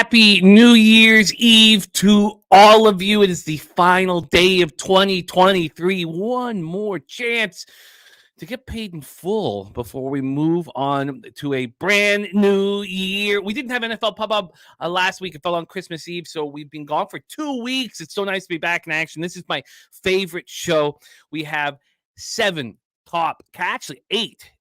Happy New Year's Eve to all of you. It is the final day of 2023. One more chance to get paid in full before we move on to a brand new year. We didn't have NFL Pub Up last week. It fell on Christmas Eve, so we've been gone for 2 weeks. It's so nice to be back in action. This is my favorite show. We have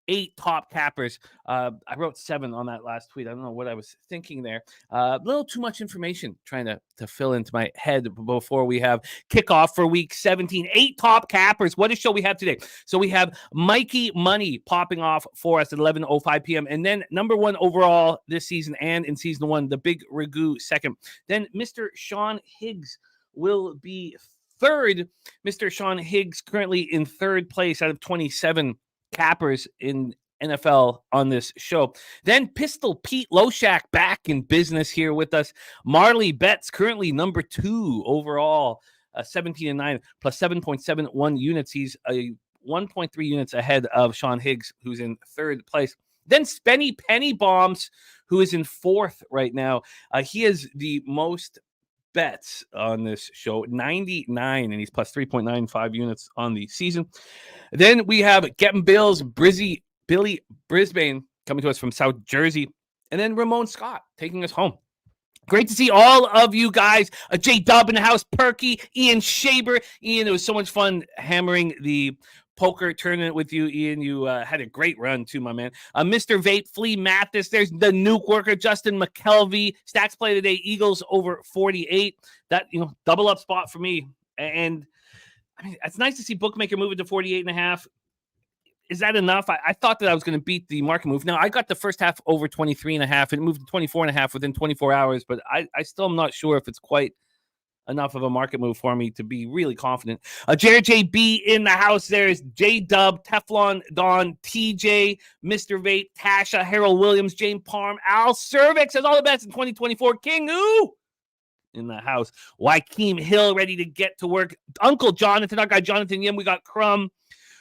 eight top cappers. I wrote 7 on that last tweet. I don't know what I was thinking there. A little too much information trying to fill into my head before we have kickoff for week 17. 8 top cappers. What a show we have today. So we have Mikey Money popping off for us at 11:05 p.m. And then number 1 overall this season and in season 1, the Big Ragu second. Then Mr. Sean Higgs will be third. Mr. Sean Higgs currently in third place out of 27 cappers in NFL on this show. Then Pistol Pete Loack back in business here with us. Marley Bets currently number 2 overall, 17-9 plus 7.71 units. He's a 1.3 units ahead of Sean Higgs, who's in third place. Then Spenny Penny Bombs, who is in fourth right now. He is the most bets on this show, 99, and he's plus 3.95 units on the season. Then we have Getting Bills, Billy Brisbane coming to us from South Jersey, and then Ramon Scott taking us home. Great to see all of you guys. J Dub in the house, Perky, Ian Shaber. Ian, it was so much fun hammering the poker tournament with you, Ian. You had a great run too, my man. Mr. Vape, Flea Mathis. There's the nuke worker, Justin McKelvey. Stacks play today, Eagles over 48. That, double up spot for me. And I mean, it's nice to see bookmaker move it to 48.5. Is that enough? I thought that I was going to beat the market move. Now, I got the first half over 23.5, and it moved to 24.5 within 24 hours, but I still am not sure if it's quite enough of a market move for me to be really confident. Jared JB in the house. There's J Dub, Teflon Don, TJ, Mr. Vape, Tasha, Harold Williams, Jane Parm, Al Cervix has all the best in 2024. King Ooh in the house. Joaquin Hill ready to get to work. Uncle Jonathan, our guy Jonathan Yim. We got Crumb.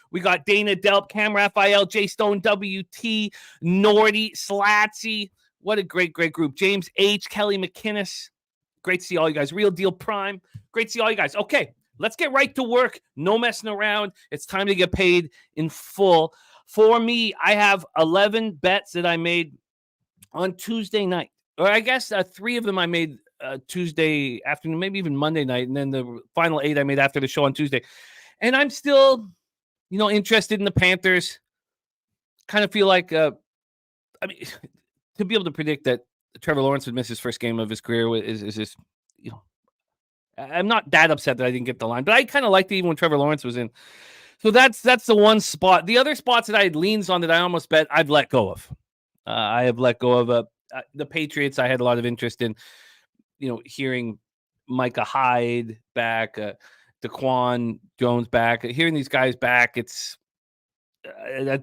We got Dana Delp, Cam Raphael, J Stone, WT, Nordy, Slatsy. What a great group. James H, Kelly McInnes. Great to see all you guys. Real Deal Prime. Great to see all you guys. Okay, let's get right to work. No messing around. It's time to get paid in full. For me, I have 11 bets that I made on Tuesday night. Or I guess 3 of them I made Tuesday afternoon, maybe even Monday night. And then the final 8 I made after the show on Tuesday. And I'm still, interested in the Panthers. Kind of feel like, to be able to predict that Trevor Lawrence would miss his first game of his career is just, I'm not that upset that I didn't get the line, but I kind of liked it even when Trevor Lawrence was in. So that's the one spot. The other spots that I had leans on that I almost bet, I've let go of. I have let go of the Patriots. I had a lot of interest in, hearing Micah Hyde back, Daquan Jones back, hearing these guys back. It's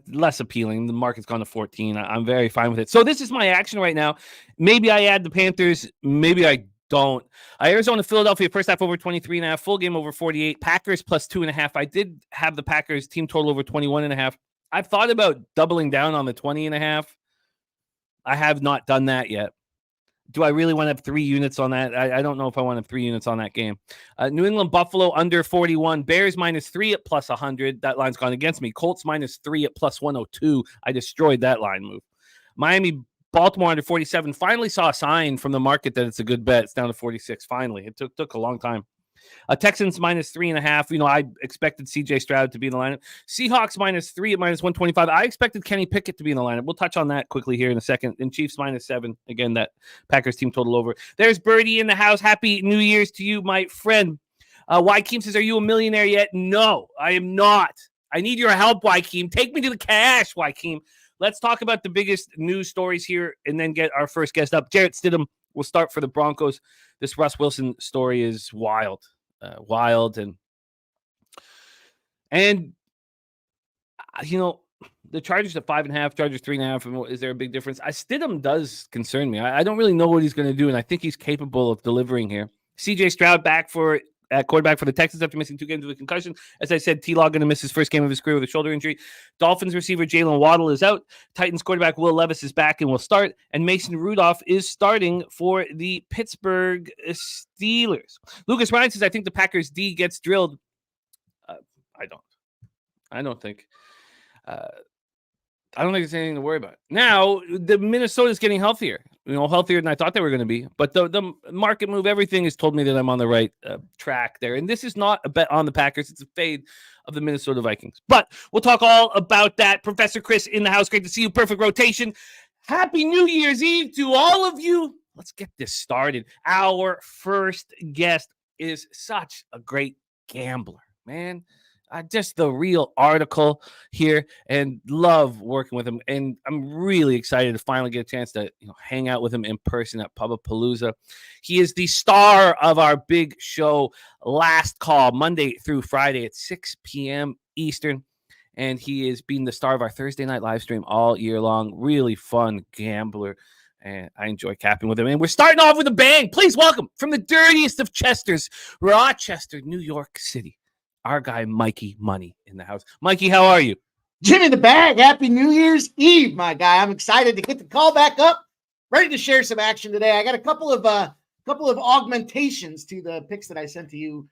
less appealing. The market's gone to 14. I'm very fine with it. So this is my action right now. Maybe I add the Panthers. Maybe I don't. Arizona, Philadelphia, first half over 23.5, full game over 48. Packers plus 2.5. I did have the Packers team total over 21.5. I've thought about doubling down on the 20.5. I have not done that yet. Do I really want to have 3 units on that? I don't know if I want to have 3 units on that game. New England, Buffalo, under 41. Bears, -3 at plus 100. That line's gone against me. Colts, -3 at plus 102. I destroyed that line move. Miami, Baltimore, under 47. Finally saw a sign from the market that it's a good bet. It's down to 46. Finally. It took a long time. Texans, -3.5. I expected CJ Stroud to be in the lineup. Seahawks, -3 at -125. I expected Kenny Pickett to be in the lineup. We'll touch on that quickly here in a second. And Chiefs, -7. Again, that Packers team total over. There's Birdie in the house. Happy New Year's to you, my friend. Joaquin says, are you a millionaire yet? No, I am not. I need your help, Joaquin. Take me to the cash, Joaquin. Let's talk about the biggest news stories here and then get our first guest up. Jarrett Stidham will start for the Broncos. This Russ Wilson story is wild. And the Chargers at 5.5, Chargers 3.5. Is there a big difference? Stidham does concern me. I don't really know what he's going to do, and I think he's capable of delivering here. CJ Stroud back for at quarterback for the Texans after missing 2 games with a concussion. As I said, T-Law going to miss his first game of his career with a shoulder injury. Dolphins receiver Jalen Waddle is out. Titans quarterback Will Levis is back and will start. And Mason Rudolph is starting for the Pittsburgh Steelers. Lucas Ryan says, I think the Packers D gets drilled. I don't think there's anything to worry about. Now, the Minnesota's getting healthier, healthier than I thought they were going to be. But the market move, everything has told me that I'm on the right track there. And this is not a bet on the Packers. It's a fade of the Minnesota Vikings. But we'll talk all about that. Professor Chris in the house. Great to see you. Perfect rotation. Happy New Year's Eve to all of you. Let's get this started. Our first guest is such a great gambler, man. Just the real article here, and love working with him. And I'm really excited to finally get a chance to hang out with him in person at Pubapalooza. He is the star of our big show, Last Call, Monday through Friday at 6 p.m. Eastern. And he is being the star of our Thursday night live stream all year long. Really fun gambler. And I enjoy capping with him. And we're starting off with a bang. Please welcome from the dirtiest of Chesters, Rochester, New York City, our guy, Mikey Money in the house. Mikey, how are you? Jimmy the Bag, happy New Year's Eve, my guy. I'm excited to get the call back up. Ready to share some action today. I got a couple of augmentations to the picks that I sent to you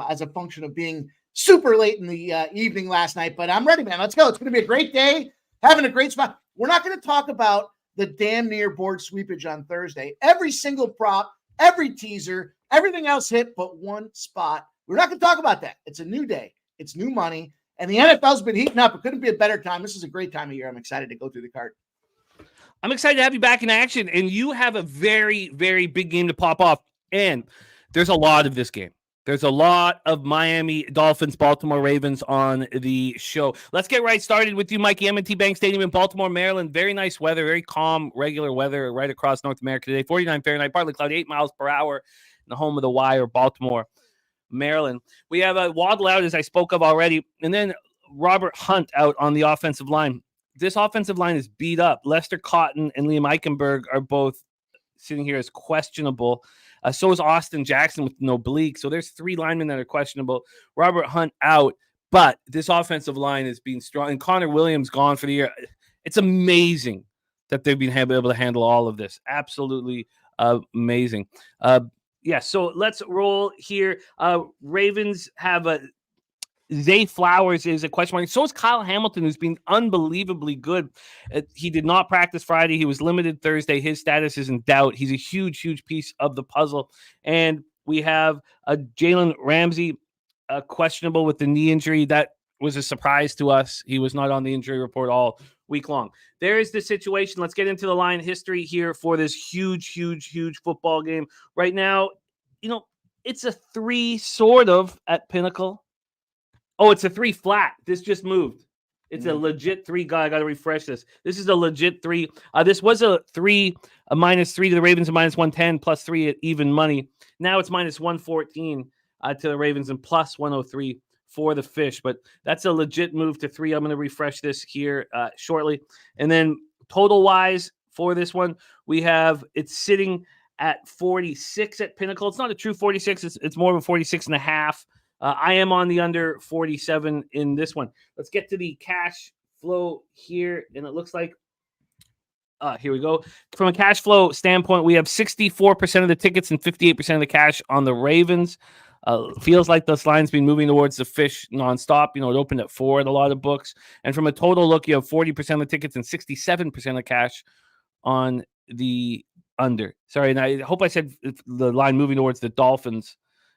as a function of being super late in the evening last night. But I'm ready, man. Let's go. It's going to be a great day. Having a great spot. We're not going to talk about the damn near board sweepage on Thursday. Every single prop, every teaser, everything else hit but one spot. We're not going to talk about that. It's a new day. It's new money. And the NFL's been heating up. It couldn't be a better time. This is a great time of year. I'm excited to go through the card. I'm excited to have you back in action. And you have a very, very big game to pop off. And there's a lot of this game. There's a lot of Miami Dolphins, Baltimore Ravens on the show. Let's get right started with you, Mikey. M&T Bank Stadium in Baltimore, Maryland. Very nice weather, very calm, regular weather right across North America today. 49 Fahrenheit, partly cloudy, 8 miles per hour in the home of the Wire, Baltimore, Maryland. We have a Waddle out, as I spoke of already, and then Robert Hunt out on the offensive line. This offensive line is beat up. Lester Cotton and Liam Eichenberg are both sitting here as questionable. So is Austin Jackson with an oblique. So there's 3 linemen that are questionable. Robert Hunt out, but this offensive line is being strong. And Connor Williams gone for the year. It's amazing that they've been able to handle all of this. Absolutely amazing. So let's roll here. Ravens have Zay Flowers is a question mark. So is Kyle Hamilton, who's been unbelievably good. He did not practice Friday. He was limited Thursday. His status is in doubt. He's a huge, huge piece of the puzzle. And we have Jalen Ramsey questionable with the knee injury. That was a surprise to us. He was not on the injury report all week long. There is the situation. Let's get into the line history here for this huge, huge, huge football game. Right now, it's a 3 sort of at Pinnacle. Oh, it's a 3 flat. This just moved. It's a legit 3 guy. I got to refresh this. This is a legit 3. This was a 3, a -3 to the Ravens, a -110, +3 at even money. Now it's -114 to the Ravens and +103 for the Fish. But that's a legit move to 3. I'm going to refresh this here shortly. And then total-wise for this one, it's sitting at 46 at Pinnacle. It's not a true 46. It's more of a 46.5. I am on the under 47 in this one. Let's get to the cash flow here. And it looks like, here we go. From a cash flow standpoint, we have 64% of the tickets and 58% of the cash on the Ravens. Feels like this line's been moving towards the Fish nonstop. It opened at 4 at a lot of books. And from a total look, you have 40% of the tickets and 67% of cash on the under. Sorry, and I hope I said the line moving towards the Dolphins.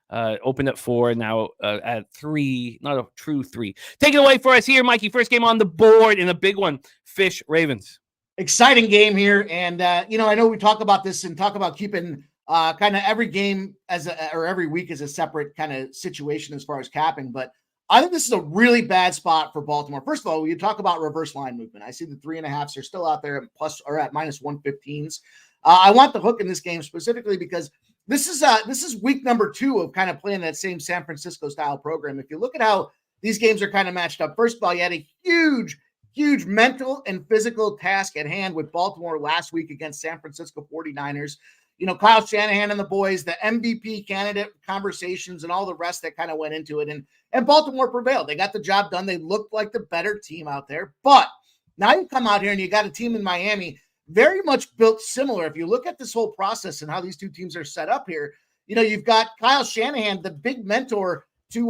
Opened at 4, now at 3, not a true 3. Take it away for us here, Mikey. First game on the board in a big one, Fish Ravens. Exciting game here. And, I know we talk about this and talk about keeping kind of every game or every week as a separate kind of situation as far as capping. But I think this is a really bad spot for Baltimore. First of all, we talk about reverse line movement. I see the 3.5s are still out there at -115s. I want the hook in this game specifically because this is week number 2 of kind of playing that same San Francisco style program. If you look at how these games are kind of matched up, first of all, you had a huge, huge mental and physical task at hand with Baltimore last week against San Francisco 49ers. Kyle Shanahan and the boys, the MVP candidate conversations and all the rest that kind of went into it. And Baltimore prevailed. They got the job done. They looked like the better team out there. But now you come out here and you got a team in Miami very much built similar. If you look at this whole process and how these two teams are set up here, you've got Kyle Shanahan, the big mentor to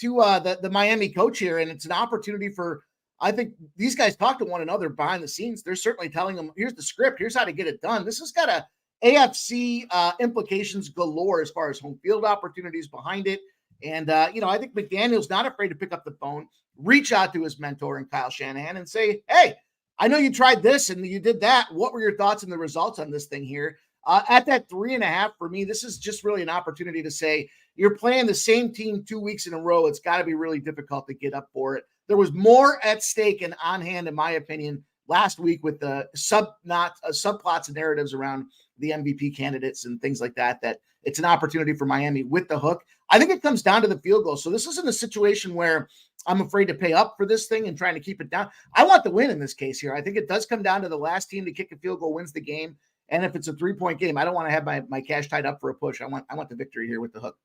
the Miami coach here. And it's an opportunity for, I think these guys talk to one another behind the scenes. They're certainly telling them, here's the script. Here's how to get it done. This has got a AFC implications galore as far as home field opportunities behind it. And, I think McDaniel's not afraid to pick up the phone, reach out to his mentor and Kyle Shanahan and say, hey, I know you tried this and you did that. What were your thoughts and the results on this thing here? At that 3.5, for me, this is just really an opportunity to say you're playing the same team 2 weeks in a row. It's got to be really difficult to get up for it. There was more at stake and on hand, in my opinion, last week with the subplots and narratives around the MVP candidates and things like that, that it's an opportunity for Miami with the hook. I think it comes down to the field goal. So this isn't a situation where I'm afraid to pay up for this thing and trying to keep it down. I want the win in this case here. I think it does come down to the last team to kick a field goal wins the game. And if it's a 3-point game, I don't want to have my cash tied up for a push. I want the victory here with the hook.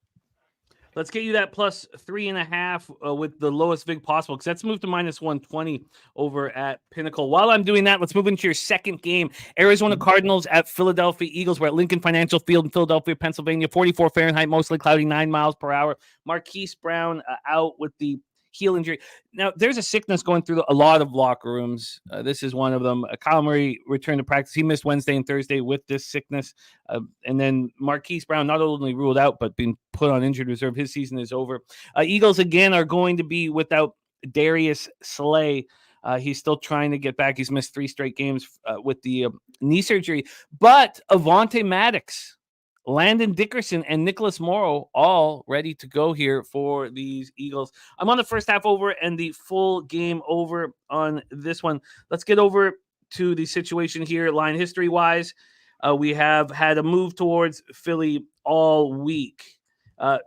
Let's get you that plus 3.5 with the lowest VIG possible, because that's moved to minus 120 over at Pinnacle. While I'm doing that, let's move into your second game. Arizona Cardinals at Philadelphia Eagles. We're at Lincoln Financial Field in Philadelphia, Pennsylvania. 44 Fahrenheit, mostly cloudy, 9 miles per hour. Marquise Brown out with the heel injury. Now, there's a sickness going through a lot of locker rooms. This is one of them. Kyle Murray returned to practice. He missed Wednesday and Thursday with this sickness. And then Marquise Brown not only ruled out, but being put on injured reserve. His season is over. Eagles, again, are going to be without Darius Slay. He's still trying to get back. He's missed 3 straight games with the knee surgery. But Avonte Maddox, Landon Dickerson, and Nicholas Morrow all ready to go here for these Eagles. I'm on the first half over and the full game over on this one. Let's get over to the situation here. Line history-wise, we have had a move towards Philly all week.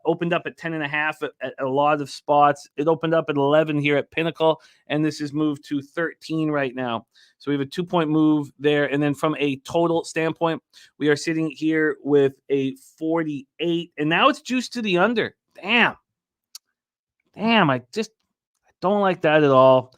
Opened up at 10.5 at a lot of spots. It opened up at 11 here at Pinnacle, and this is moved to 13 right now. So we have a 2-point move there. And then from a total standpoint, we are sitting here with a 48, and now it's juiced to the under. Damn, I don't like that at all.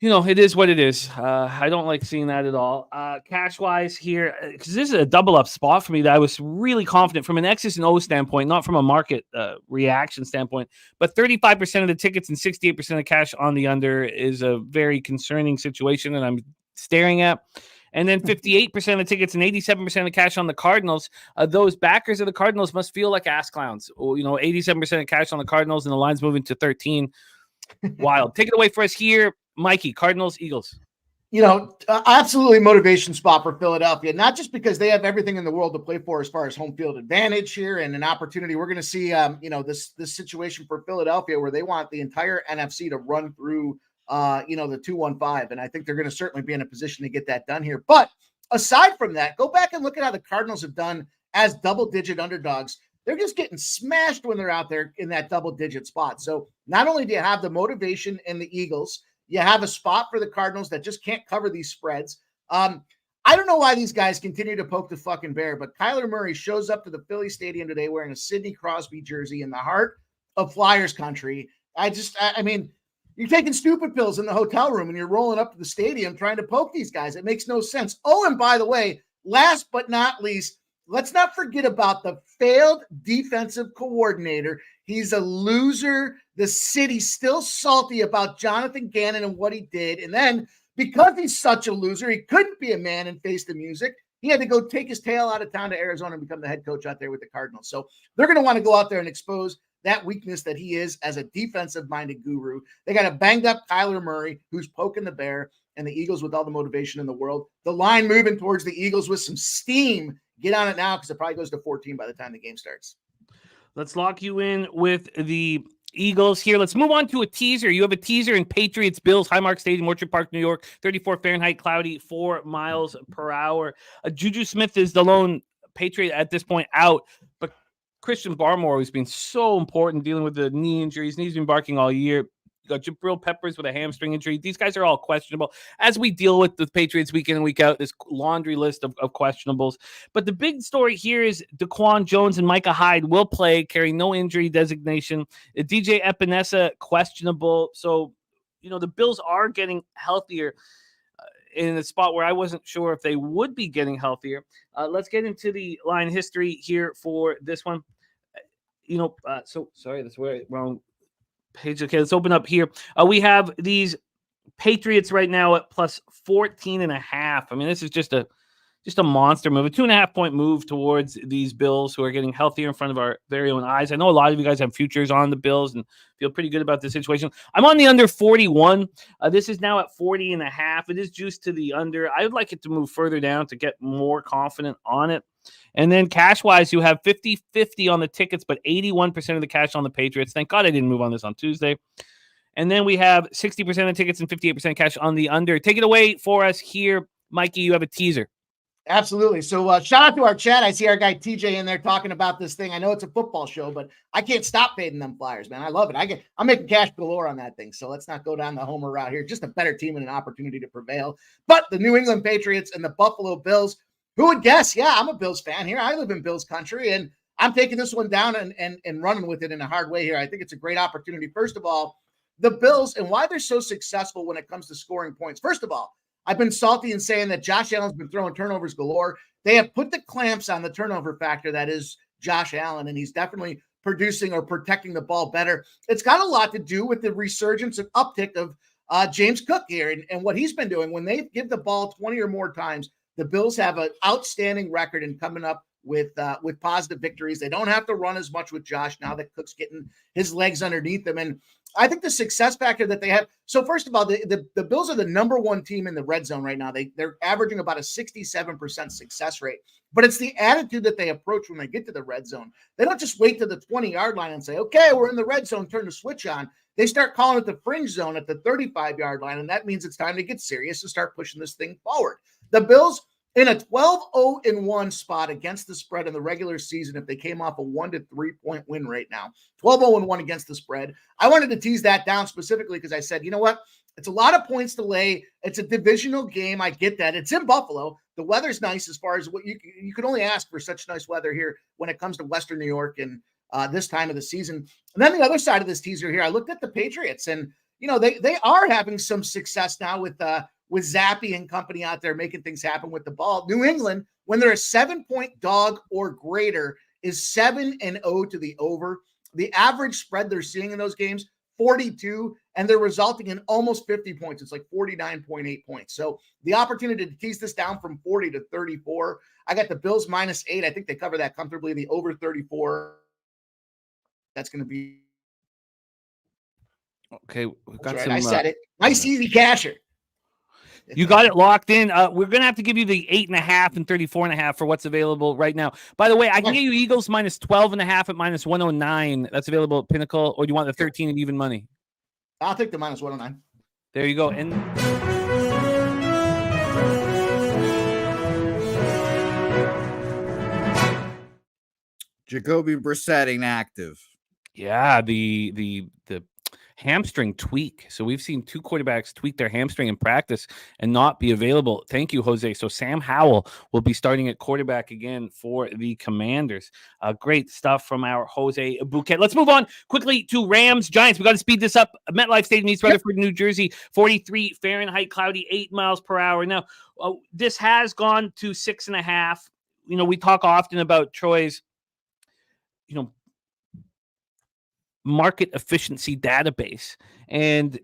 It is what it is. I don't like seeing that at all. Cash-wise here, because this is a double-up spot for me that I was really confident from an X's and O standpoint, not from a market reaction standpoint. But 35% of the tickets and 68% of cash on the under is a very concerning situation that I'm staring at. And then 58% of the tickets and 87% of the cash on the Cardinals. Those backers of the Cardinals must feel like ass clowns. 87% of cash on the Cardinals, and the line's moving to 13. Wild. Take it away for us here, Mikey. Cardinals, Eagles. Absolutely motivation spot for Philadelphia, not just because they have everything in the world to play for as far as home field advantage here and an opportunity. We're going to see, this situation for Philadelphia where they want the entire NFC to run through, the 2-1-5. And I think they're going to certainly be in a position to get that done here. But aside from that, go back and look at how the Cardinals have done as double-digit underdogs. They're just getting smashed when they're out there in that double-digit spot. So not only do you have the motivation in the Eagles, you have a spot for the Cardinals that just can't cover these spreads. I don't know why these guys continue to poke the fucking bear, but Kyler Murray shows up to the Philly Stadium today wearing a Sidney Crosby jersey in the heart of Flyers country. I mean, you're taking stupid pills in the hotel room and you're rolling up to the stadium trying to poke these guys. It makes no sense. Oh, and by the way, last but not least, let's not forget about the failed defensive coordinator. He's a loser. The city's still salty about Jonathan Gannon and what he did. And then because he's such a loser, he couldn't be a man and face the music. He had to go take his tail out of town to Arizona and become the head coach out there with the Cardinals. So they're going to want to go out there and expose that weakness that he is as a defensive-minded guru. They got a banged-up Kyler Murray who's poking the bear, and the Eagles with all the motivation in the world. The line moving towards the Eagles with some steam. Get on it now because it probably goes to 14 by the time the game starts. Let's lock you in with the Eagles here. Let's move on to a teaser. You have a teaser in Patriots, Bills, Highmark Stadium, Orchard Park, New York, 34 Fahrenheit, cloudy, 4 miles per hour. Juju Smith is the lone Patriot at this point out, but Christian Barmore has been so important dealing with the knee injuries, and he's been barking all year. You got Jabril Peppers with a hamstring injury. These guys are all questionable as we deal with the Patriots week in and week out, this laundry list of questionables. But the big story here is Daquan Jones and Micah Hyde will play, carrying no injury designation. DJ Epinesa, questionable. So, the Bills are getting healthier in a spot where I wasn't sure if they would be getting healthier. Let's get into the line history here for this one. So sorry, that's wrong page. Okay, let's open up here. We have these Patriots right now at plus 14.5. I mean, this is just a monster move, a 2.5 point move towards these Bills, who are getting healthier in front of our very own eyes. I know a lot of you guys have futures on the Bills and feel pretty good about the situation. I'm on the under 41. This is now at 40.5. It is juiced to the under. I would like it to move further down to get more confident on it. And then cash-wise, you have 50-50 on the tickets, but 81% of the cash on the Patriots. Thank God I didn't move on this on Tuesday. And then we have 60% of the tickets and 58% cash on the under. Take it away for us here. Mikey, you have a teaser. Absolutely. So shout out to our chat. I see our guy TJ in there talking about this thing. I know it's a football show, but I can't stop fading them Flyers, man. I love it. I'm making cash galore on that thing. So let's not go down the homer route here. Just a better team and an opportunity to prevail. But the New England Patriots and the Buffalo Bills, who would guess? Yeah, I'm a Bills fan here. I live in Bills country, and I'm taking this one down and running with it in a hard way here. I think it's a great opportunity. First of all, the Bills and why they're so successful when it comes to scoring points. First of all, I've been salty in saying that Josh Allen's been throwing turnovers galore. They have put the clamps on the turnover factor that is Josh Allen, and he's definitely producing or protecting the ball better. It's got a lot to do with the resurgence and uptick of James Cook here and what he's been doing. When they give the ball 20 or more times, the Bills have an outstanding record in coming up with positive victories. They don't have to run as much with Josh now that Cook's getting his legs underneath them. And I think the success factor that they have. So first of all, the Bills are the number one team in the red zone right now. They're averaging about a 67% success rate, but it's the attitude that they approach when they get to the red zone. They don't just wait to the 20-yard line and say, okay, we're in the red zone, turn the switch on. They start calling it the fringe zone at the 35-yard line, and that means it's time to get serious and start pushing this thing forward. The Bills in a 12-0-1 spot against the spread in the regular season if they came off a 1 to 3 point win right now. 12-0-1 against the spread. I wanted to tease that down specifically because I said, you know what? It's a lot of points to lay. It's a divisional game. I get that. It's in Buffalo. The weather's nice as far as what you could only ask for such nice weather here when it comes to Western New York and this time of the season. And then the other side of this teaser here, I looked at the Patriots and, they are having some success now with Zappy and company out there making things happen with the ball. New England, when they're a 7-point dog or greater, is 7-0 to the over. The average spread they're seeing in those games, 42, and they're resulting in almost 50 points. It's like 49.8 points. So the opportunity to tease this down from 40 to 34. I got the Bills -8. I think they cover that comfortably. The over 34. That's going to be. Okay. We've got right. I said it. Nice, easy casher. You got it locked in. We're going to have to give you the 8.5 and 34.5 for what's available right now. By the way, I can get you Eagles -12.5 at -109. That's available at Pinnacle. Or do you want the 13 and even money? I'll take the -109. There you go. And Jacoby Brissett inactive. Yeah, the hamstring tweak. So we've seen two quarterbacks tweak their hamstring in practice and not be available. Thank you, Jose. So Sam Howell will be starting at quarterback again for the Commanders. Great stuff from our Jose Bouquet. Let's move on quickly to Rams Giants. We got to speed this up. MetLife Stadium, East Rutherford, New Jersey, 43 Fahrenheit, cloudy, 8 miles per hour. Now, this has gone to 6.5. We talk often about Troy's, market efficiency database. And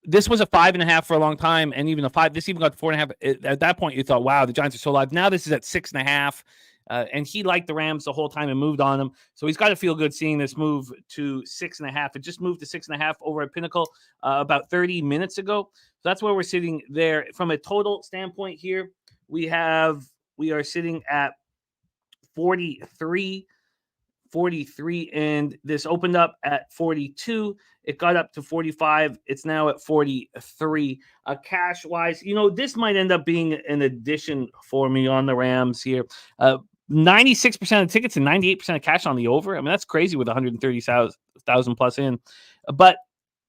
this was a 5.5 for a long time. And even a 5, this even got 4.5. At that point, you thought, wow, the Giants are so live. Now this is at 6.5. And he liked the Rams the whole time and moved on them. So he's got to feel good seeing this move to 6.5. It just moved to 6.5 over at Pinnacle about 30 minutes ago. So that's where we're sitting there. From a total standpoint here, we are sitting at 43, and this opened up at 42. It got up to 45. It's now at 43. Cash wise, this might end up being an addition for me on the Rams here. 96% of tickets and 98% of cash on the over. I mean, that's crazy with 130,000 plus in. But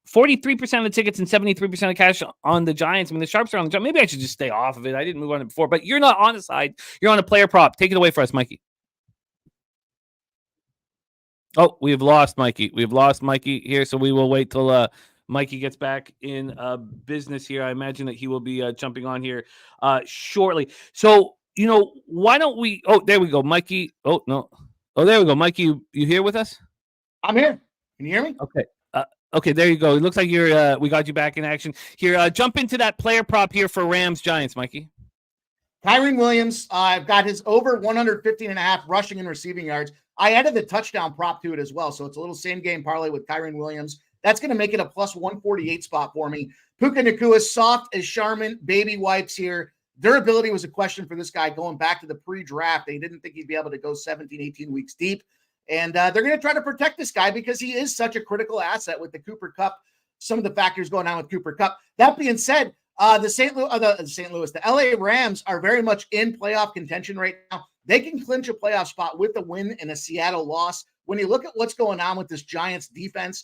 43% of the tickets and 73% of cash on the Giants. I mean, the Sharps are on the Giants. Maybe I should just stay off of it. I didn't move on it before, but you're not on the side. You're on a player prop. Take it away for us, Mikey. Oh, we've lost Mikey. We've lost Mikey here, so we will wait till Mikey gets back in business here. I imagine that he will be jumping on here shortly. So, why don't we? Oh, there we go, Mikey. Oh, no. Oh, there we go. Mikey, you here with us? I'm here. Can you hear me? Okay. Okay, there you go. It looks like you're. We got you back in action here. Jump into that player prop here for Rams Giants, Mikey. Kyren Williams, I've got his over 115.5 rushing and receiving yards. I added the touchdown prop to it as well, so it's a little same game parlay with Kyren Williams. That's going to make it a plus 148 spot for me. Puka Nacua, soft as Charmin, baby wipes here. Durability was a question for this guy going back to the pre-draft. They didn't think he'd be able to go 17, 18 weeks deep. And they're going to try to protect this guy because he is such a critical asset with the Cooper Kupp, some of the factors going on with Cooper Kupp. That being said, the LA Rams are very much in playoff contention right now. They can clinch a playoff spot with a win and a Seattle loss. When you look at what's going on with this Giants defense,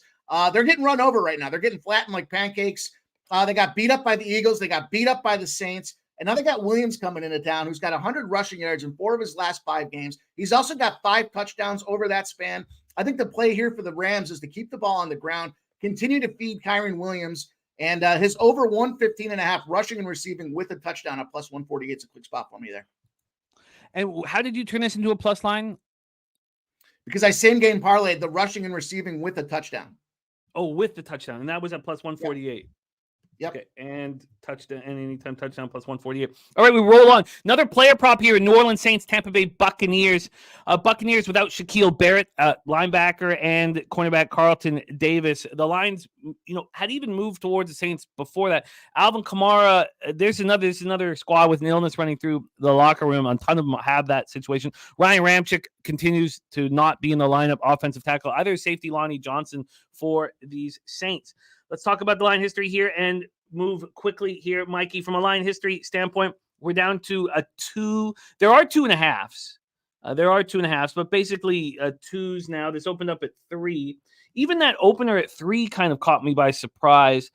they're getting run over right now. They're getting flattened like pancakes. They got beat up by the Eagles. They got beat up by the Saints. And now they got Williams coming into town, who's got 100 rushing yards in 4 of his last 5 games. He's also got 5 touchdowns over that span. I think the play here for the Rams is to keep the ball on the ground, continue to feed Kyren Williams, and his over 115.5 rushing and receiving with a touchdown at plus 148 is a quick spot for me there. And how did you turn this into a plus line? Because I same game parlayed the rushing and receiving with a touchdown. Oh, with the touchdown. And that was at plus 148. Yep. Okay. And touchdown, and anytime touchdown plus 148. All right, we roll on. Another player prop here in New Orleans Saints, Tampa Bay Buccaneers. Buccaneers without Shaquille Barrett, linebacker, and cornerback Carlton Davis. The lines, had even moved towards the Saints before that. Alvin Kamara, there's another squad with an illness running through the locker room. A ton of them have that situation. Ryan Ramczyk continues to not be in the lineup, offensive tackle. Either safety Lonnie Johnson for these Saints. Let's talk about the line history here and move quickly here, Mikey. From a line history standpoint, we're down to a 2. There are 2.5s. But basically 2s now. This opened up at 3. Even that opener at 3 kind of caught me by surprise.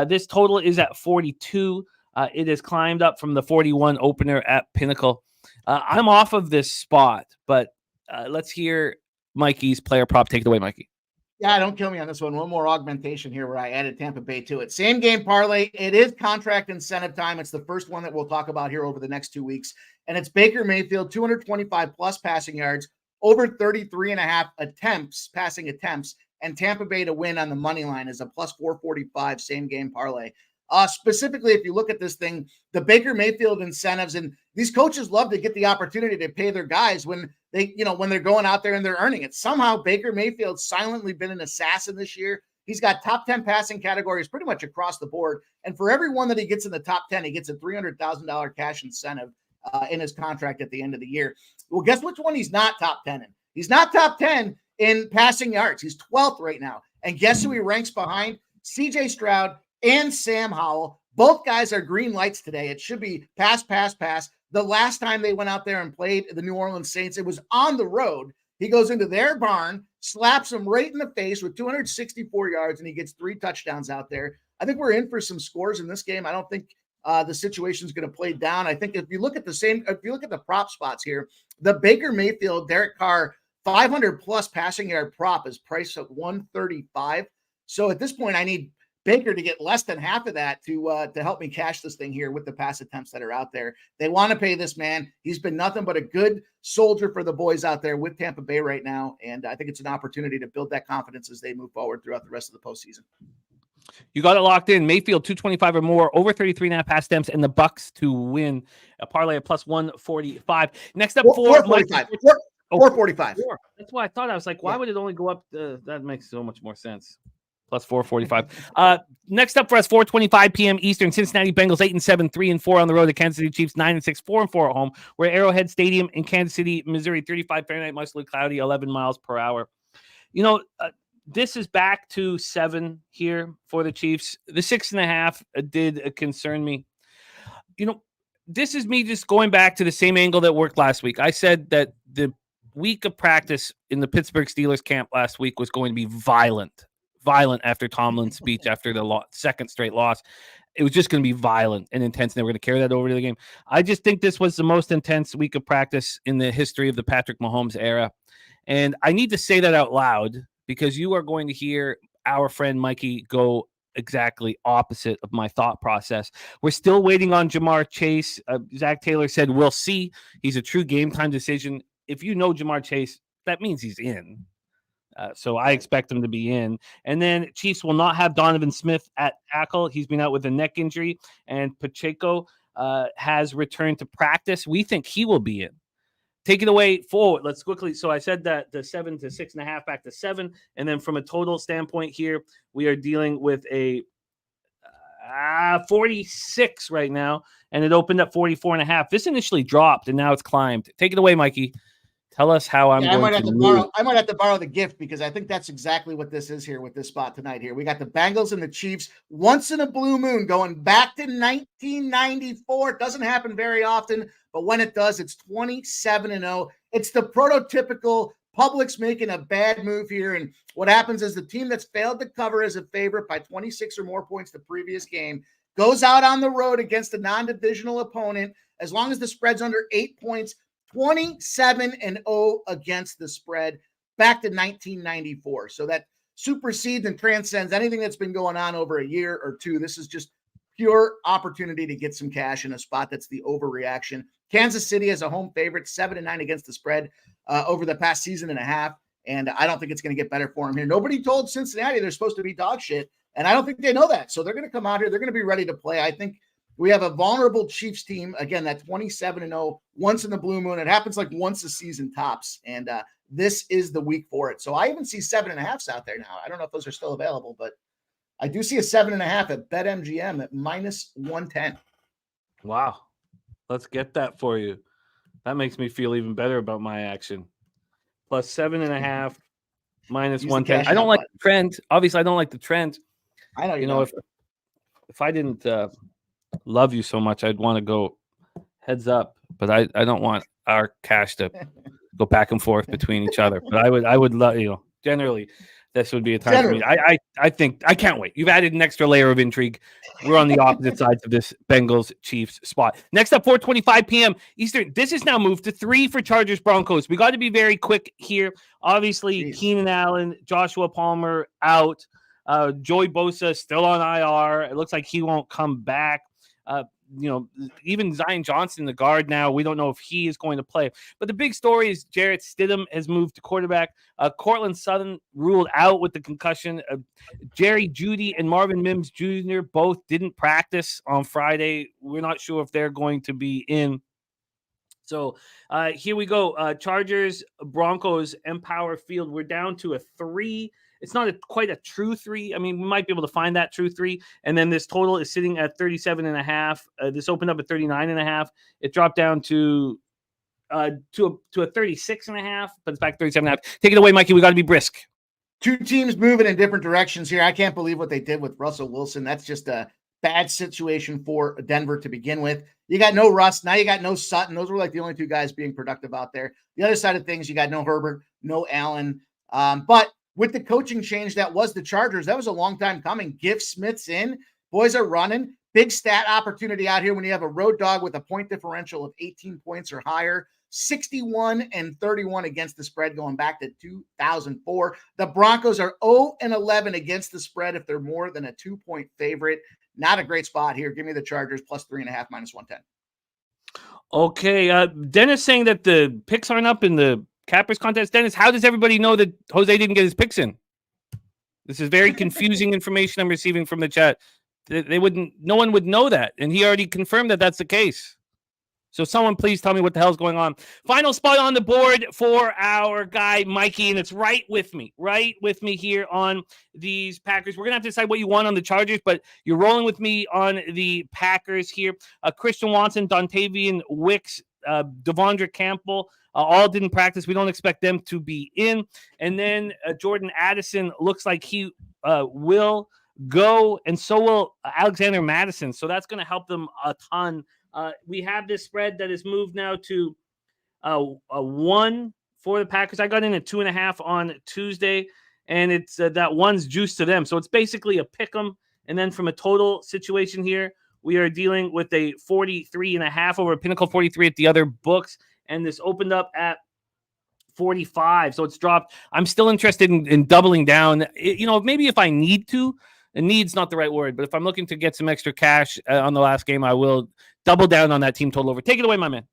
This total is at 42. It has climbed up from the 41 opener at Pinnacle. I'm off of this spot, but let's hear Mikey's player prop. Take it away, Mikey. Yeah, don't kill me on this one. One more augmentation here where I added Tampa Bay to it. Same game parlay. It is contract incentive time. It's the first one that we'll talk about here over the next 2 weeks. And it's Baker Mayfield, 225 plus passing yards, over 33.5 passing attempts, and Tampa Bay to win on the money line is a plus 445 same game parlay. Specifically, if you look at this thing, the Baker Mayfield incentives, and these coaches love to get the opportunity to pay their guys when when they're going out there and they're earning it. Somehow Baker Mayfield's silently been an assassin this year. He's got top 10 passing categories pretty much across the board. And for every one that he gets in the top 10, he gets a $300,000 cash incentive in his contract at the end of the year. Well, guess which one he's not top 10 in? He's not top 10 in passing yards. He's 12th right now. And guess who he ranks behind? CJ Stroud and Sam Howell. Both guys are green lights today. It should be pass, pass, pass. The last time they went out there and played the New Orleans Saints, it was on the road. He goes into their barn, slaps them right in the face with 264 yards, and he gets 3 touchdowns out there. I think we're in for some scores in this game. I don't think the situation is going to play down. I think if you look at the prop spots here, the Baker Mayfield, Derek Carr, 500 plus passing yard prop is priced at 135. So at this point, I need Baker to get less than half of that to help me cash this thing here with the pass attempts that are out there. They want to pay this man. He's been nothing but a good soldier for the boys out there with Tampa Bay right now. And I think it's an opportunity to build that confidence as they move forward throughout the rest of the postseason. You got it locked in. Mayfield 225 or more, over 33.5 pass attempts, and the Bucks to win. A parlay at plus 145. Next up, 445. 445. That's why I thought. I was like, why would it only go up? That makes so much more sense. Plus 445. Next up for us, 4:25 p.m. Eastern. Cincinnati Bengals 8-7, 3-4 on the road. The Kansas City Chiefs 9-6, 4-4 at home. We're at Arrowhead Stadium in Kansas City, Missouri. 35 Fahrenheit, mostly cloudy, 11 miles per hour. This is back to 7 here for the Chiefs. The 6.5 did concern me. This is me just going back to the same angle that worked last week. I said that the week of practice in the Pittsburgh Steelers camp last week was going to be violent violent after Tomlin's speech after the second straight loss. It was just going to be violent and intense, and they were going to carry that over to the game. I just think this was the most intense week of practice in the history of the Patrick Mahomes era. And I need to say that out loud because you are going to hear our friend Mikey go exactly opposite of my thought process. We're still waiting on Jamar Chase. Zach Taylor said, we'll see. He's a true game time decision. If you know Jamar Chase, that means he's in. So I expect him to be in. And then Chiefs will not have Donovan Smith at tackle. He's been out with a neck injury. And Pacheco has returned to practice. We think he will be in. Take it away forward. Let's quickly. So I said that the 7 to 6.5 back to 7. And then from a total standpoint here, we are dealing with a 46 right now. And it opened up 44.5. This initially dropped and now it's climbed. Take it away, Mikey. Tell us how I'm going I might have to borrow the gift because I think that's exactly what this is here with this spot tonight here. We got the Bengals and the Chiefs once in a blue moon going back to 1994. It doesn't happen very often, but when it does, it's 27-0. It's the prototypical public's making a bad move here. And what happens is the team that's failed to cover as a favorite by 26 or more points the previous game goes out on the road against a non-divisional opponent. As long as the spread's under 8 points, 27-0 against the spread back to 1994. So that supersedes and transcends anything that's been going on over a year or two. This is just pure opportunity to get some cash in a spot that's the overreaction. Kansas City as a home favorite, 7-9 against the spread over the past season and a half. And I don't think it's going to get better for them here. Nobody told Cincinnati they're supposed to be dog shit. And I don't think they know that. So they're going to come out here. They're going to be ready to play. I think we have a vulnerable Chiefs team. Again, that 27-0 once in the blue moon. It happens like once a season tops. And this is the week for it. So I even see 7.5s out there now. I don't know if those are still available, but I do see a 7.5 at BetMGM at -110. Wow. Let's get that for you. That makes me feel even better about my action. Plus 7.5, -110. I don't like the trend. Obviously, I don't like the trend. I know you know. If I didn't love you so much, I'd want to go heads up, but I don't want our cash to go back and forth between each other. But I would love, generally this would be a time for me. I think I can't wait. You've added an extra layer of intrigue. We're on the opposite sides of this Bengals Chiefs spot. Next up, 4:25 p.m. Eastern. This is now moved to 3 for Chargers Broncos. We got to be very quick here. Obviously, Keenan Allen, Joshua Palmer out. Joey Bosa still on IR. It looks like he won't come back. Even Zion Johnson, the guard now, we don't know if he is going to play. But the big story is Jarrett Stidham has moved to quarterback. Cortland Sutton ruled out with the concussion. Jerry Jeudy and Marvin Mims Jr. both didn't practice on Friday. We're not sure if they're going to be in. So here we go. Chargers, Broncos, Empower Field. We're down to a 3. It's not quite a true 3. I mean, we might be able to find that true 3. And then this total is sitting at 37.5. This opened up at 39.5. It dropped down to a 36.5, but it's back 37.5. Take it away, Mikey. We got to be brisk. Two teams moving in different directions here. I can't believe what they did with Russell Wilson. That's just a bad situation for Denver to begin with. You got no Russ. Now you got no Sutton. Those were like the only two guys being productive out there. The other side of things, you got no Herbert, no Allen. But with the coaching change that was the Chargers, that was a long time coming. Gift Smith's in. Boys are running. Big stat opportunity out here when you have a road dog with a point differential of 18 points or higher. 61-31 against the spread going back to 2004. The Broncos are 0-11 against the spread if they're more than a 2-point favorite. Not a great spot here. Give me the Chargers plus 3.5 -110. Okay. Dennis saying that the picks aren't up in the Cappers contest. Dennis, how does everybody know that Jose didn't get his picks in? This is very confusing information I'm receiving from the chat. No one would know that. And he already confirmed that that's the case. So someone please tell me what the hell's going on. Final spot on the board for our guy, Mikey, and it's right with me here on these Packers. We're going to have to decide what you want on the Chargers, but you're rolling with me on the Packers here. Christian Watson, Dontavian Wicks, Devondre Campbell, all didn't practice. We don't expect them to be in. And then Jordan Addison looks like he will go, and so will Alexander Madison. So that's going to help them a ton. We have this spread that is moved now to a 1 for the Packers. I got in at 2.5 on Tuesday, and it's that one's juice to them. So it's basically a pick 'em. And then from a total situation here, we are dealing with a 43.5 over Pinnacle 43 at the other books. And this opened up at 45. So it's dropped. I'm still interested in doubling down. Maybe if I need to, and need's not the right word, but if I'm looking to get some extra cash on the last game, I will double down on that team total over. Take it away, my man.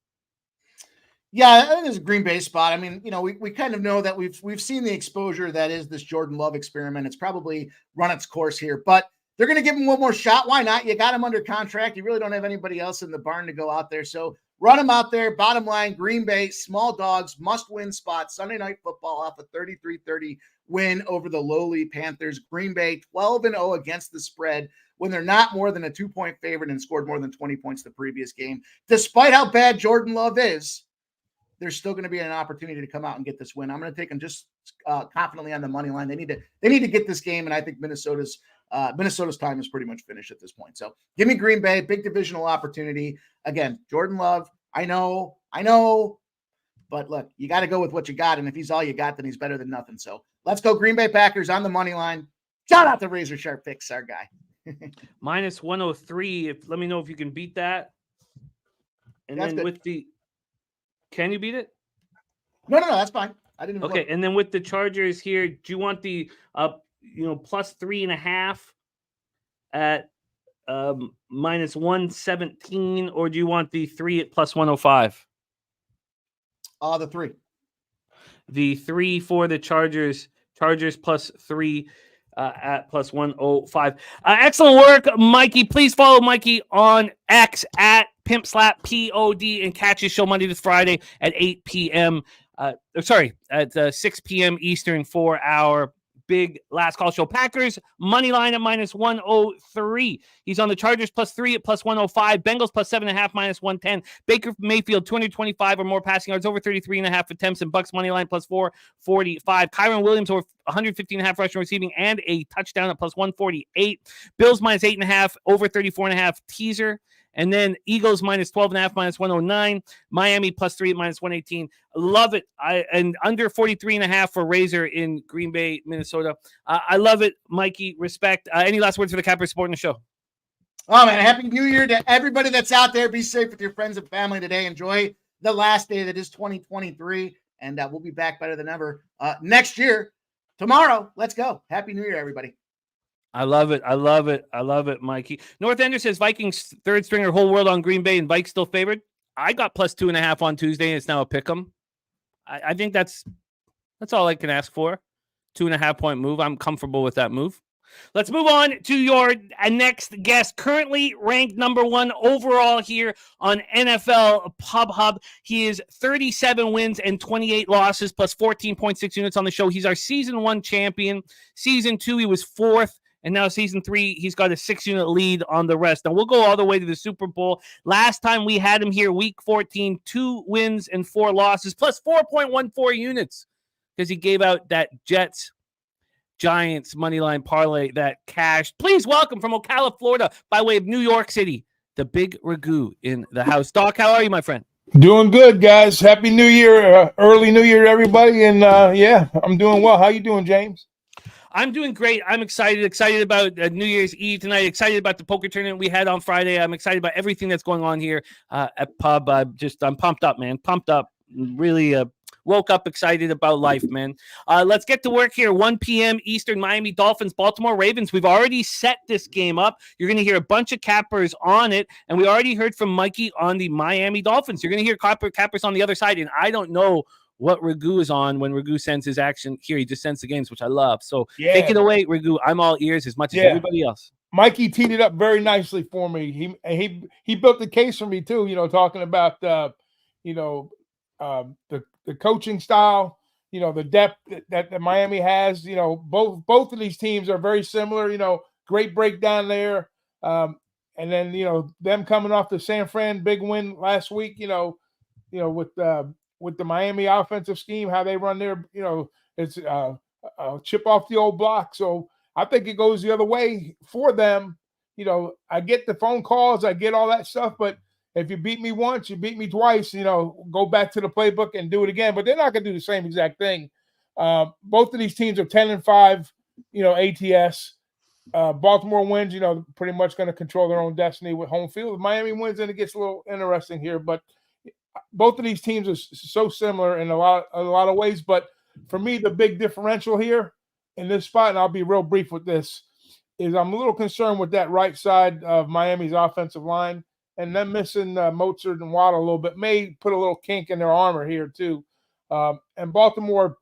Yeah, I think it's a Green Bay spot. I mean, we kind of know that we've seen the exposure that is this Jordan Love experiment. It's probably run its course here, but they're going to give him one more shot. Why not? You got him under contract. You really don't have anybody else in the barn to go out there. So run him out there. Bottom line, Green Bay, small dogs, must-win spot. Sunday Night Football off a 33-30 win over the lowly Panthers. Green Bay 12-0 against the spread when they're not more than a 2-point favorite and scored more than 20 points the previous game. Despite how bad Jordan Love is, there's still going to be an opportunity to come out and get this win. I'm going to take them just confidently on the money line. They need to get this game, and I think Minnesota's time is pretty much finished at this point. So give me Green Bay, big divisional opportunity. Again, Jordan Love, I know, but look, you got to go with what you got, and if he's all you got, then he's better than nothing. So let's go Green Bay Packers on the money line. Shout out to Razor Sharp Picks, our guy. Minus 103. Let me know if you can beat that. And That's then good. Can you beat it? No, that's fine. I didn't. Okay, and then with the Chargers here, do you want the plus 3.5 at minus 117, or do you want the 3 at plus 105? The 3. The 3 for the Chargers. Chargers plus 3 at plus 105. Excellent work, Mikey. Please follow Mikey on X at PimpSlapPod and catch his show Monday to Friday at 8 p.m. At 6 p.m. Eastern, 4-hour big last call show. Packers money line at minus 103. He's on the Chargers plus 3 at plus 105. Bengals plus 7.5 minus 110. Baker Mayfield 225 or more passing yards, over 33.5 attempts, and Bucks money line plus 445. Kyron Williams over 115.5 rushing receiving and a touchdown at plus 148. Bills minus 8.5, over 34.5 teaser. And then Eagles minus 12.5, minus 109. Miami plus 3 at minus 118. Love it. And under 43.5 for Razor in Green Bay, Minnesota. I love it, Mikey. Respect. Any last words for the Cappers supporting the show? Oh, man. Happy New Year to everybody that's out there. Be safe with your friends and family today. Enjoy the last day that is 2023. And we'll be back better than ever next year. Tomorrow. Let's go. Happy New Year, everybody. I love it, Mikey. North Ender says Vikings third stringer, whole world on Green Bay, and Vikes still favored. I got plus 2.5 on Tuesday, and it's now a pick 'em. I think that's all I can ask for. 2.5 point move. I'm comfortable with that move. Let's move on to your next guest, currently ranked number 1 overall here on NFL Pub Hub. He is 37 wins and 28 losses, plus 14.6 units on the show. He's our season 1 champion. Season 2, he was 4th. And now season 3, he's got a 6-unit lead on the rest. Now we'll go all the way to the Super Bowl. Last time we had him here, week 14, 2 wins and 4 losses, plus 4.14 units, because he gave out that Jets Giants moneyline parlay that cashed. Please welcome from Ocala, Florida, by way of New York City, the big Ragu in the house. Doc, how are you, my friend? Doing good, guys. Happy New Year, early New Year, everybody. And I'm doing well. How you doing, James? I'm doing great. I'm excited about New Year's Eve tonight. Excited about the poker tournament we had on Friday. I'm excited about everything that's going on here at Pub. I'm pumped up, man. Pumped up. Really woke up excited about life, man. Let's get to work here. 1 p.m. Eastern, Miami Dolphins, Baltimore Ravens. We've already set this game up. You're going to hear a bunch of cappers on it, and we already heard from Mikey on the Miami Dolphins. You're going to hear cappers on the other side, and I don't know what Ragu is on when Ragu sends his action here. He just sends the games, which I love. So Take it away, Ragu. I'm all ears as much as everybody else. Mikey teed it up very nicely for me. He built the case for me too. Talking about the coaching style. The depth that Miami has. Both of these teams are very similar. Great breakdown there. And then them coming off the San Fran big win last week. With the Miami offensive scheme, how they run their, it's chip off the old block. So I think it goes the other way for them. I get the phone calls, I get all that stuff, but if you beat me once, you beat me twice, go back to the playbook and do it again. But they're not going to do the same exact thing Both of these teams are 10-5, ATS. Baltimore wins, pretty much going to control their own destiny with home field. If Miami wins, then it gets a little interesting here. But both of these teams are so similar in a lot of ways. But for me, the big differential here in this spot, and I'll be real brief with this, is I'm a little concerned with that right side of Miami's offensive line. And them missing Mozart and Waddle a little bit may put a little kink in their armor here too. And Baltimore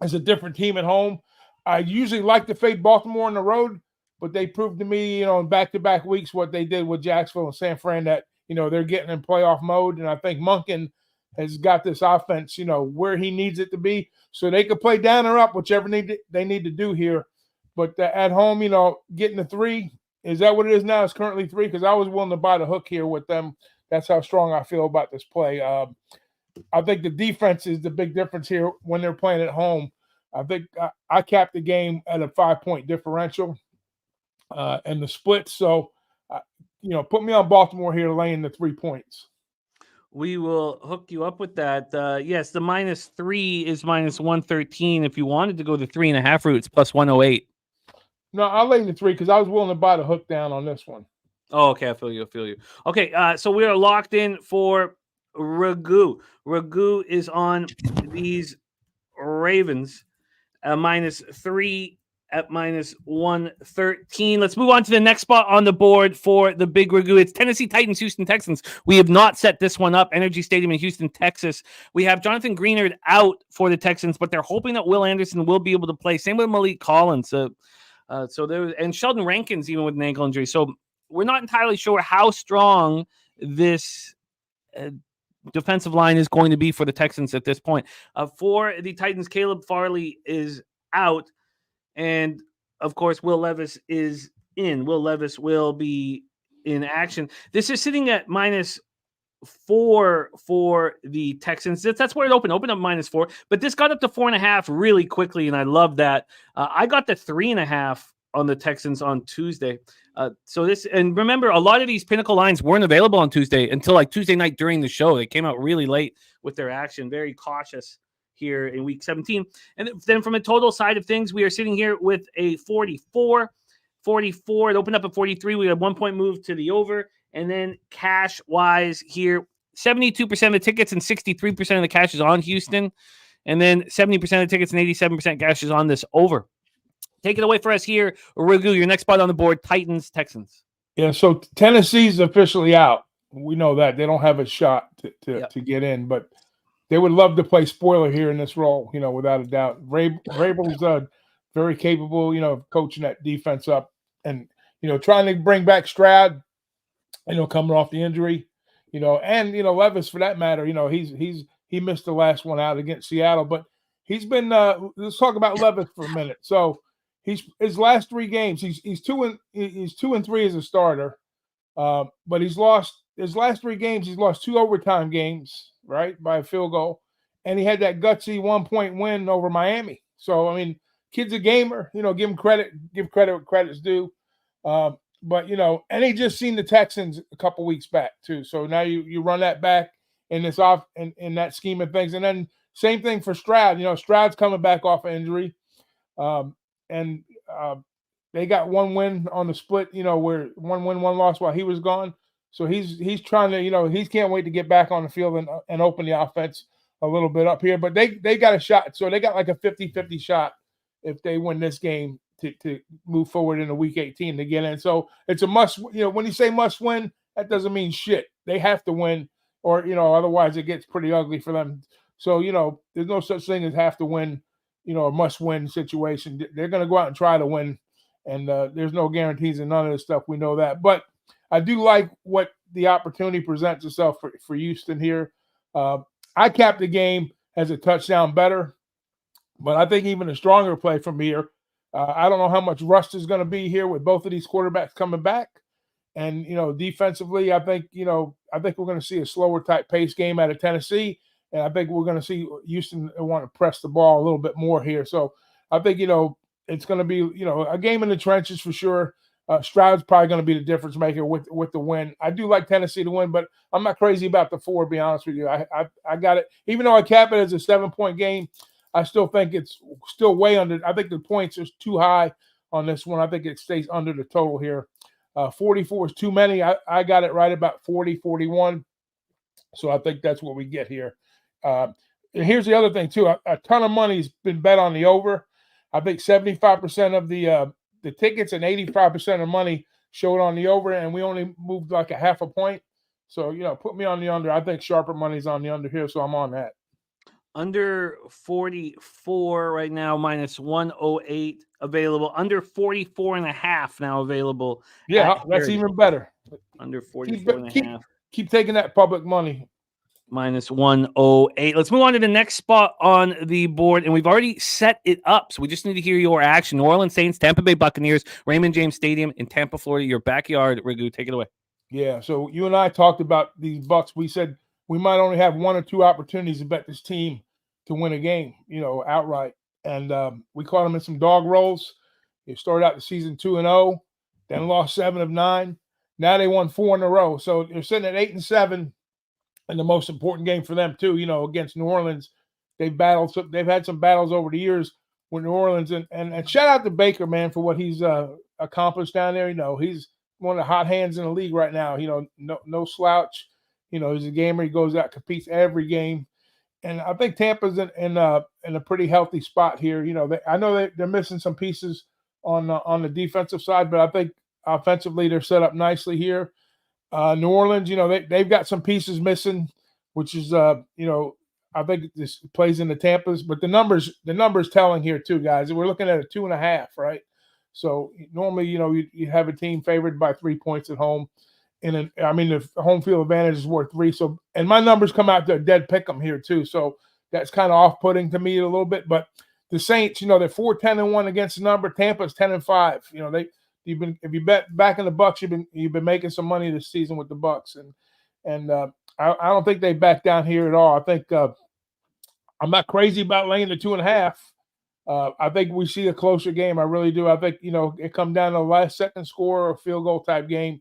is a different team at home. I usually like to fade Baltimore on the road, but they proved to me, in back-to-back weeks what they did with Jacksonville and San Fran, that, they're getting in playoff mode. And I think Monken has got this offense, where he needs it to be. So they could play down or up, whichever they need to do here. But at home, getting the 3, is that what it is now? It's currently 3, because I was willing to buy the hook here with them. That's how strong I feel about this play. I think the defense is the big difference here when they're playing at home. I think I capped the game at a 5-point differential and the split. So, put me on Baltimore here laying the 3 points. We will hook you up with that. Yes, the -3 is -113. If you wanted to go the 3.5 route, it's +108. No, I'll lay the 3 because I was willing to buy the hook down on this one. Oh, okay. I feel you. Okay, so we are locked in for Ragu. Ragu is on these Ravens. -3 at -113. Let's move on to the next spot on the board for the big Ragu. It's Tennessee Titans, Houston Texans. We have not set this one up. Energy Stadium in Houston, Texas. We have Jonathan Greenard out for the Texans, but they're hoping that Will Anderson will be able to play. Same with Malik Collins. So there, and Sheldon Rankins even with an ankle injury. So we're not entirely sure how strong this defensive line is going to be for the Texans at this point. For the Titans, Caleb Farley is out, and of course, Will Levis is in. Will Levis will be in action. This is sitting at -4 for the Texans. That's where it opened up -4, but this got up to 4.5 really quickly, and I love that. I got the 3.5 on the Texans on Tuesday. So this, and remember, a lot of these pinnacle lines weren't available on Tuesday until like Tuesday night during the show. They came out really late with their action, very cautious here in week 17. And then from a total side of things, we are sitting here with a 44. It opened up at 43. We had 1 point move to the over. And then cash wise here, 72% of the tickets and 63% of the cash is on Houston. And then 70% of the tickets and 87% cash is on this over. Take it away for us here, Ragu. Your next spot on the board, Titans, Texans. Yeah, so Tennessee's officially out. We know that. They don't have a shot to get in, but they would love to play spoiler here in this role, without a doubt. Vrabel's very capable, of coaching that defense up and, trying to bring back Stroud, coming off the injury, and, Levis for that matter, he missed the last one out against Seattle, but he's been, let's talk about Levis for a minute. So, his last 3 games, he's 2-3 as a starter, but he's lost his last 3 games. He's lost 2 overtime games, right, by a field goal, and he had that gutsy 1-point win over Miami. So I mean, kid's a gamer. Give him credit. Give credit where credit's due. But and he just seen the Texans a couple weeks back too. So now you run that back in this off in that scheme of things, and then same thing for Stroud. Stroud's coming back off an injury. And they got 1 win on the split, where 1 win, 1 loss while he was gone. So he's trying to, he can't wait to get back on the field and open the offense a little bit up here. But they got a shot. So they got like a 50-50 shot if they win this game to move forward into week 18 to get in. So it's a must, when you say must win, that doesn't mean shit. They have to win or, otherwise it gets pretty ugly for them. So, there's no such thing as have to win. A must-win situation. They're going to go out and try to win, and there's no guarantees in none of this stuff. We know that. But I do like what the opportunity presents itself for Houston here. I capped the game as a touchdown better, but I think even a stronger play from here. I don't know how much rust is going to be here with both of these quarterbacks coming back. And, defensively, I think we're going to see a slower type pace game out of Tennessee. And I think we're going to see Houston want to press the ball a little bit more here. So I think, it's going to be, a game in the trenches for sure. Stroud's probably going to be the difference maker with the win. I do like Tennessee to win, but I'm not crazy about the 4, to be honest with you. I got it. Even though I cap it as a 7-point game, I still think it's still way under. I think the points are too high on this one. I think it stays under the total here. 44 is too many. I got it right about 40, 41. So I think that's what we get here. And here's the other thing, too. A ton of money's been bet on the over. I think 75% of the tickets and 85% of money showed on the over, and we only moved like a half a point. So, put me on the under. I think sharper money's on the under here, so I'm on that. Under 44 right now, minus 108 available. Under 44.5 now available. Yeah, that's even better. Under 44.5. Keep taking that public money. Minus 108. Let's move on to the next spot on the board, and we've already set it up, so we just need to hear your action. New Orleans Saints, Tampa Bay Buccaneers, Raymond James Stadium in Tampa, Florida, your backyard. Rigu, take it away. Yeah, so you and I talked about these Bucs. We said we might only have one or two opportunities to bet this team to win a game, outright. And we caught them in some dog rolls. They started out the season 2-0, then lost 7 of 9. Now they won 4 in a row. So they're sitting at 8-7. And the most important game for them too, against New Orleans. They've had some battles over the years with New Orleans, and shout out to Baker, man, for what he's accomplished down there. He's one of the hot hands in the league right now. No slouch. He's a gamer. He goes out, competes every game, and I think Tampa's in a pretty healthy spot here. I know they're missing some pieces on the defensive side, but I think offensively they're set up nicely here. New Orleans, they've got some pieces missing, which is, I think this plays into Tampa's, but the numbers telling here too, guys. We're looking at a 2.5, right? So normally, you have a team favored by 3 points at home, and the home field advantage is worth 3. So, and my numbers come out to a dead pick 'em here too. So that's kind of off-putting to me a little bit. But the Saints, they're 4-10-1 against the number. Tampa's 10-5. If you bet back in the Bucs, you've been making some money this season with the Bucs, and I don't think they back down here at all. I think I'm not crazy about laying the 2.5. I think we see a closer game. I really do. I think it come down to the last second score or field goal type game.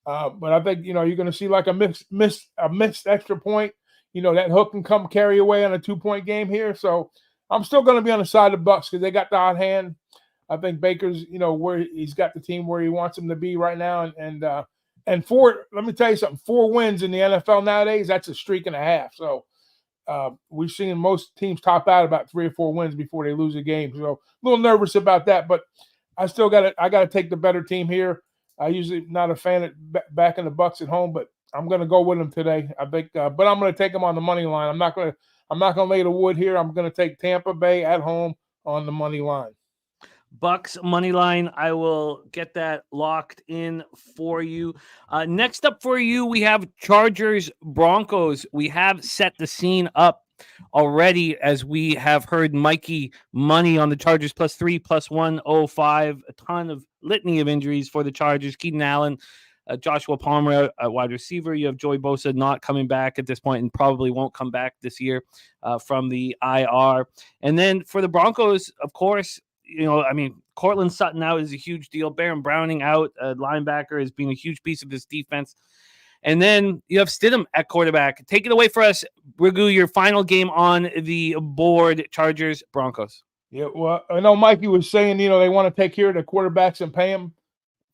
But I think you're going to see like a missed extra point. That hook can come carry away on a 2-point game here. So I'm still going to be on the side of the Bucs because they got the hot hand. I think Baker's, where he's got the team where he wants him to be right now. And let me tell you something, 4 wins in the NFL nowadays, that's a streak and a half. So we've seen most teams top out about 3 or 4 wins before they lose a game. So a little nervous about that, but I got to take the better team here. I usually not a fan of backing the Bucs at home, but I'm going to go with them today. I think, but I'm going to take them on the money line. I'm not going to lay the wood here. I'm going to take Tampa Bay at home on the money line. Bucs money line. I will get that locked in for you. Next up for you, we have Chargers Broncos. We have set the scene up already as we have heard Mikey Money on the Chargers +3, +105. A ton of litany of injuries for the Chargers. Keenan Allen, Joshua Palmer, a wide receiver. You have Joey Bosa not coming back at this point and probably won't come back this year from the IR. And then for the Broncos, of course, Cortland Sutton out is a huge deal. Baron Browning out, linebacker, has been a huge piece of this defense. And then you have Stidham at quarterback. Take it away for us, Rigu, your final game on the board, Chargers, Broncos. Yeah, well, I know Mikey was saying, they want to take care of the quarterbacks and pay them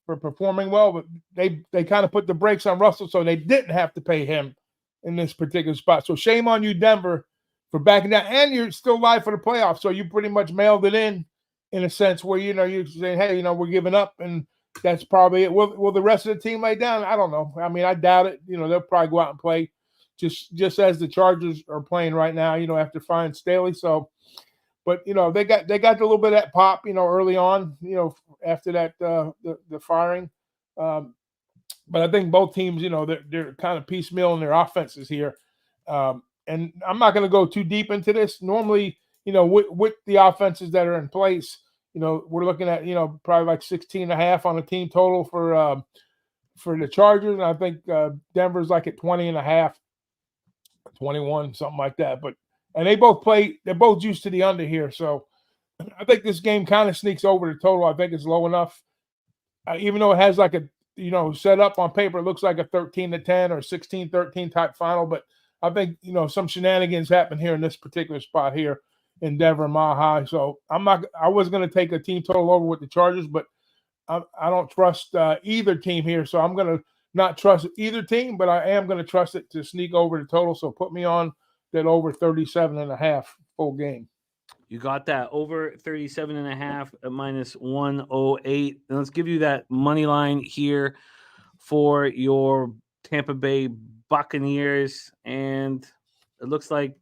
for performing well, but they kind of put the brakes on Russell, so they didn't have to pay him in this particular spot. So shame on you, Denver, for backing down. And you're still live for the playoffs, so you pretty much mailed it in a sense where, you're saying, hey, we're giving up, and that's probably it. Will the rest of the team lay down? I don't know. I doubt it. They'll probably go out and play just as the Chargers are playing right now, after firing Staley. So, but, they got a little bit of that pop, early on, after that, the firing. But I think both teams, they're kind of piecemeal in their offenses here. And I'm not going to go too deep into this. Normally, with the offenses that are in place, we're looking at, probably like 16.5 on a team total for the Chargers. And I think Denver's like at 20.5, 21, something like that. And they're both used to the under here. So I think this game kind of sneaks over the total. I think it's low enough. Even though it has like a, set up on paper, it looks like a 13-10 or 16-13 type final. But I think, some shenanigans happen here in this particular spot here. Endeavor, Mile High. So I was going to take a team total over with the Chargers, but I don't trust either team here. So I'm going to not trust either team, but I am going to trust it to sneak over the total. So put me on that over 37.5 full game. You got that over 37.5 at minus 108. And let's give you that money line here for your Tampa Bay Buccaneers. And it looks like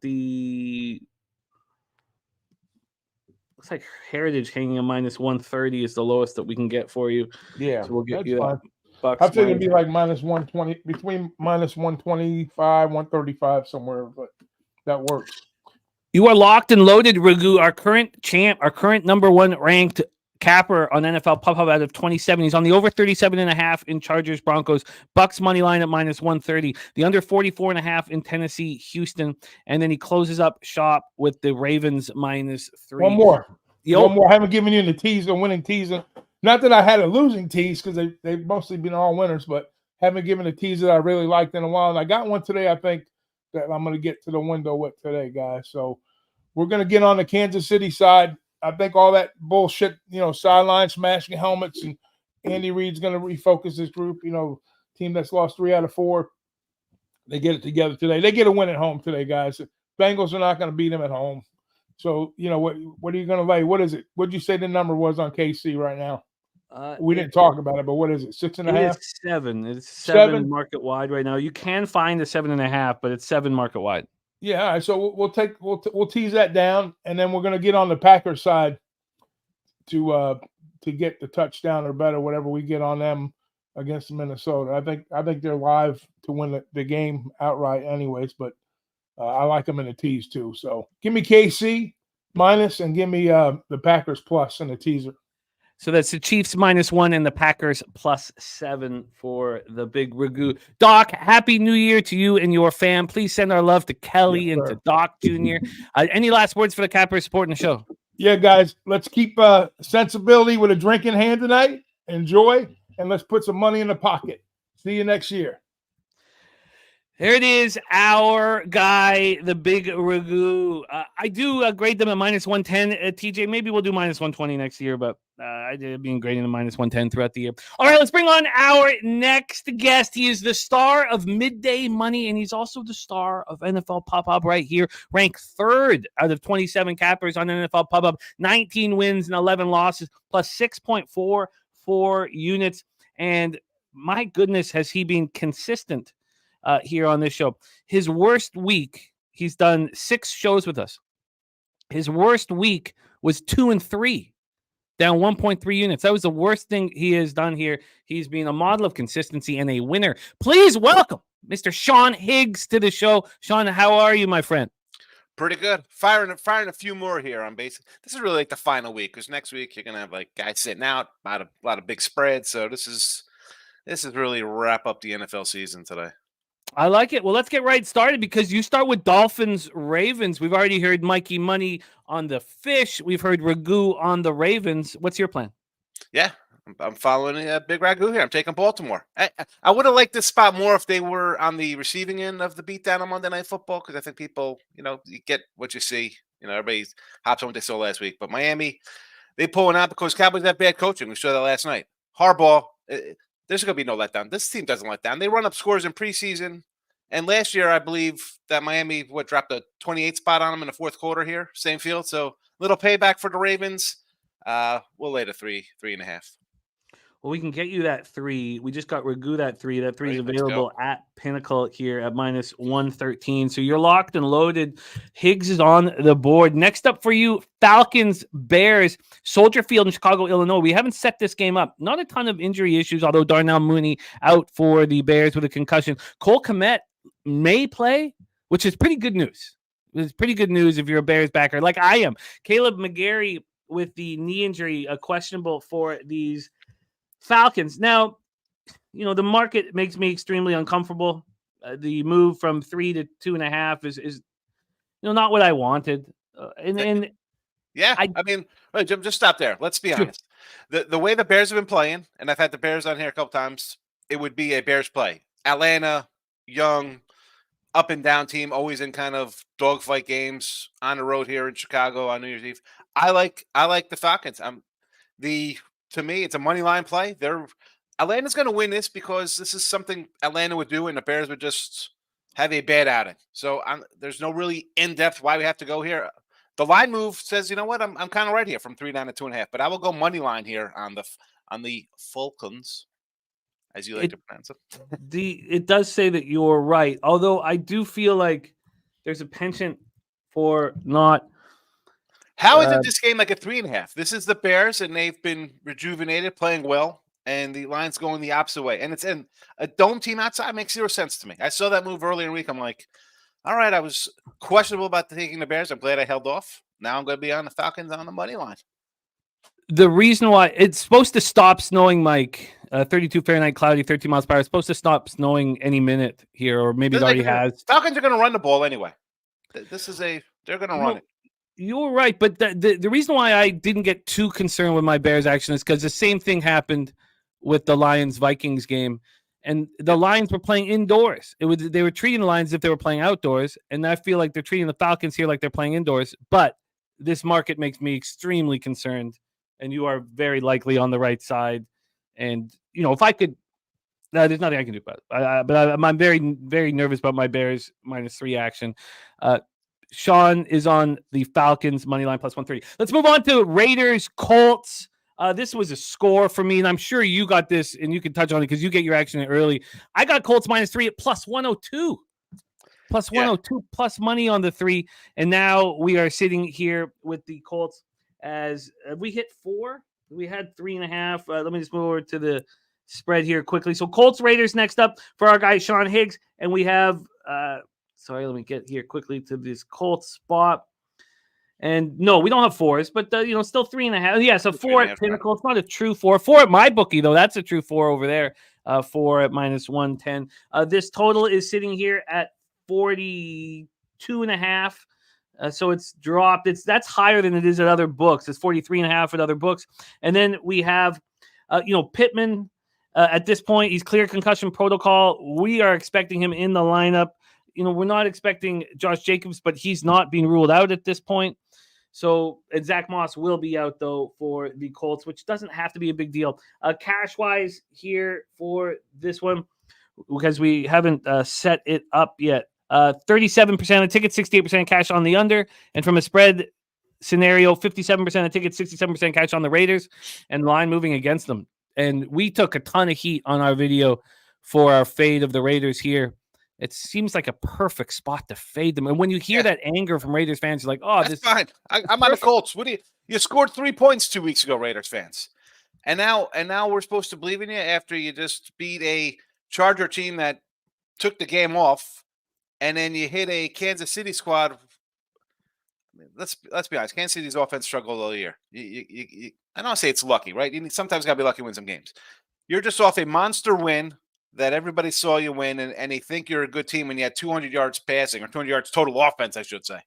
Heritage hanging a minus 130 is the lowest that we can get for you. Yeah, so we'll get that's you fine. Bucks. I think it'd be like minus 120, between minus 125, 135 somewhere, but that works. You are locked and loaded, Ragu, our current champ, our current number one ranked capper on NFL Pop Up out of 27. He's on the over 37.5 in Chargers Broncos. Bucks money line at minus 130. The under 44.5 in Tennessee, Houston. And then he closes up shop with the Ravens minus 3. One more. I haven't given you the teaser, winning teaser. Not that I had a losing tease because they've mostly been all winners, but haven't given a teaser that I really liked in a while. And I got one today, I think, that I'm going to get to the window with today, guys. So we're going to get on the Kansas City side. I think all that bullshit, sideline smashing helmets, and Andy Reid's going to refocus this group, team that's lost 3 out of 4. They get it together today. They get a win at home today, guys. Bengals are not going to beat them at home. So, what are you going to lay? What is it? What did you say the number was on KC right now? We didn't talk about it, but what is it? 6.5? It's 7. It's 7 market wide right now. You can find a 7.5, but it's 7 market wide. Yeah, all right. So we'll tease that down, and then we're going to get on the Packers side to get the touchdown or better, whatever we get on them against Minnesota. I think they're live to win the game outright, anyways. But I like them in the tease too. So give me KC minus and give me the Packers plus in the teaser. So that's the Chiefs minus 1 and the Packers plus 7 for the big Ragu. Doc, happy New Year to you and your fam. Please send our love to Kelly and to Doc Jr. Any last words for the Cappers supporting the show? Yeah, guys, let's keep sensibility with a drink in hand tonight. Enjoy, and let's put some money in the pocket. See you next year. There it is, our guy, the big Ragu. I do grade them at minus 110. TJ, maybe we'll do minus 120 next year, but I did being graded at minus 110 throughout the year. All right, let's bring on our next guest. He is the star of Midday Money, and he's also the star of NFL Pop-Up right here, ranked 3rd out of 27 cappers on NFL Pop-Up, 19 wins and 11 losses, plus 6.44 units. And my goodness, has he been consistent here on this show. His worst week, he's done 6 shows with us. His worst week was 2-3, down 1.3 units. That was the worst thing he has done here. He's been a model of consistency and a winner. Please welcome Mr. Sean Higgs to the show. Sean, how are you, my friend? Pretty good. Firing a few more here on base. This is really like the final week, because next week you're gonna have like guys sitting out, a lot of big spreads. So this is really wrap up the NFL season today. I like it. Well, let's get right started, because you start with Dolphins, Ravens. We've already heard Mikey Money on the Fish. We've heard Ragu on the Ravens. What's your plan? Yeah, I'm following a big Ragu here. I'm taking Baltimore. I would have liked this spot more if they were on the receiving end of the beatdown on Monday Night Football, because I think people, you get what you see. Everybody hops on what they saw last week. But Miami, they pulling out because Cowboys have bad coaching. We saw that last night. Harbaugh, there's going to be no letdown. This team doesn't let down. They run up scores in preseason. And last year, I believe that Miami dropped a 28 spot on them in the fourth quarter here, same field. So little payback for the Ravens. We'll lay the 3.5. Well, we can get you that 3. We just got Ragu that 3. That 3 is available at Pinnacle here at minus 113. So you're locked and loaded. Higgs is on the board. Next up for you, Falcons, Bears, Soldier Field in Chicago, Illinois. We haven't set this game up. Not a ton of injury issues, although Darnell Mooney out for the Bears with a concussion. Cole Kmet may play, which is pretty good news. It's pretty good news if you're a Bears backer like I am. Caleb McGarry with the knee injury, questionable for these Falcons. Now, the market makes me extremely uncomfortable. The move from 3 to 2.5 is not what I wanted. Yeah, I mean, wait, Jim, just stop there. Let's be honest. The way the Bears have been playing, and I've had the Bears on here a couple times, it would be a Bears play. Atlanta, young, up and down team, always in kind of dogfight games on the road here in Chicago on New Year's Eve. I like the Falcons. To me, it's a money line play. Atlanta's going to win this because this is something Atlanta would do, and the Bears would just have a bad outing. So there's no really in-depth why we have to go here. The line move says, you know what, I'm kind of right here from 3 down to 2.5, but I will go money line here on the Falcons, as you like to pronounce it. It does say that you're right, although I do feel like there's a penchant for not. How is this game like a 3.5? This is the Bears, and they've been rejuvenated, playing well, and the line's going the opposite way. And it's in a dome team outside. Makes zero sense to me. I saw that move earlier in the week. I'm like, all right, I was questionable about taking the Bears. I'm glad I held off. Now I'm going to be on the Falcons on the money line. The reason why it's supposed to stop snowing, Mike, 32 Fahrenheit, cloudy, 13 miles per hour. It's supposed to stop snowing any minute here, or maybe it already has. Falcons are going to run the ball anyway. They're going to run it. You're right, but the reason why I didn't get too concerned with my Bears action is because the same thing happened with the Lions-Vikings game, and the Lions were playing indoors. They were treating the Lions as if they were playing outdoors, and I feel like they're treating the Falcons here like they're playing indoors. But this market makes me extremely concerned, and you are very likely on the right side. And if I could, there's nothing I can do about it. But I'm very, very nervous about my Bears -3 action. Sean is on the Falcons money line +130. Let's move on to Raiders Colts. This was a score for me, and I'm sure you got this, and you can touch on it because you get your action early. I got Colts -3 at +102. +102 plus money on the 3, and now we are sitting here with the Colts as we hit 4. We had 3.5. Let me just move over to the spread here quickly. So Colts Raiders next up for our guy Sean Higgs, and we have sorry, let me get here quickly to this Colts spot. And no, we don't have 4s, but still 3.5. Yeah, so 4 at Pinnacle. It's not a true 4. 4 at my bookie though. That's a true 4 over there. 4 at -110. This total is sitting here at 42.5. So it's dropped. That's higher than it is at other books. It's 43.5 at other books. And then we have, Pittman. At this point, he's clear concussion protocol. We are expecting him in the lineup. We're not expecting Josh Jacobs, but he's not being ruled out at this point. So, and Zach Moss will be out, though, for the Colts, which doesn't have to be a big deal. Cash-wise here for this one, because we haven't set it up yet. 37% of tickets, 68% cash on the under. And from a spread scenario, 57% of tickets, 67% cash on the Raiders, and line moving against them. And we took a ton of heat on our video for our fade of the Raiders here. It seems like a perfect spot to fade them. And when you hear that anger from Raiders fans, you're like, oh, that's fine. I'm on the Colts. You scored 3 points 2 weeks ago, Raiders fans. And now we're supposed to believe in you after you just beat a Charger team that took the game off, and then you hit a Kansas City squad. I mean, let's be honest. Kansas City's offense struggled all year. I don't say it's lucky, right? You sometimes got to be lucky to win some games. You're just off a monster win that everybody saw you win, and they think you're a good team when you had 200 yards passing, or 200 yards total offense, I should say.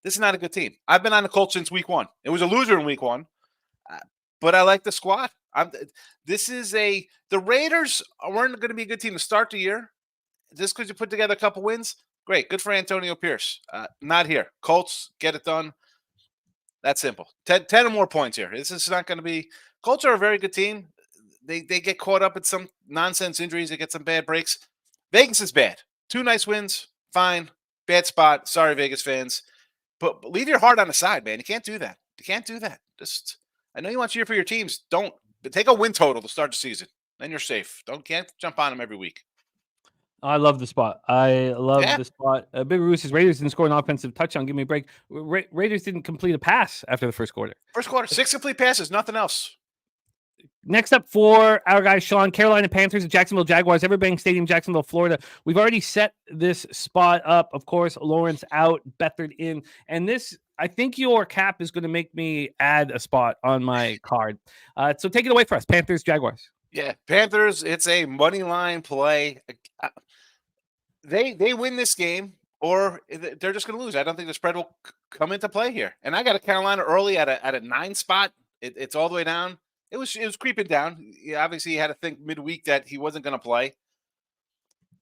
This is not a good team. I've been on the Colts since week 1. It was a loser in week 1, but I like the squad. The Raiders weren't going to be a good team to start the year. Just because you put together a couple wins, great. Good for Antonio Pierce. Not here. Colts, get it done. That's simple. 10 or more points here. This is not going to be – Colts are a very good team. They get caught up in some nonsense injuries. They get some bad breaks. Vegas is bad. 2 nice wins, fine. Bad spot. Sorry, Vegas fans. But leave your heart on the side, man. You can't do that. Just I know you want to cheer for your teams. But take a win total to start the season. Then you're safe. Can't jump on them every week. I love the spot. The spot. Big Roos says Raiders didn't score an offensive touchdown. Give me a break. Raiders didn't complete a pass after the first quarter. 6 complete passes, nothing else. Next up for our guy Sean, Carolina Panthers and Jacksonville Jaguars, Everbank Stadium, Jacksonville, Florida. We've already set this spot up. Of course, Lawrence out, Beathard in. And this, I think your cap is going to make me add a spot on my card. So take it away for us, Panthers, Jaguars. Yeah, Panthers, it's a money line play. They win this game, or they're just going to lose. I don't think the spread will come into play here. And I got a Carolina early at a 9 spot. It's all the way down. It was creeping down. Obviously, he had to think midweek that he wasn't going to play.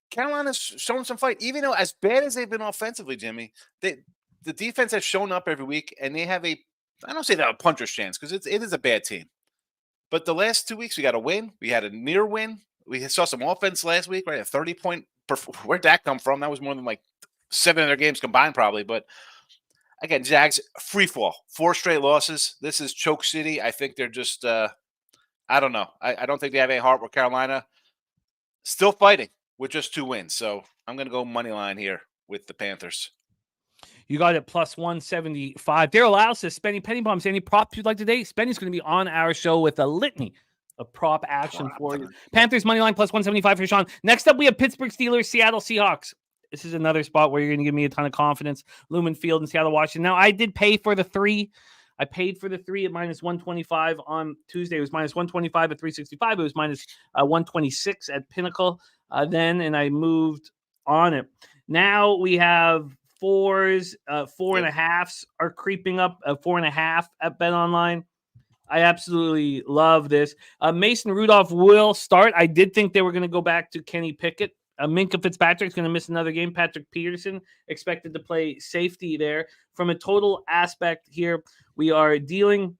Carolina's shown some fight, even though as bad as they've been offensively, Jimmy, the defense has shown up every week, and they have I don't say they have a puncher's chance because it is a bad team. But the last 2 weeks, we got a win. We had a near win. We saw some offense last week, right? A 30-point. Where'd that come from? That was more than like 7 other games combined, probably. But again, Jags, free fall. 4 straight losses. This is choke city. I think they're just, I don't know. I don't think they have any heart with Carolina. Still fighting with just 2 wins. So I'm going to go money line here with the Panthers. You got it plus 175. Daryl Lau says, Spenny Penny Bombs, any props you'd like today? Spenny's going to be on our show with a litany of prop action for you. Panthers money line plus 175 for Sean. Next up, we have Pittsburgh Steelers, Seattle Seahawks. This is another spot where you're going to give me a ton of confidence. Lumen Field in Seattle, Washington. Now, I did pay for the 3. I paid for the 3 at minus 125 on Tuesday. It was minus 125 at 365. It was minus 126 at Pinnacle then, and I moved on it. Now we have 4s, 4.5s are creeping up, 4.5 at BetOnline. I absolutely love this. Mason Rudolph will start. I did think they were going to go back to Kenny Pickett. Minkah Fitzpatrick's going to miss another game. Patrick Peterson expected to play safety there. From a total aspect here, we are dealing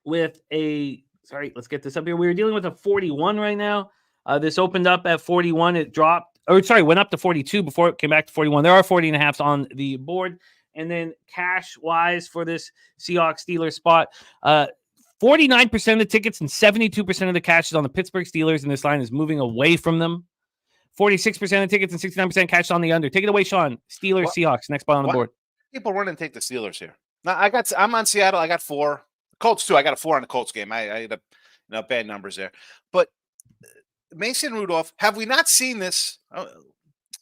with let's get this up here. We're dealing with a 41 right now. This opened up at 41. It dropped, went up to 42 before it came back to 41. There are 40.5s on the board. And then cash-wise for this Seahawks-Steelers spot, 49% of the tickets and 72% of the cash is on the Pittsburgh Steelers, and this line is moving away from them. 46% of the tickets and 69% cash on the under. Take it away, Sean. Steelers, Seahawks, next spot on the board. People run and take the Steelers here. Now, I'm on Seattle. I got 4. Colts, too. I got a 4 on the Colts game. I had bad numbers there. But Mason Rudolph, have we not seen this?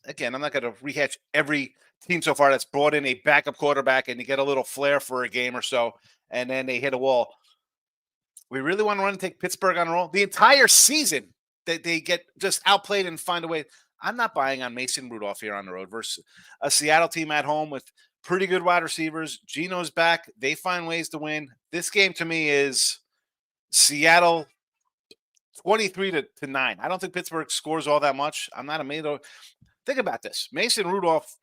Again, I'm not going to rehash every team so far that's brought in a backup quarterback and you get a little flair for a game or so, and then they hit a wall. We really want to run and take Pittsburgh on a roll? The entire season, they get just outplayed and find a way. I'm not buying on Mason Rudolph here on the road versus a Seattle team at home with pretty good wide receivers. Geno's back. They find ways to win. This game to me is Seattle 23-9. I don't think Pittsburgh scores all that much. I'm not amazed. Think about this. Mason Rudolph,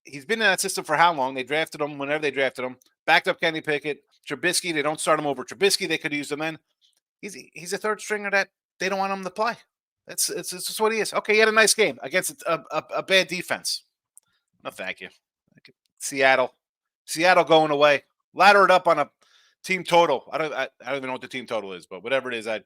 he's been in that system for how long? They drafted him whenever they drafted him. Backed up Kenny Pickett. Trubisky, they don't start him over Trubisky. They could use him then. He's a third stringer that they don't want him to play. It's just what he is. Okay, he had a nice game against a bad defense. No, thank you. Seattle going away. Ladder it up on a team total. I don't even know what the team total is, but whatever it is, I'd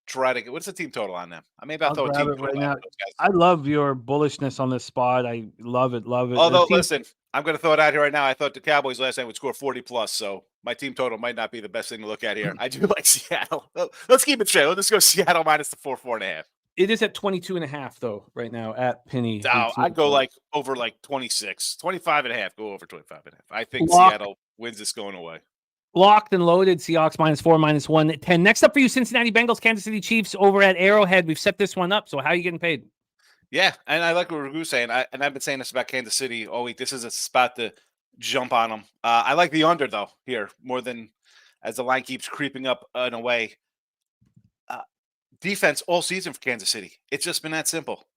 try to get. What's the team total on them? I'll throw a team total right now. I love your bullishness on this spot. I love it. Although, listen, I'm going to throw it out here right now. I thought the Cowboys last night would score 40+, so my team total might not be the best thing to look at here. I do like Seattle. Let's keep it straight. Let's go Seattle minus the 4.5. It is at 22.5 though right now at Penny. No, I'd go over 26, 25.5. Go over 25.5. I think Seattle wins this going away. Locked and loaded. Seahawks -4, -110. Next up for you, Cincinnati Bengals, Kansas City Chiefs over at Arrowhead. We've set this one up. So how are you getting paid? Yeah, and I like what Ragu's saying. I've been saying this about Kansas City all week. This is a spot to jump on them. I like the under, though, here, more than as the line keeps creeping up in a way. Defense all season for Kansas City. It's just been that simple.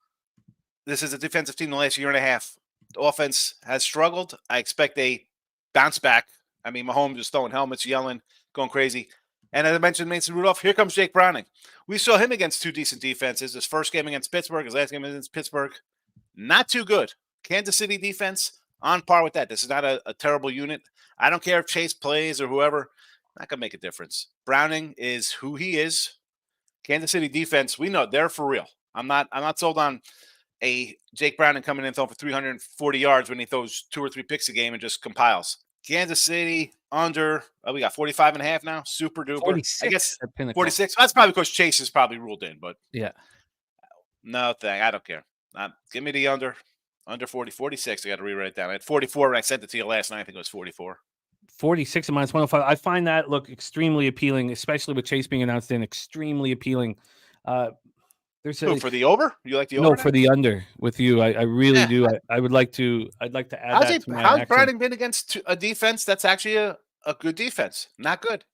This is a defensive team the last year and a half. The offense has struggled. I expect a bounce back. I mean, Mahomes is throwing helmets, yelling, going crazy. And as I mentioned, Mason Rudolph, here comes Jake Browning. We saw him against 2 decent defenses. His first game against Pittsburgh, his last game against Pittsburgh, not too good. Kansas City defense on par with that. This is not a terrible unit. I don't care if Chase plays or whoever. Not going to make a difference. Browning is who he is. Kansas City defense, we know they're for real. I'm not sold on a Jake Browning coming in throwing for 340 yards when he throws 2 or 3 picks a game and just compiles. Kansas City under, we got 45.5 now. Super duper. 46. I guess 46. That's probably because Chase is probably ruled in, but yeah. No thing. I don't care. Give me the under 40, 46. I got to rewrite it down. I had 44 when I sent it to you last night. I think it was 44. 46 and -105. I find that look extremely appealing, especially with Chase being announced in. Extremely appealing. There's for the over? You like the over? No, for the under with you. I really do. I'd like to add that to my How's action. Browning been against a defense that's actually a good defense? Not good.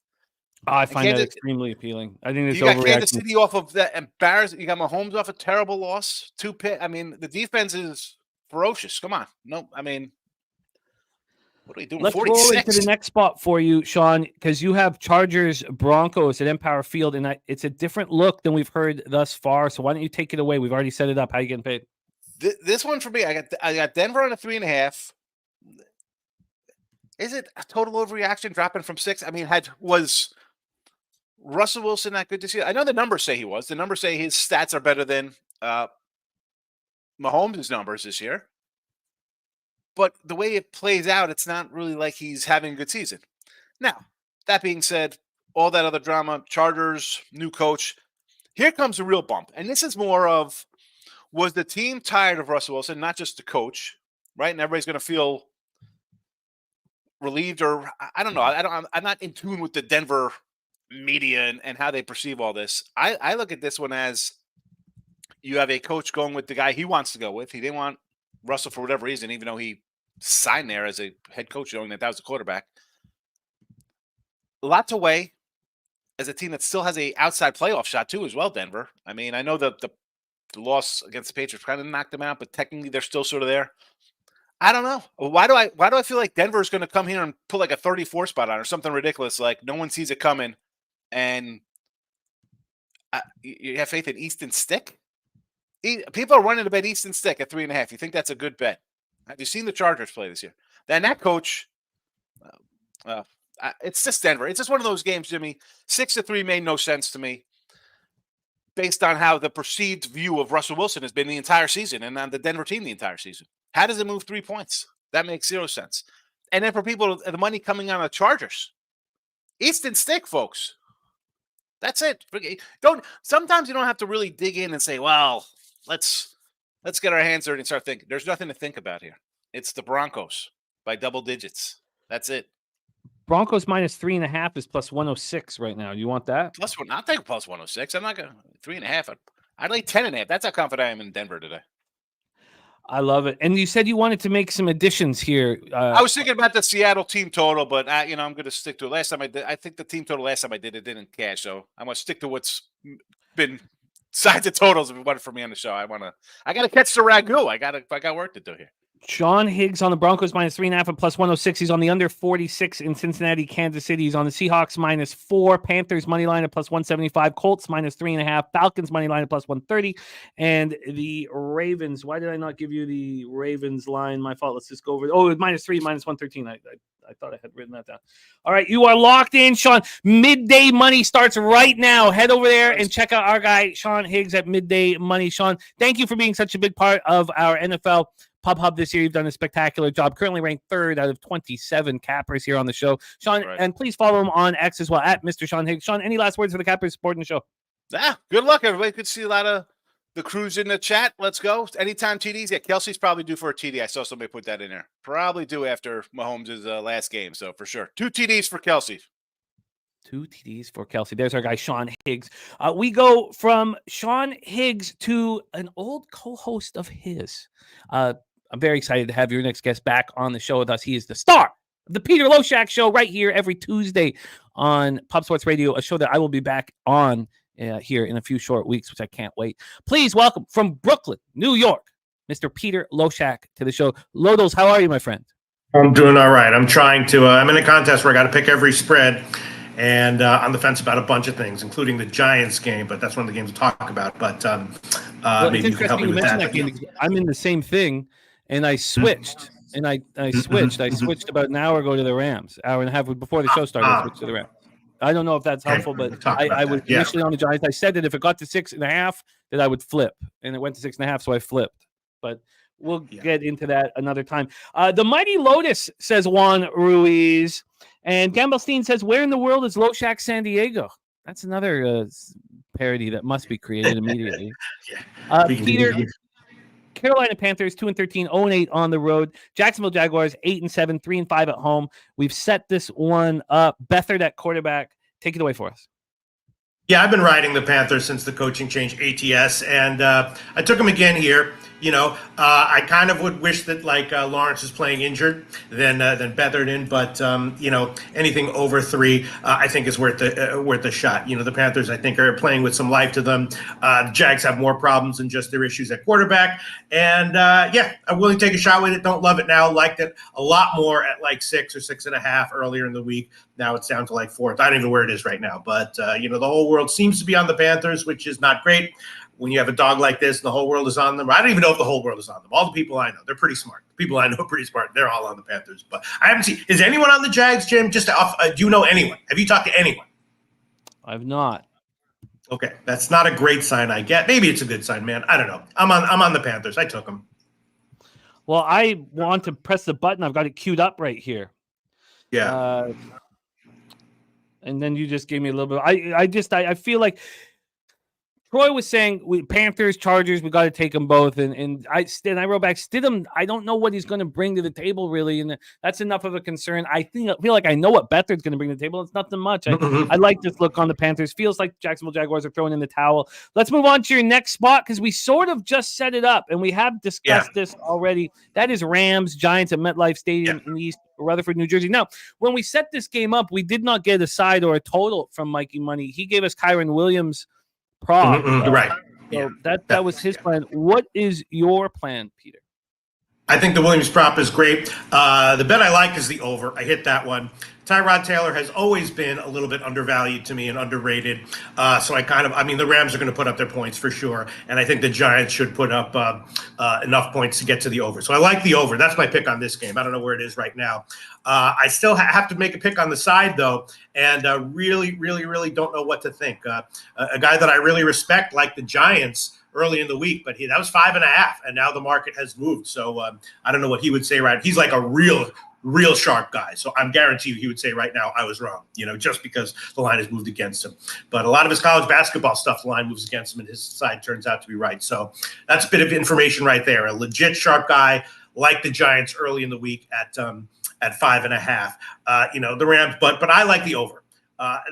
I find that Kansas- extremely appealing. I think it's You got Kansas overreaction. City off of that embarrassing. You got Mahomes off a terrible loss. I mean, the defense is ferocious. Come on. No, I mean, what are we doing? Let's roll into 46. the next spot for you, Sean, because you have Chargers Broncos at Empower Field, and it's a different look than we've heard thus far. So why don't you take it away? We've already set it up. How you getting paid? This one for me, I got Denver on a 3.5. Is it a total overreaction dropping from 6? I mean, was Russell Wilson that good this year? I know the numbers say he was. The numbers say his stats are better than Mahomes' numbers this year. But the way it plays out, it's not really like he's having a good season. Now, that being said, all that other drama, Chargers, new coach, here comes a real bump. And this is more of, was the team tired of Russell Wilson, not just the coach, right? And everybody's going to feel relieved, or I don't know. I'm not in tune with the Denver media and how they perceive all this. I look at this one as you have a coach going with the guy he wants to go with. He didn't want Russell for whatever reason, even though he signed there as a head coach, knowing that was the quarterback. A lot to weigh as a team that still has a outside playoff shot too, as well. Denver. I mean, I know the loss against the Patriots kind of knocked them out, but technically they're still sort of there. I don't know. Why do I feel like Denver is going to come here and put like a 34 spot on or something ridiculous? Like no one sees it coming, and you have faith in Easton Stick. People are running to bet Easton Stick at 3.5. You think that's a good bet? Have you seen the Chargers play this year? Then that coach, it's just Denver. It's just one of those games, Jimmy. 6-3 made no sense to me, based on how the perceived view of Russell Wilson has been the entire season and on the Denver team the entire season. How does it move 3 points? That makes zero sense. And then for people, the money coming on the Chargers, Easton Stick, folks. That's it. Sometimes you don't have to really dig in and say, well, let's get our hands dirty and start thinking. There's nothing to think about here. It's the Broncos by double digits. That's it. Broncos minus 3.5 is plus 106 right now. You want that? I'll take plus 106. I'm not going to 3.5. I'd like 10.5. That's how confident I am in Denver today. I love it. And you said you wanted to make some additions here. I was thinking about the Seattle team total, but I'm going to stick to it. Last time I did, I think the team total last time I did it didn't cash, so I'm going to stick to what's been sides of totals. If you want it for me on the show, I got to catch the ragu. I got work to do here. Sean Higgs on the Broncos minus 3.5 and plus 106. He's on the under 46 in Cincinnati, Kansas City. He's on the Seahawks minus 4, Panthers money line at plus 175, Colts minus 3.5, Falcons money line at plus 130, and the Ravens. Why did I not give you the Ravens line? My fault. Let's just go over. Oh, minus 3, minus 113. I thought I had written that down. All right, you are locked in, Sean. Midday Money starts right now. Head over there and check out our guy, Sean Higgs, at Midday Money. Sean, thank you for being such a big part of our NFL Pub Hub this year. You've done a spectacular job. Currently ranked 3rd out of 27 cappers here on the show. Sean, right. And please follow him on X as well, at Mr. Sean Higgs. Sean, any last words for the cappers supporting the show? Good luck, everybody. Could see a lot of the crews in the chat. Let's go. Anytime TDs. Yeah, Kelsey's probably due for a TD. I saw somebody put that in there. Probably due after Mahomes' last game. So for sure. 2 TDs for Kelsey. 2 TDs for Kelsey. There's our guy, Sean Higgs. We go from Sean Higgs to an old co-host of his. I'm very excited to have your next guest back on the show with us. He is the star of the Peter Loack Show right here every Tuesday on Pop Sports Radio, a show that I will be back on here in a few short weeks, which I can't wait. Please welcome from Brooklyn, New York, Mr. Peter Loack to the show. Lodos, how are you, my friend? I'm doing all right. I'm trying to I'm in a contest where I got to pick every spread, and on the fence about a bunch of things, including the Giants game, but that's one of the games we'll talk about. But maybe you can help me with that. I'm in the same thing. And I switched, I switched about an hour ago to the Rams, hour and a half before the show started. I switched to the Rams. I don't know if that's helpful, but I was initially on the Giants. I said that if it got to 6.5, that I would flip, and it went to 6.5, so I flipped. But we'll get into that another time. The Mighty Lotus, says Juan Ruiz, and Gamblestein says, "Where in the world is Loack San Diego?" That's another parody that must be created immediately. Peter. Carolina Panthers 2-13, 0-8 on the road. Jacksonville Jaguars 8-7, 3-5 at home. We've set this one up. Beathard at quarterback. Take it away for us. Yeah, I've been riding the Panthers since the coaching change ATS, and I took them again here. I kind of would wish that Lawrence is playing injured than Betherton, but anything over 3, I think is worth the shot. The Panthers, I think, are playing with some life to them. The Jags have more problems than just their issues at quarterback, and I'm willing to take a shot with it. Don't love it now. Liked it a lot more at 6 or 6.5 earlier in the week. Now it's down to 4th. I don't even know where it is right now, but the whole world seems to be on the Panthers, which is not great. When you have a dog like this and the whole world is on them, I don't even know if the whole world is on them. All the people I know, they're pretty smart. The people I know are pretty smart. They're all on the Panthers. But I haven't seen – is anyone on the Jags, Jim? Just do you know anyone? Have you talked to anyone? I've not. Okay, that's not a great sign, I get. Maybe it's a good sign, man. I don't know. I'm on the Panthers. I took them. Well, I want to press the button. I've got it queued up right here. Yeah. And then you just gave me a little bit. I feel like – Troy was saying Panthers, Chargers, we got to take them both. And I wrote back, Stidham, I don't know what he's going to bring to the table, really. And that's enough of a concern. I feel like I know what Beathard's going to bring to the table. It's nothing much. I like this look on the Panthers. Feels like Jacksonville Jaguars are throwing in the towel. Let's move on to your next spot because we sort of just set it up and we have discussed this already. That is Rams, Giants at MetLife Stadium in East Rutherford, New Jersey. Now, when we set this game up, we did not get a side or a total from Mikey Money. He gave us Kyron Williams prop. Right. So that was his plan. What is your plan, Peter? I think the Williams prop is great. The bet I like is the over. I hit that one. Tyrod Taylor has always been a little bit undervalued to me and underrated. So the Rams are going to put up their points for sure. And I think the Giants should put up enough points to get to the over. So I like the over. That's my pick on this game. I don't know where it is right now. I still have to make a pick on the side, though, and really, really, really don't know what to think. A guy that I really respect, like the Giants, early in the week, but that was 5.5, and now the market has moved. So I don't know what he would say. Right, he's like a real sharp guy. So I'm guaranteed he would say right now I was wrong. Just because the line has moved against him. But a lot of his college basketball stuff, the line moves against him, and his side turns out to be right. So that's a bit of information right there. A legit sharp guy like the Giants early in the week at 5.5. The Rams, but I like the over.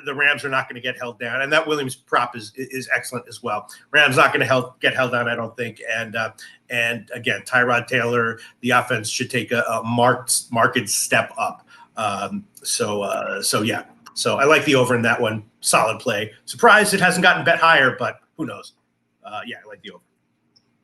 The Rams are not going to get held down, and that Williams prop is excellent as well. Rams not going to get held down, I don't think. And again, Tyrod Taylor, the offense should take a marked step up. So I like the over in that one. Solid play. Surprised it hasn't gotten bet higher, but who knows? I like the over.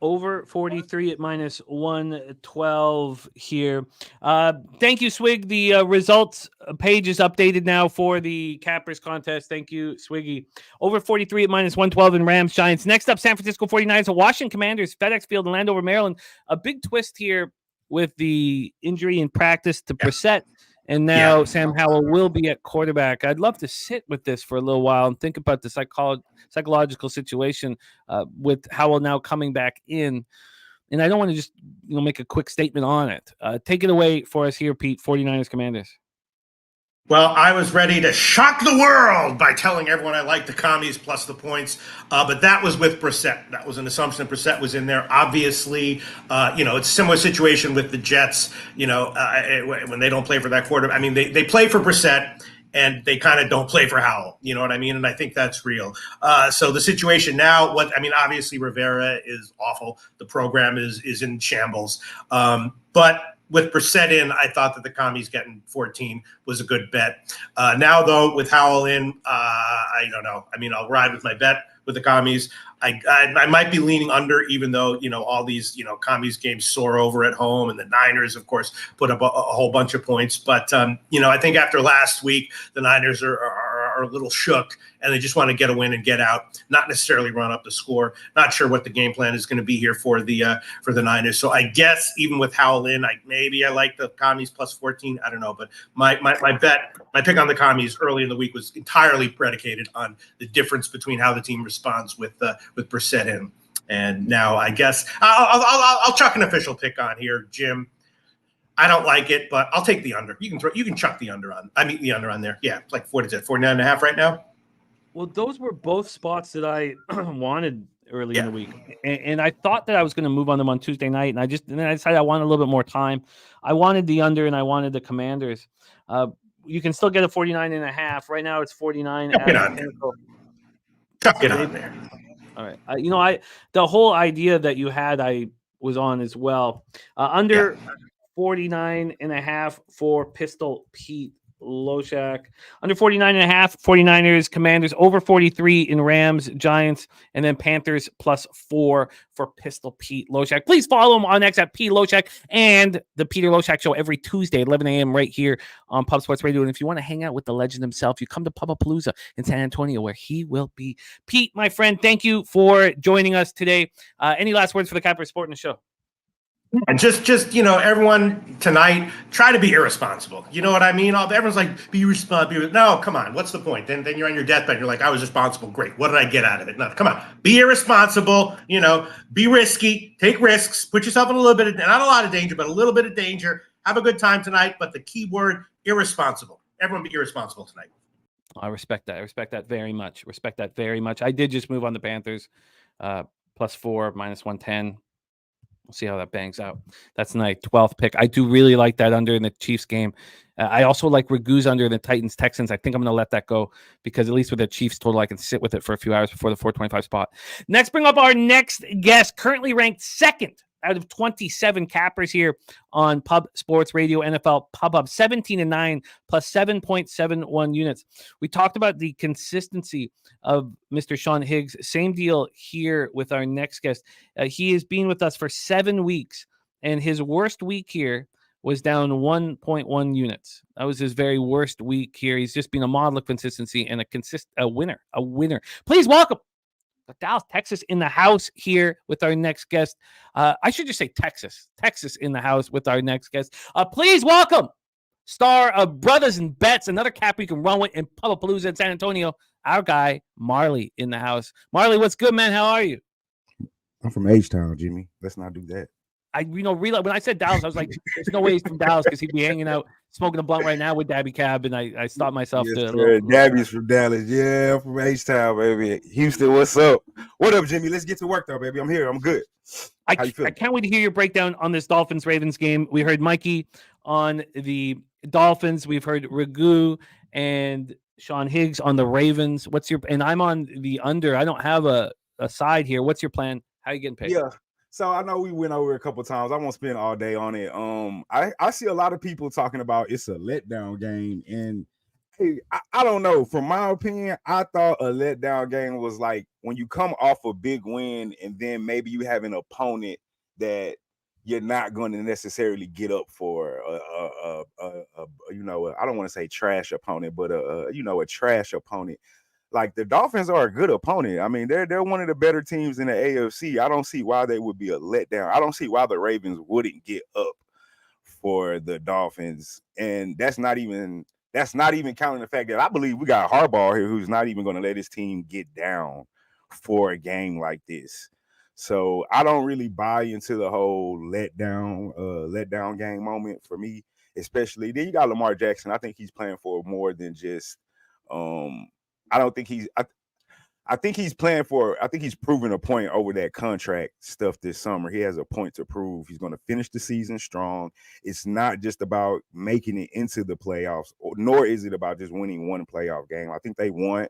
Over 43 at minus 112 here. Thank you, Swig. The results page is updated now for the Cappers contest. Thank you, Swiggy. Over 43 at minus 112 in Rams Giants. Next up, San Francisco 49ers and Washington Commanders, FedEx Field in Landover, Maryland. A big twist here with the injury in practice to Brissett. And now Sam Howell will be at quarterback. I'd love to sit with this for a little while and think about the psychological situation with Howell now coming back in. And I don't want to just make a quick statement on it. Take it away for us here, Pete, 49ers Commanders. Well, I was ready to shock the world by telling everyone I liked the commies plus the points, but that was with Brissett. That was an assumption that Brissett was in there. Obviously, it's a similar situation with the Jets, when they don't play for that quarterback. I mean, they play for Brissett, and they kind of don't play for Howell. You know what I mean? And I think that's real. So the situation now, obviously Rivera is awful. The program is in shambles. But with Brissett in, I thought that the commies getting 14 was a good bet. Now, though, with Howell in, I don't know. I mean, I'll ride with my bet with the commies. I might be leaning under, even though, all these, commies games soar over at home. And the Niners, of course, put up a whole bunch of points. But, I think after last week, the Niners are a little shook, and they just want to get a win and get out, not necessarily run up the score. Not sure what the game plan is going to be here for the Niners. So I guess even with Howell in, I like the commies plus 14. I don't know, but my pick on the commies early in the week was entirely predicated on the difference between how the team responds with Brissett in. And now I guess I'll chuck an official pick on here, Jim. I don't like it, but I'll take the under. You can chuck the under on. I mean the under on there. Yeah, it's like 49.5 right now. Well, those were both spots that I wanted early in the week, and I thought that I was going to move on them on Tuesday night, and then I decided I wanted a little bit more time. I wanted the under, and I wanted the Commanders. You can still get a 49.5 right now. It's 49. Chuck it on there. All right. The whole idea that you had, I was on as well. Under 49.5 for Pistol Pete Loack. Under 49.5, 49ers, Commanders, over 43 in Rams, Giants, and then Panthers +4 for Pistol Pete Loack. Please follow him on X at P Loack and the Peter Loack Show every Tuesday at 11 a.m. right here on Pub Sports Radio. And if you want to hang out with the legend himself, you come to Pubapalooza in San Antonio where he will be. Pete, my friend, thank you for joining us today. Any last words for the Capper Sport in the show? And just everyone tonight, try to be irresponsible. You know what I mean? Everyone's like, be responsible. No, come on. What's the point? Then you're on your deathbed. You're like, I was responsible. Great. What did I get out of it? No, come on. Be irresponsible. Be risky. Take risks. Put yourself in a little bit of, not a lot of danger, but a little bit of danger. Have a good time tonight. But the key word, irresponsible. Everyone be irresponsible tonight. I respect that very much. I did just move on the Panthers, +4, -110. We'll see how that bangs out. That's tonight, 12th pick. I do really like that under in the Chiefs game. I also like Ragu's under in the Titans-Texans. I think I'm going to let that go because at least with the Chiefs total, I can sit with it for a few hours before the 425 spot. Next, bring up our next guest, currently ranked second out of 27 cappers here on Pub Sports Radio NFL Pub Up, 17-9 plus 7.71 units. We talked about the consistency of Mr. Sean Higgs. Same deal here with our next guest. He has been with us for 7 weeks, and his worst week here was down 1.1 units. That was his very worst week here. He's just been a model of consistency and a winner. Please welcome Dallas, Texas in the house here with our next guest. I should just say Texas in the house with our next guest. Please welcome star of Brothers and Bets, another cap you can run with in Pubapalooza in San Antonio, our guy Marley in the house. Marley, what's good, man? How are you? I'm from H-Town, Jimmy. Let's not do that. When I said Dallas, I was like, there's no way he's from Dallas because he'd be hanging out, smoking a blunt right now with Dabby Cab, and I stopped myself to. Dabby's from Dallas. Yeah, I'm from H-Town, baby. Houston, what's up? What up, Jimmy? Let's get to work, though, baby. I'm here. I'm good. How you feeling? I can't wait to hear your breakdown on this Dolphins-Ravens game. We heard Mikey on the Dolphins. We've heard Ragu and Sean Higgs on the Ravens. And I'm on the under. I don't have a side here. What's your plan? How are you getting paid? Yeah. So I know we went over it a couple of times. I won't spend all day on it. I see a lot of people talking about it's a letdown game, and hey, I don't know. From my opinion, I thought a letdown game was like when you come off a big win, and then maybe you have an opponent that you're not going to necessarily get up for. I don't want to say trash opponent, but a trash opponent. Like the Dolphins are a good opponent. I mean, they're one of the better teams in the AFC. I don't see why they would be a letdown. I don't see why the Ravens wouldn't get up for the Dolphins. And that's not even counting the fact that I believe we got Harbaugh here who's not even going to let his team get down for a game like this. So I don't really buy into the whole letdown game moment for me, especially. Then you got Lamar Jackson. I think he's playing for more than just I think he's proving a point over that contract stuff this summer. He has a point to prove. He's going to finish the season strong. It's not just about making it into the playoffs, nor is it about just winning one playoff game. I think they want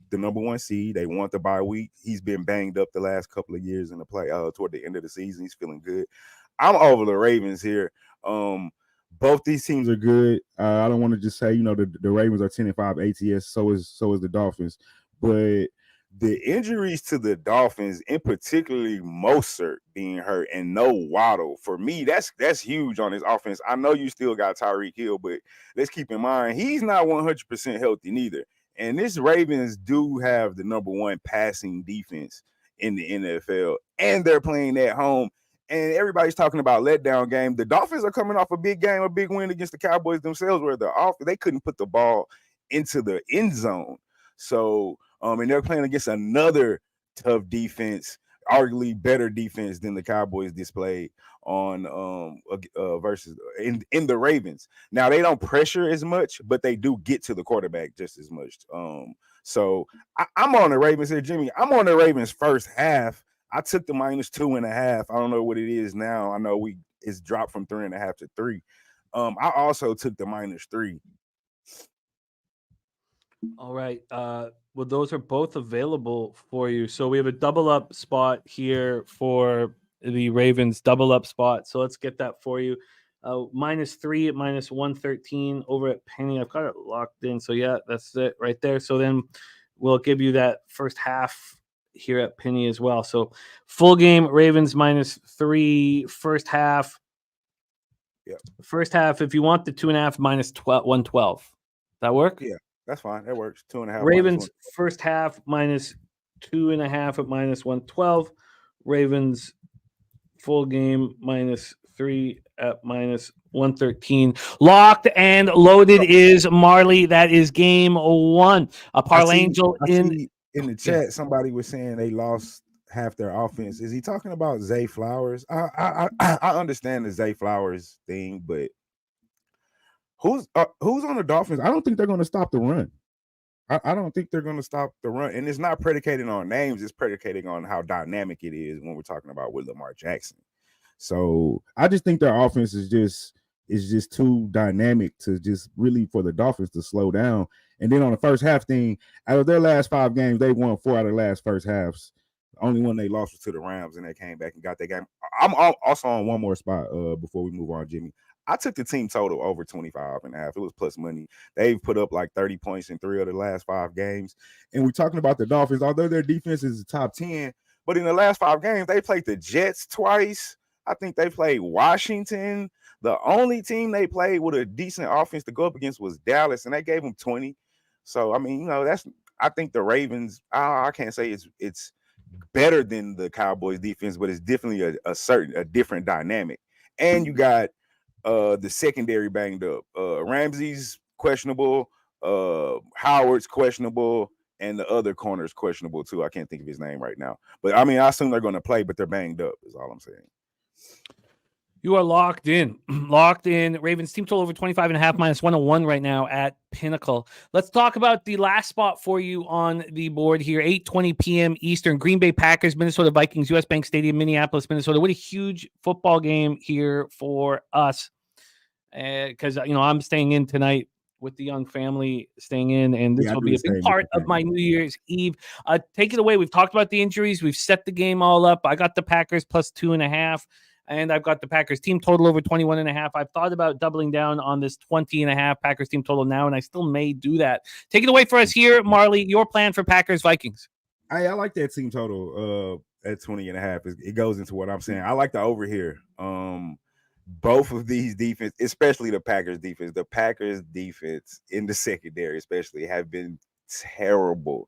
the number 1 seed. They want the bye week. He's been banged up the last couple of years in the play toward the end of the season. He's feeling good. I'm over the Ravens here. Both these teams are good. I don't want to just say, the Ravens are 10-5 ATS. So is the Dolphins. But the injuries to the Dolphins, in particularly Mostert being hurt and no Waddle, for me, that's huge on his offense. I know you still got Tyreek Hill, but let's keep in mind he's not 100% healthy neither. And this Ravens do have the number 1 passing defense in the NFL, and they're playing at home. And everybody's talking about letdown game. The Dolphins are coming off a big game, a big win against the Cowboys themselves, where they couldn't put the ball into the end zone. So, and they're playing against another tough defense, arguably better defense than the Cowboys displayed on versus in the Ravens. Now they don't pressure as much, but they do get to the quarterback just as much. So I'm on the Ravens here, Jimmy. I'm on the Ravens first half. I took the -2.5. I don't know what it is now. I know it's dropped from 3.5 to 3. I also took the -3. All right. Well, those are both available for you. So we have a double up spot here for the Ravens double up spot. So let's get that for you. -3 at -113 over at Penny. I've got it locked in. So yeah, that's it right there. So then we'll give you that first half here at Penny as well. So full game Ravens -3, first half. Yeah. First half, if you want the 2.5 -112. That work? Yeah, that's fine. That works. 2.5. Ravens first half -2.5 at -112. Ravens full game -3 at -113. Locked and loaded is Marley. That is game one. A parlay angel in the chat. Somebody was saying they lost half their offense. Is he talking about Zay Flowers? I understand the Zay Flowers thing, but who's on the Dolphins? I don't think they're going to stop the run. I don't think they're going to stop the run, and it's not predicated on names. It's predicated on how dynamic it is when we're talking about with Lamar Jackson. So I just think their offense is just too dynamic to just really for the Dolphins to slow down. And then on the first half thing, out of their last 5 games, they won 4 out of the last first halves. The only one they lost was to the Rams, and they came back and got that game. I'm also on one more spot before we move on, Jimmy. I took the team total over 25.5. It was plus money. They've put up like 30 points in 3 of the last 5 games. And we're talking about the Dolphins, although their defense is the top 10, but in the last 5 games, they played the Jets twice. I think they played Washington. The only team they played with a decent offense to go up against was Dallas, and they gave them 20. So, I mean, I think the Ravens, I can't say it's better than the Cowboys defense, but it's definitely a different dynamic. And you got the secondary banged up. Ramsey's questionable, Howard's questionable, and the other corner's questionable too. I can't think of his name right now. But I mean, I assume they're going to play, but they're banged up, is all I'm saying. You are locked in. Locked in. Ravens team total over 25.5 -101 right now at Pinnacle. Let's talk about the last spot for you on the board here. 8:20 p.m. Eastern. Green Bay Packers, Minnesota Vikings, US Bank Stadium, Minneapolis, Minnesota. What a huge football game here for us. Because, I'm staying in tonight with the young family staying in, and this will be a big part of my New Year's Eve. Take it away. We've talked about the injuries. We've set the game all up. I got the Packers plus 2.5. And I've got the Packers team total over 21.5. I've thought about doubling down on this 20.5 Packers team total now, and I still may do that. Take it away for us here, Marley. Your plan for Packers Vikings. I like that team total at 20.5. It goes into what I'm saying. I like the over here. Both of these defense, especially the Packers defense in the secondary, especially, have been terrible.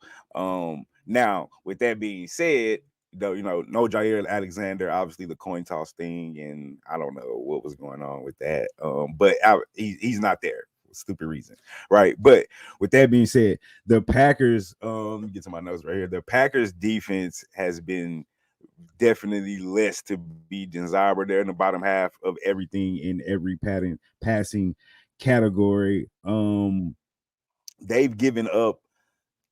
Now, with that being said, though, no Jair Alexander, obviously the coin toss thing, and I don't know what was going on with that. But he's not there. Stupid reason, right? But with that being said, the Packers, let me get to my notes right here. The Packers defense has been definitely less to be desired. They're in the bottom half of everything in every passing category. They've given up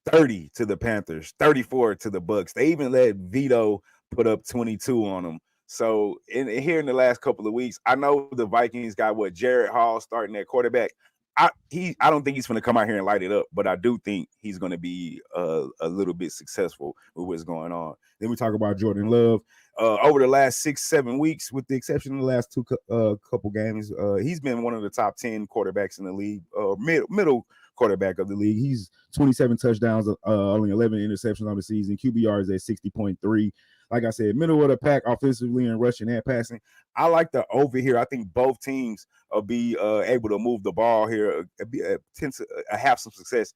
30 to the Panthers, 34 to the Bucks. They even let Vito put up 22 on them. So here in the last couple of weeks, I know the Vikings got Jared Hall starting at quarterback. I don't think he's going to come out here and light it up, but I do think he's going to be a little bit successful with what's going on. Then we talk about Jordan Love. Over the last 6-7 weeks, with the exception of the last couple games, he's been one of the top 10 quarterbacks in the league, middle quarterback of the league. He's 27 touchdowns, only 11 interceptions on the season. QBR is at 60.3. Like I said, middle of the pack offensively and rushing and passing. I like the over here. I think both teams will be able to move the ball here, tend to have some success.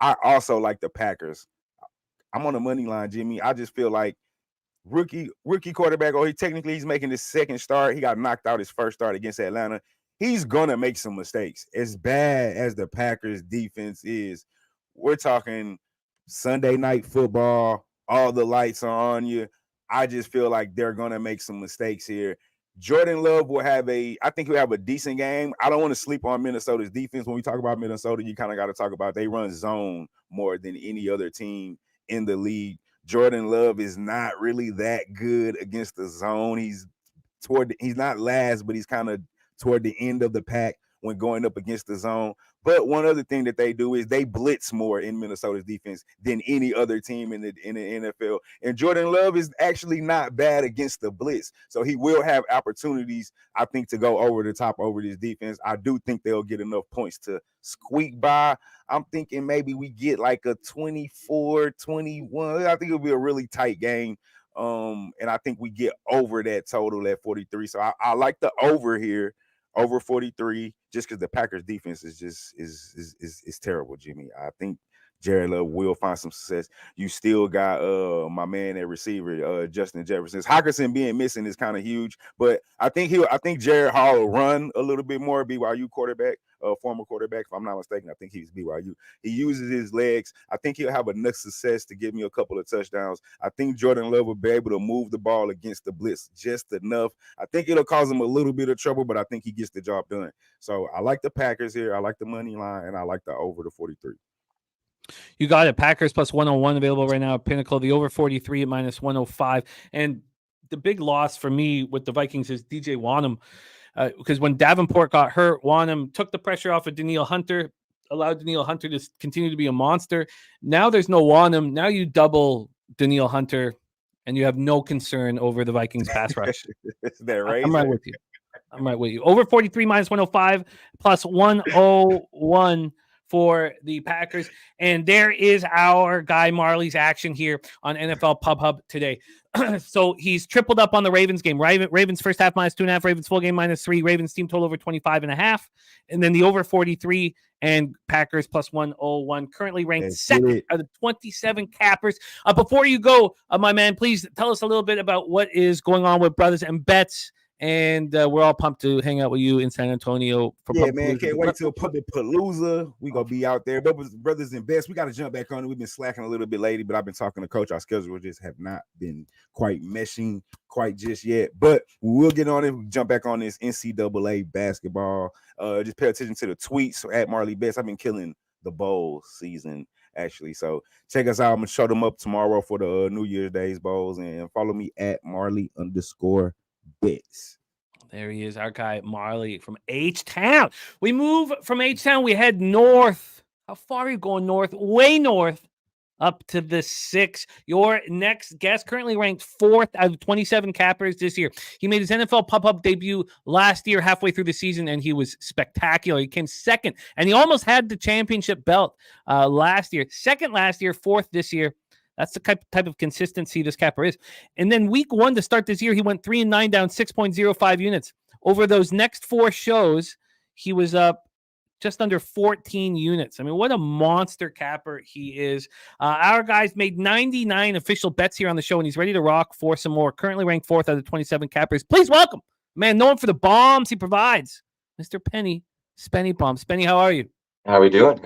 I also like the Packers. I'm on the money line, Jimmy. I just feel like rookie quarterback, he's making his second start. He got knocked out his first start against Atlanta. He's going to make some mistakes. As bad as the Packers defense is, we're talking Sunday night football, all the lights are on you. I just feel like they're going to make some mistakes here. Jordan Love I think he'll have a decent game. I don't want to sleep on Minnesota's defense. When we talk about Minnesota, you kind of got to talk about they run zone more than any other team in the league. Jordan Love is not really that good against the zone. He's not last, but he's kind of toward the end of the pack when going up against the zone. But one other thing that they do is they blitz more in Minnesota's defense than any other team in the NFL. And Jordan Love is actually not bad against the blitz. So he will have opportunities, I think, to go over the top over this defense. I do think they'll get enough points to squeak by. I'm thinking maybe we get like a 24-21. I think it'll be a really tight game. And I think we get over that total at 43. So I like the over here, over 43, just because the Packers defense is just is terrible, Jimmy. I think Jared Love will find some success. You still got my man at receiver, Justin Jefferson. Hockenson being missing is kind of huge, but I think Jared Hall will run a little bit more. BYU quarterback, former quarterback, if I'm not mistaken. I think he's BYU. He uses his legs. I think he'll have enough success to give me a couple of touchdowns. I think Jordan Love will be able to move the ball against the blitz just enough. I think it'll cause him a little bit of trouble, but I think he gets the job done. So I like the Packers here. I like the money line, and I like the over the 43. You got it. Packers plus 101 available right now at Pinnacle. The over 43 at minus 105. And the big loss for me with the Vikings is DJ Wanham. Because when Davenport got hurt, Wanham took the pressure off of Danielle Hunter, allowed Danielle Hunter to continue to be a monster. Now there's no Wanham. Now you double Danielle Hunter, and you have no concern over the Vikings pass rush. Is that right? I'm right with you. Over 43 minus 105 plus 101 for the Packers. And there is our guy Marley's action here on NFL Pub Hub today. So he's tripled up on the Ravens game. Ravens first half minus 2.5, Ravens full game minus 3, Ravens team total over 25.5, and then the over 43 and Packers plus 101. Currently ranked second out of 27 cappers. Before you go, my man, please tell us a little bit about what is going on with Brothers and Bets. And we're all pumped to hang out with you in San Antonio. Man, can't wait till Public Palooza. We're going to be out there. Brothers and Best, we got to jump back on it. We've been slacking a little bit lately, but I've been talking to Coach. Our schedules just have not been quite meshing quite just yet. But we will get on it. We'll jump back on this NCAA basketball. Just pay attention to the tweets at Marley Bets. I've been killing the bowl season, actually. So check us out. I'm going to show them up tomorrow for the New Year's Days bowls. And follow me at Marley_Bets. There he is, our guy Marley from H-Town. We move from H-Town, we head north. How far are you going north? Way north, up to the 6. Your next guest, currently ranked 4th out of 27 cappers this year. He made his NFL pop-up debut last year, halfway through the season, and he was spectacular. He came second, and he almost had the championship belt last year. Second last year, 4th this year. That's the type of consistency this capper is. And then week 1 to start this year, he went 3-9 down 6.05 units. Over those next 4 shows, he was up just under 14 units. I mean, what a monster capper he is. Our guys made 99 official bets here on the show, and he's ready to rock for some more. Currently ranked 4th out of 27 cappers. Please welcome, man, known for the bombs he provides, Mr. Spenny Bombs. Spenny, how are you? How we doing,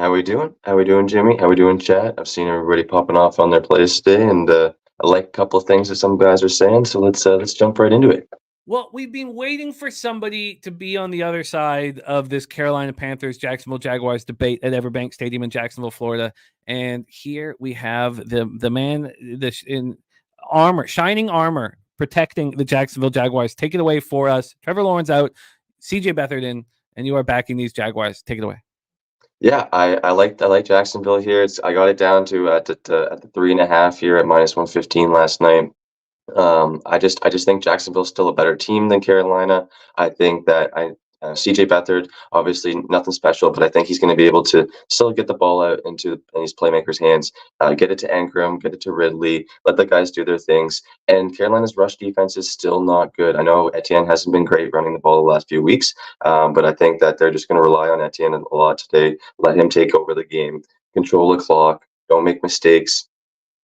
Jimmy? How we doing, chat? I've seen everybody popping off on their plays today, and I like a couple of things that some guys are saying. So let's jump right into it. Well, we've been waiting for somebody to be on the other side of this Carolina Panthers, Jacksonville Jaguars debate at Everbank Stadium in Jacksonville, Florida, and here we have the man in armor, shining armor, protecting the Jacksonville Jaguars. Take it away for us. Trevor Lawrence out, CJ Beathard in, and you are backing these Jaguars. Take it away. Yeah, I like Jacksonville here. I got it down to at the 3.5 here at minus 115 last night. I just think Jacksonville's still a better team than Carolina. I think that CJ Beathard, obviously nothing special, but I think he's going to be able to still get the ball out into these playmakers' hands, get it to Ankrum, get it to Ridley, let the guys do their things. And Carolina's rush defense is still not good. I know Etienne hasn't been great running the ball the last few weeks, but I think that they're just going to rely on Etienne a lot today, let him take over the game, control the clock, don't make mistakes,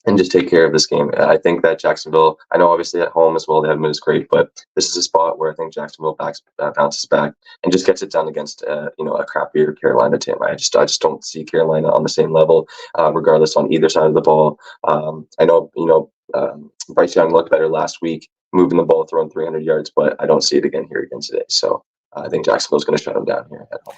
and just take care of this game. I think that Jacksonville, I know obviously at home as well, they haven't been as great, but this is a spot where I think Jacksonville bounces back and just gets it done against a crappier Carolina team. I just don't see Carolina on the same level, regardless on either side of the ball. I know Bryce Young looked better last week, moving the ball, throwing 300 yards, but I don't see it again here again today. So I think Jacksonville's going to shut them down here at home.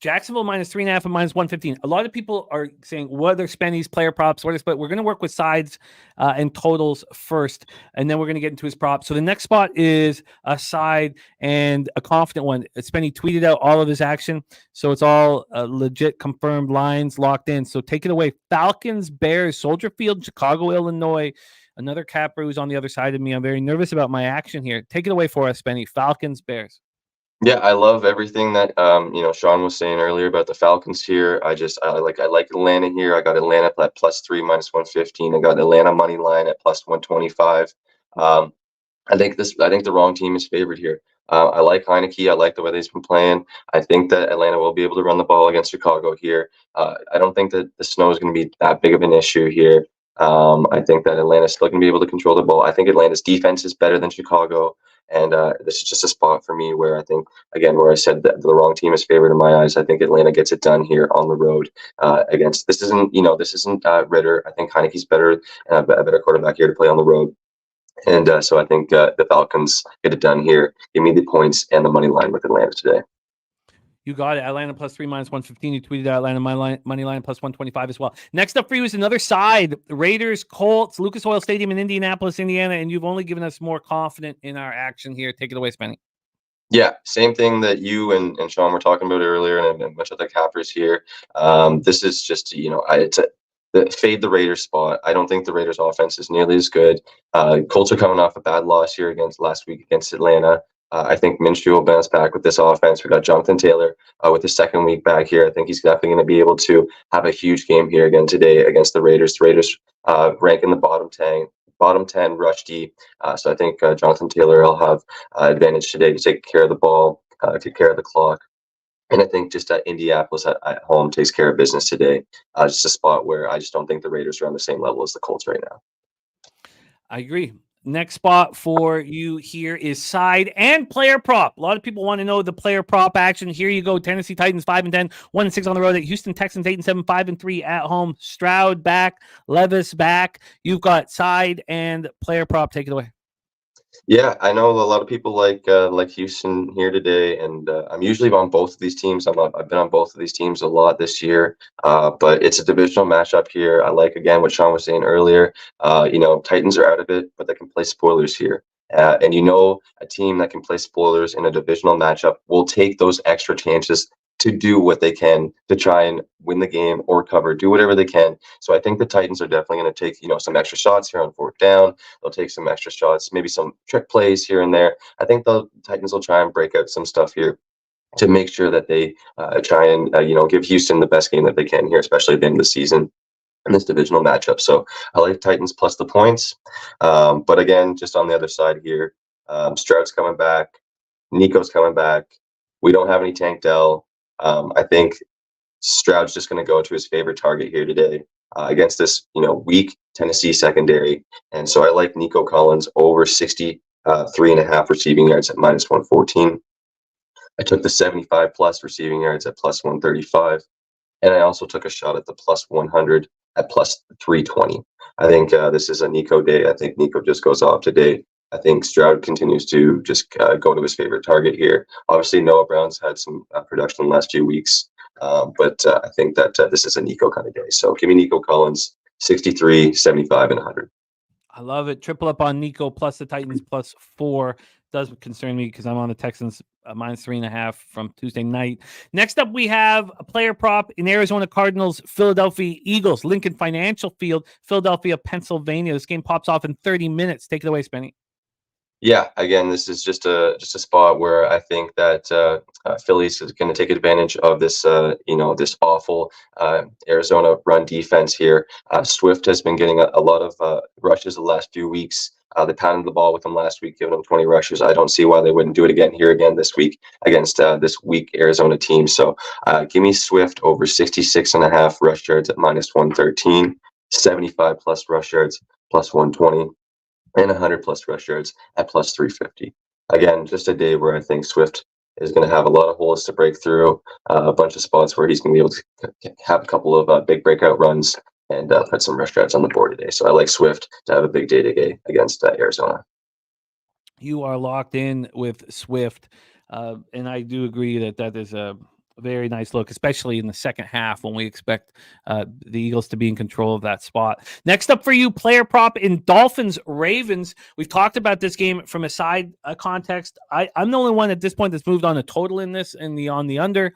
Jacksonville -3.5 and -115. A lot of people are saying, what are Spenny's player props? But we're going to work with sides and totals first, and then we're going to get into his props. So the next spot is a side and a confident one. Spenny tweeted out all of his action, so it's all legit confirmed lines locked in. So take it away. Falcons, Bears, Soldier Field, Chicago, Illinois. Another capper who's on the other side of me. I'm very nervous about my action here. Take it away for us, Spenny. Falcons, Bears. Yeah, I love everything that Sean was saying earlier about the Falcons here. I like Atlanta here. I got Atlanta at +3 -115. I got Atlanta money line at +125. I think the wrong team is favored here. I like Heineke. I like the way he's been playing. I think that Atlanta will be able to run the ball against Chicago here. I don't think that the snow is going to be that big of an issue here. I think that Atlanta's still going to be able to control the ball. I think Atlanta's defense is better than Chicago. And this is just a spot for me where I think, again, where I said that the wrong team is favored in my eyes. I think Atlanta gets it done here on the road against. This isn't Ritter. I think Heineke's better, a better quarterback here to play on the road. And so I think the Falcons get it done here. Give me the points and the money line with Atlanta today. You got it. Atlanta +3 -115. You tweeted out Atlanta money line +125 as well. Next up for you is another side. Raiders, Colts, Lucas Oil Stadium in Indianapolis, Indiana. And you've only given us more confident in our action here. Take it away, Spenny. Yeah, same thing that you and Sean were talking about earlier, and a bunch of the cappers here. This is just, it's fade the Raiders spot. I don't think the Raiders offense is nearly as good. Colts are coming off a bad loss here last week against Atlanta. I think Minshew will bounce back with this offense. We got Jonathan Taylor with his second week back here. I think he's definitely going to be able to have a huge game here again today against the Raiders. The Raiders rank in the bottom 10 rush D. So I think Jonathan Taylor will have advantage today to take care of the ball, take care of the clock. And I think just Indianapolis at home takes care of business today. Just a spot where I just don't think the Raiders are on the same level as the Colts right now. I agree. Next spot for you here is side and player prop. A lot of people want to know the player prop action. Here you go. Tennessee Titans 5-10, 1-6 on the road. At Houston Texans 8-7, 5-3 at home. Stroud back, Levis back. You've got side and player prop. Take it away. Yeah, I know a lot of people like Houston here today, and I'm usually on both of these teams. I've been on both of these teams a lot this year, but it's a divisional matchup here. I like, again, what Sean was saying earlier. Titans are out of it, but they can play spoilers here. And a team that can play spoilers in a divisional matchup will take those extra chances to do what they can to try and win the game or cover, do whatever they can. So I think the Titans are definitely going to take, some extra shots here on 4th down. They'll take some extra shots, maybe some trick plays here and there. I think the Titans will try and break out some stuff here to make sure that they try and, give Houston the best game that they can here, especially at the end of the season in this divisional matchup. So I like Titans plus the points. But again, just on the other side here, Stroud's coming back. Nico's coming back. We don't have any Tank Dell. I think Stroud's just going to go to his favorite target here today against this, weak Tennessee secondary. And so I like Nico Collins over 63.5 receiving yards at -114. I took the 75 plus receiving yards at +135. And I also took a shot at the +100 at +320. I think this is a Nico day. I think Nico just goes off today. I think Stroud continues to just go to his favorite target here. Obviously, Noah Brown's had some production in the last few weeks, but I think that this is a Nico kind of day. So give me Nico Collins, 63, 75, and 100. I love it. Triple up on Nico plus the Titans +4. Does concern me because I'm on the Texans -3.5 from Tuesday night. Next up, we have a player prop in Arizona Cardinals, Philadelphia Eagles, Lincoln Financial Field, Philadelphia, Pennsylvania. This game pops off in 30 minutes. Take it away, Spenny. Yeah, again, this is just a spot where I think that Phillies is going to take advantage of this, this awful Arizona run defense here. Swift has been getting a lot of rushes the last few weeks. They pounded the ball with him last week, giving him 20 rushes. I don't see why they wouldn't do it again this week against this weak Arizona team. So give me Swift over 66.5 rush yards at -113, 75 plus rush yards +120. And 100 plus rush yards at +350. Again, just a day where I think Swift is going to have a lot of holes to break through, a bunch of spots where he's going to be able to have a couple of big breakout runs and put some rush yards on the board today. So I like Swift to have a big day today against Arizona. You are locked in with Swift. And I do agree that is a very nice look, especially in the second half when we expect the Eagles to be in control of that spot. Next up for you, player prop in Dolphins Ravens. We've talked about this game from a side context. I'm the only one at this point that's moved on a total in this on the under,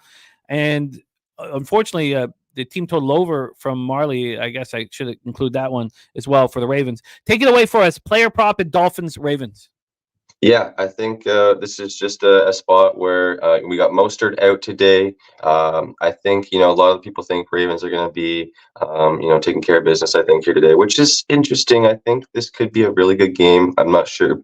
and unfortunately, the team total over from Marley. I guess I should include that one as well for the Ravens. Take it away for us, player prop in Dolphins Ravens. Yeah, I think this is just a spot where we got Mostert out today. I think, a lot of people think Ravens are going to be, taking care of business, I think, here today, which is interesting. I think this could be a really good game. I'm not sure.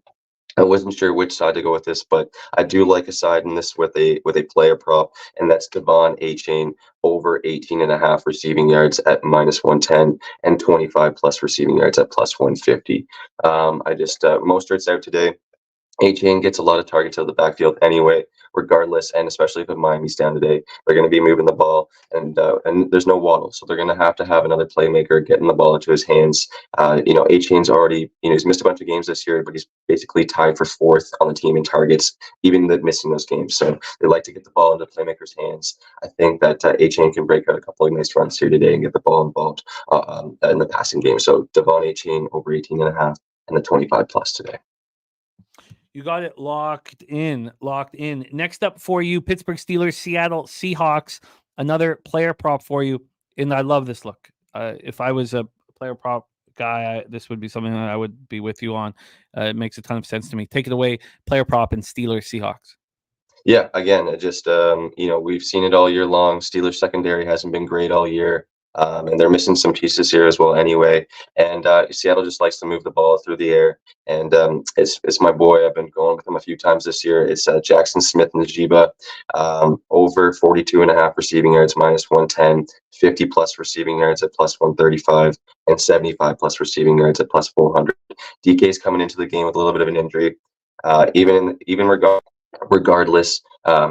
I wasn't sure which side to go with this, but I do like a side in this with a player prop, and that's Devon Achane over 18.5 receiving yards at -110 and 25 plus receiving yards at +150. Mostert's out today. Achane gets a lot of targets out of the backfield anyway, regardless, and especially if Miami's down today, they're going to be moving the ball, and there's no Waddle, so they're going to have another playmaker getting the ball into his hands. Achane's already, he's missed a bunch of games this year, but he's basically tied for 4th on the team in targets, even missing those games. So they like to get the ball into playmakers' hands. I think that Achane can break out a couple of nice runs here today and get the ball involved in the passing game. So Devon Achane over 18.5 and the 25 plus today. You got it locked in. Next up for you, Pittsburgh Steelers, Seattle Seahawks. Another player prop for you, and I love this look. If I was a player prop guy, this would be something that I would be with you on. It makes a ton of sense to me. Take it away, player prop in Steelers Seahawks. Yeah, again, it just we've seen it all year long. Steelers secondary hasn't been great all year. And they're missing some pieces here as well anyway. And Seattle just likes to move the ball through the air. And it's my boy. I've been going with him a few times this year. It's Jackson Smith-Njigba, over 42.5 receiving yards, -110, 50 plus receiving yards at +135, and 75 plus receiving yards at +400. DK's coming into the game with a little bit of an injury. Regardless,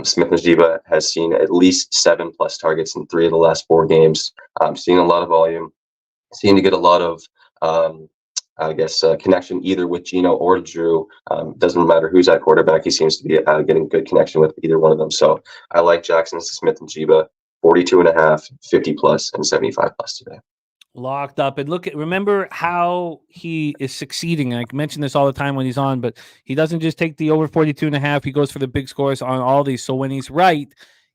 Smith-Njigba has seen at least 7 plus targets in 3 of the last 4 games. Seeing a lot of volume, seeing to get a lot of, connection either with Geno or Drew. Doesn't matter who's at quarterback. He seems to be getting good connection with either one of them. So I like Jackson Smith-Njigba, 42.5, 50 plus, and 75 plus today. Locked up. And remember how he is succeeding. I mention this all the time when he's on, but he doesn't just take the over 42.5. He goes for the big scores on all these. So when he's right,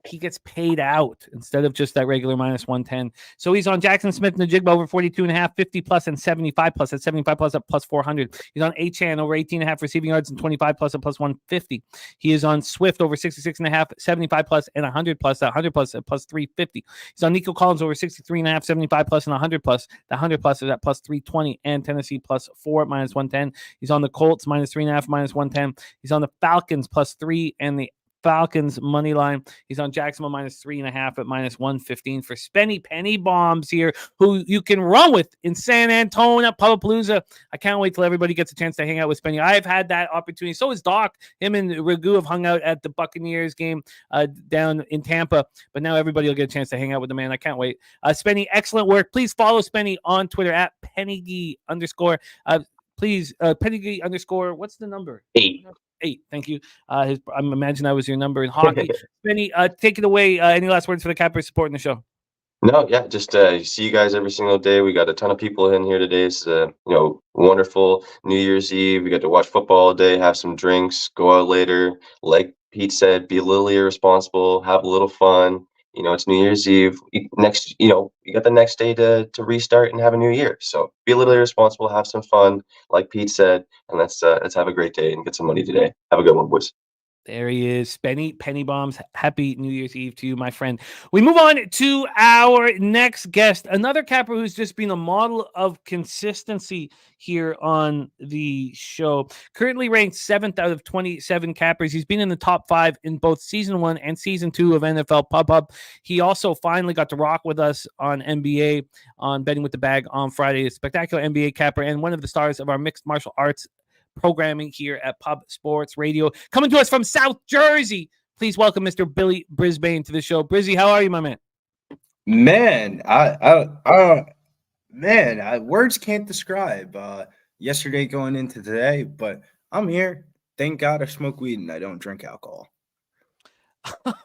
he gets paid out instead of just that regular -110. So he's on Jackson Smith-Njigba over 42.5, 50 plus, and 75 plus. At 75 plus at +400. He's on Achane over 18.5 receiving yards and 25 plus at +150. He is on Swift over 66.5, 75 plus, and 100 plus. At 100 plus at +350. He's on Nico Collins over 63.5, 75 plus, and 100 plus. The 100 plus is at +320, and Tennessee +4 at -110. He's on the Colts -3.5, -110. He's on the Falcons +3 and the Falcons money line. He's on Jacksonville -3.5 at -115 for Spenny Penny Bombs here, who you can run with in San Antonio at Pupapalooza. I can't wait till everybody gets a chance to hang out with Spenny. I've had that opportunity. So is Doc. Him and Ragu have hung out at the Buccaneers game down in Tampa, but now everybody will get a chance to hang out with the man. I can't wait. Spenny, excellent work. Please follow Spenny on Twitter at @Penny_. Please, Penny_. What's the number? 8. Thank you. I imagine that was your number in hockey. Spenny, take it away. Any last words for the Cappers supporting the show? No, yeah, just see you guys every single day. We got a ton of people in here today. It's wonderful New Year's Eve. We got to watch football all day, have some drinks, go out later. Like Pete said, be a little irresponsible, have a little fun. It's New Year's Eve. You got the next day to restart and have a new year. So be a little irresponsible, have some fun, like Pete said, and let's have a great day and get some money today. Have a good one, boys. There he is, Spenny Penny Bombs. Happy New Year's Eve to you, my friend. We move on to our next guest, another capper who's just been a model of consistency here on the show. Currently ranked 7th out of 27 cappers. He's been in the top 5 in both season 1 and season 2 of NFL Pub Hub. He also finally got to rock with us on NBA on Betting with the Bag on Friday. A spectacular NBA capper and one of the stars of our mixed martial arts programming here at Pub Sports Radio. Coming to us from South Jersey, please welcome Mr. Billy Brisbane to the show. Brizzy, how are you, my man? Man, words can't describe yesterday going into today, but I'm here. Thank God I smoke weed and I don't drink alcohol.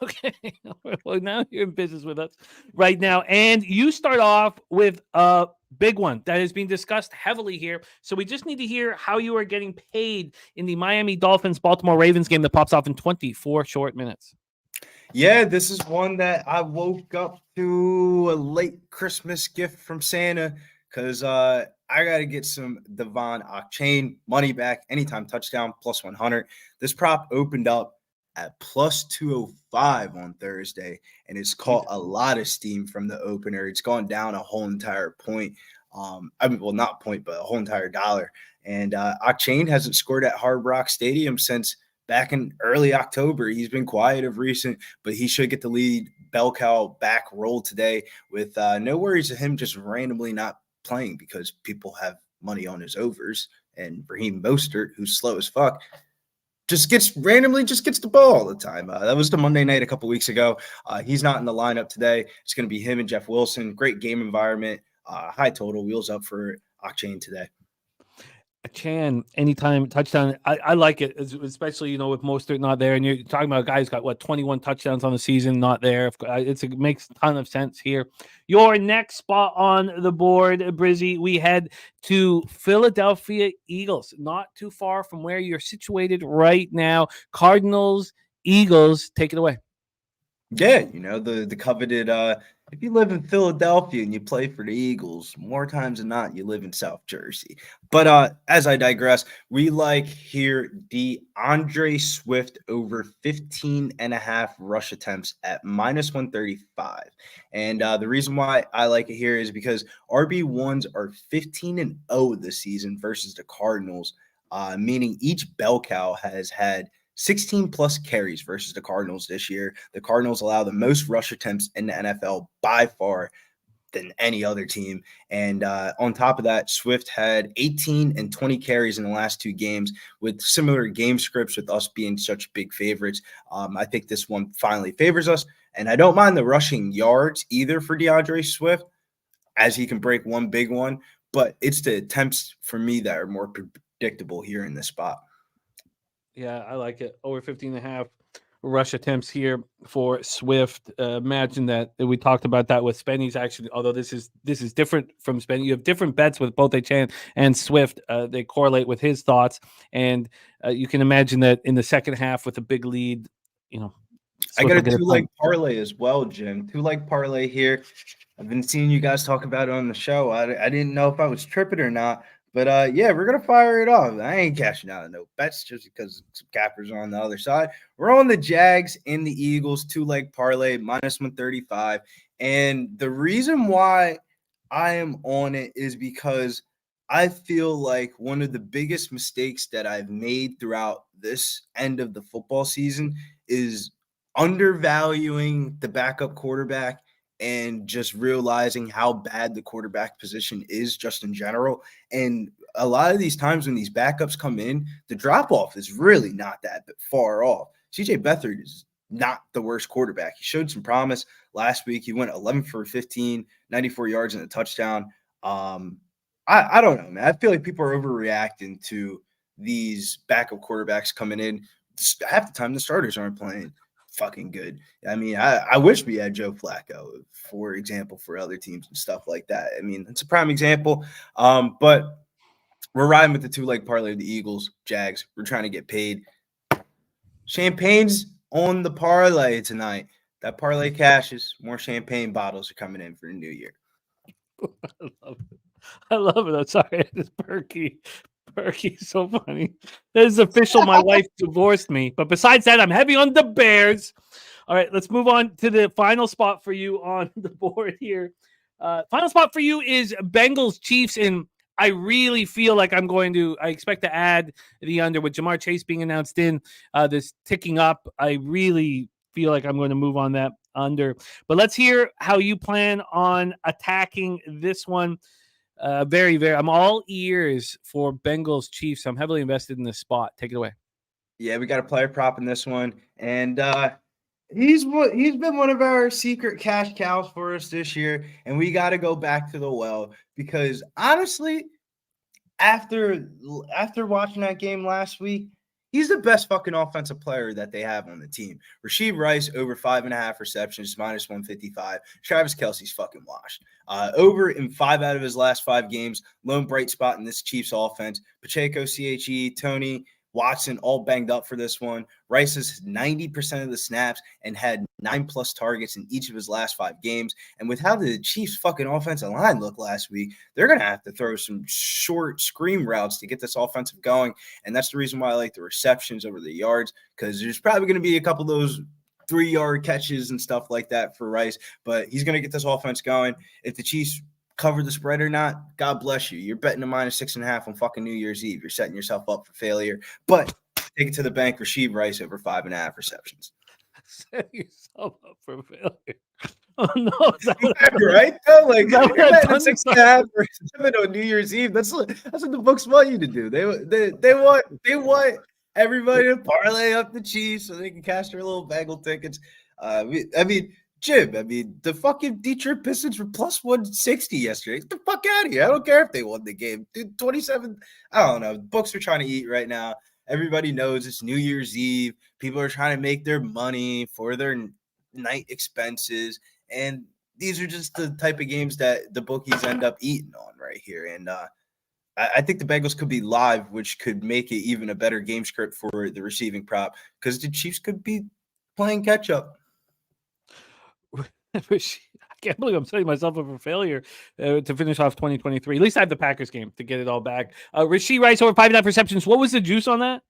Okay. Well, now you're in business with us right now. And you start off with a big one that is being discussed heavily here. So we just need to hear how you are getting paid in the Miami Dolphins Baltimore Ravens game that pops off in 24 short minutes. Yeah, this is one that I woke up to a late Christmas gift from Santa because I got to get some Devon Achane money back anytime touchdown plus 100. This prop opened up at plus 205 on Thursday, and it's caught a lot of steam from the opener. It's gone down a whole entire point. Well, not point, but a whole entire dollar. And Achane hasn't scored at Hard Rock Stadium since back in early October. He's been quiet of recent, but he should get the lead bell cow back roll today with no worries of him just randomly not playing because people have money on his overs. And Raheem Mostert, who's slow as fuck, just gets the ball all the time. That was the Monday night a couple weeks ago. He's not in the lineup today. It's going to be him and Jeff Wilson. Great game environment. High total. Wheels up for Achane today. Chan, anytime touchdown. I like it, especially, with Mostert not there. And you're talking about a guy who's got, 21 touchdowns on the season, not there. It makes a ton of sense here. Your next spot on the board, Brizzy, we head to Philadelphia Eagles, not too far from where you're situated right now. Cardinals, Eagles, take it away. Yeah, the coveted if you live in Philadelphia and you play for the Eagles, more times than not, you live in South Jersey. But as I digress, we like here DeAndre Swift over 15.5 rush attempts at minus 135. And the reason why I like it here is because RB1s are 15-0 this season versus the Cardinals, meaning each bell cow has had 16 plus carries versus the Cardinals this year. The Cardinals allow the most rush attempts in the NFL by far than any other team. And on top of that, Swift had 18 and 20 carries in the last two games with similar game scripts with us being such big favorites. I think this one finally favors us. And I don't mind the rushing yards either for DeAndre Swift, as he can break one big one. But it's the attempts for me that are more predictable here in this spot. Yeah, I like it. Over 15.5 rush attempts here for Swift. Imagine that we talked about that with Spenny's actually, although this is different from Spenny. You have different bets with both Achane and Swift. They correlate with his thoughts. And you can imagine that in the second half with a big lead, Swift I got a two-leg parlay as well, Jim. Two-leg parlay here. I've been seeing you guys talk about it on the show. I didn't know if I was tripping or not. But, yeah, we're going to fire it off. I ain't cashing out no bets just because some cappers are on the other side. We're on the Jags and the Eagles, two-leg parlay, minus 135. And the reason why I am on it is because I feel like one of the biggest mistakes that I've made throughout this end of the football season is undervaluing the backup quarterback and just realizing how bad the quarterback position is just in general. And a lot of these times when these backups come in, the drop-off is really not that far off. CJ Beathard is not the worst quarterback. He showed some promise last week. He went 11 for 15, 94 yards and a touchdown. I don't know, man. I feel like people are overreacting to these backup quarterbacks coming in. Half the time the starters aren't playing fucking good. I mean, I wish we had Joe Flacco, for example, for other teams and stuff like that. I mean, it's a prime example. But we're riding with the two-leg parlay of the Eagles, Jags. We're trying to get paid. Champagne's on the parlay tonight. That parlay cashes. More champagne bottles are coming in for the new year. I love it. I'm sorry. It's Berkey. Berkey's so funny. This is official. My wife divorced me. But besides that, I'm heavy on the Bears. All right, let's move on to the final spot for you on the board here. Final spot for you is Bengals Chiefs. And I really feel like I expect to add the under with Jamar Chase being announced in this ticking up. I really feel like I'm going to move on that under. But let's hear how you plan on attacking this one. Very, very. I'm all ears for Bengals Chiefs. I'm heavily invested in this spot. Take it away. Yeah, we got a player prop in this one, and he's been one of our secret cash cows for us this year, and we got to go back to the well because honestly, after watching that game last week, He's the best fucking offensive player that they have on the team. Rashee Rice over 5.5 receptions, minus 155. Travis Kelce's fucking washed. Over in 5 out of his last 5 games. Lone bright spot in this Chiefs offense. Pacheco, CHE, Tony, Watson all banged up for this one. Rice has 90% of the snaps and had 9+ targets in each of his last 5 games. And with how the Chiefs fucking offensive line looked last week, they're going to have to throw some short screen routes to get this offensive going. And that's the reason why I like the receptions over the yards, because there's probably going to be a couple of those 3-yard catches and stuff like that for Rice, but he's going to get this offense going. If the Chiefs cover the spread or not, God bless you. You're betting a minus 6.5 on fucking New Year's Eve. You're setting yourself up for failure. But take it to the bank. Rashee Rice over 5.5 receptions. Set yourself up for failure. Oh no, right? Though, like you're betting 6.5 or 7 on New Year's Eve. That's what the books want you to do. They want everybody to parlay up the Chiefs so they can cash their little Bengal tickets. Jim, the fucking Detroit Pistons were plus 160 yesterday. Get the fuck out of here. I don't care if they won the game. Dude, 27. I don't know. Books are trying to eat right now. Everybody knows it's New Year's Eve. People are trying to make their money for their night expenses. And these are just the type of games that the bookies end up eating on right here. And I think the Bengals could be live, which could make it even a better game script for the receiving prop, because the Chiefs could be playing catch up. I can't believe I'm setting myself up for failure to finish off 2023. At least I have the Packers game to get it all back. Rashee Rice over 5.5 receptions. What was the juice on that?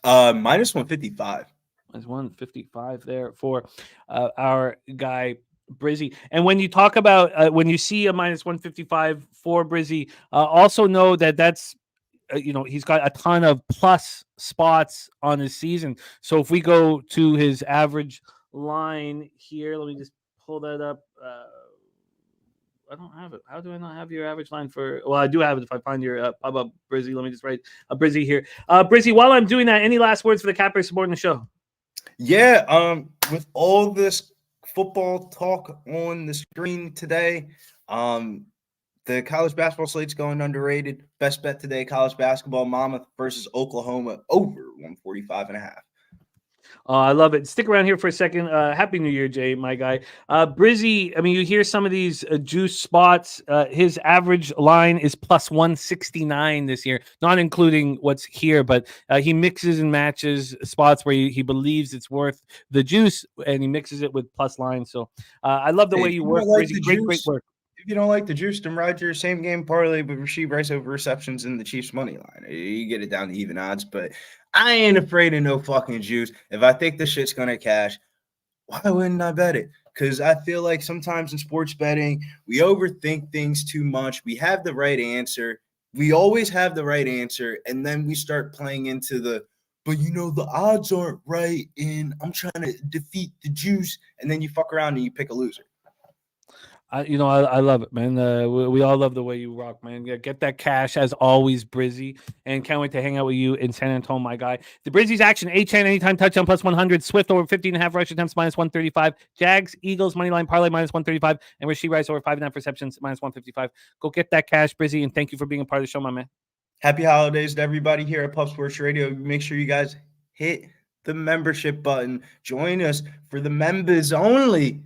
Minus 155. Minus 155 there for our guy Brizzy. And when you talk about when you see a minus 155 for Brizzy, also know that that's he's got a ton of plus spots on his season. So if we go to his average line here, let me just pull that up. I don't have it. How do I not have your average line for? Well, I do have it if I find your pub up, Brizzy. Let me just write a Brizzy here. Brizzy, while I'm doing that, any last words for the cappers supporting the show? Yeah, with all this football talk on the screen today, the college basketball slate's going underrated. Best bet today, college basketball, Monmouth versus Oklahoma over 145.5. I love it. Stick around here for a second. Happy New Year, Jay, my guy. Brizzy, you hear some of these juice spots. His average line is plus 169 this year, not including what's here, but he mixes and matches spots where he believes it's worth the juice, and he mixes it with plus lines. So I love the way you work, Brizzy. Great work. If you don't like the juice, then ride your same game parlay with Rashee Rice over receptions in the Chiefs money line. You get it down to even odds, but I ain't afraid of no fucking juice. If I think the shit's gonna cash, why wouldn't I bet it? Because I feel like sometimes in sports betting, we overthink things too much. We have the right answer. We always have the right answer, and then we start playing into the, but the odds aren't right, and I'm trying to defeat the juice, and then you fuck around and you pick a loser. I love it, man. We all love the way you rock, man. Yeah, get that cash as always, Brizzy, and can't wait to hang out with you in San Antonio, my guy. The Brizzy's action: A-Chan anytime touchdown plus 100, Swift over 15.5 rush attempts minus 135, Jags Eagles money line parlay minus 135, and Rashee Rice over 5.5 receptions minus 155. Go get that cash, Brizzy, and thank you for being a part of the show, my man. Happy holidays to everybody here at Pub Sports Radio. Make sure you guys hit the membership button. Join us for the members only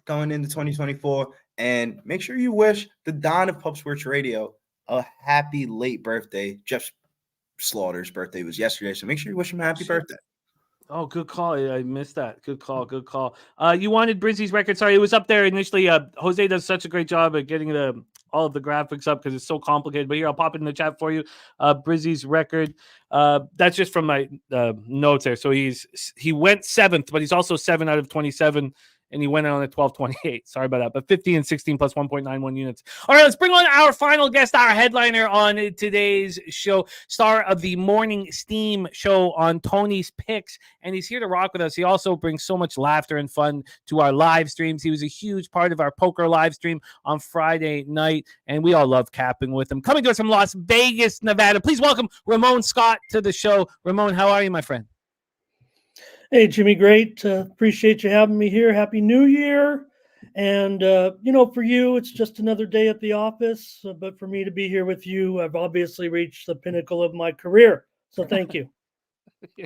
going into 2024. And make sure you wish the Don of Pub Sports Radio a happy late birthday. Jeff Slaughter's birthday was yesterday, so make sure you wish him a happy birthday. Oh, good call. I missed that. Good call. You wanted Brizzy's record. Sorry, it was up there initially. Jose does such a great job at getting all of the graphics up because it's so complicated. But here, I'll pop it in the chat for you. Brizzy's record. That's just from my notes there. So he went 7th, but he's also 7 out of 27. And he went out on a 12-28. Sorry about that. But 15 and 16 plus 1.91 units. All right, let's bring on our final guest, our headliner on today's show, star of the Morning Steam show on Tony's Picks. And he's here to rock with us. He also brings so much laughter and fun to our live streams. He was a huge part of our poker live stream on Friday night. And we all love capping with him. Coming to us from Las Vegas, Nevada. Please welcome Ramon Scott to the show. Ramon, how are you, my friend? Hey, Jimmy, great. Appreciate you having me here. Happy New Year. And, for you, it's just another day at the office. But for me to be here with you, I've obviously reached the pinnacle of my career. So thank you. Yeah.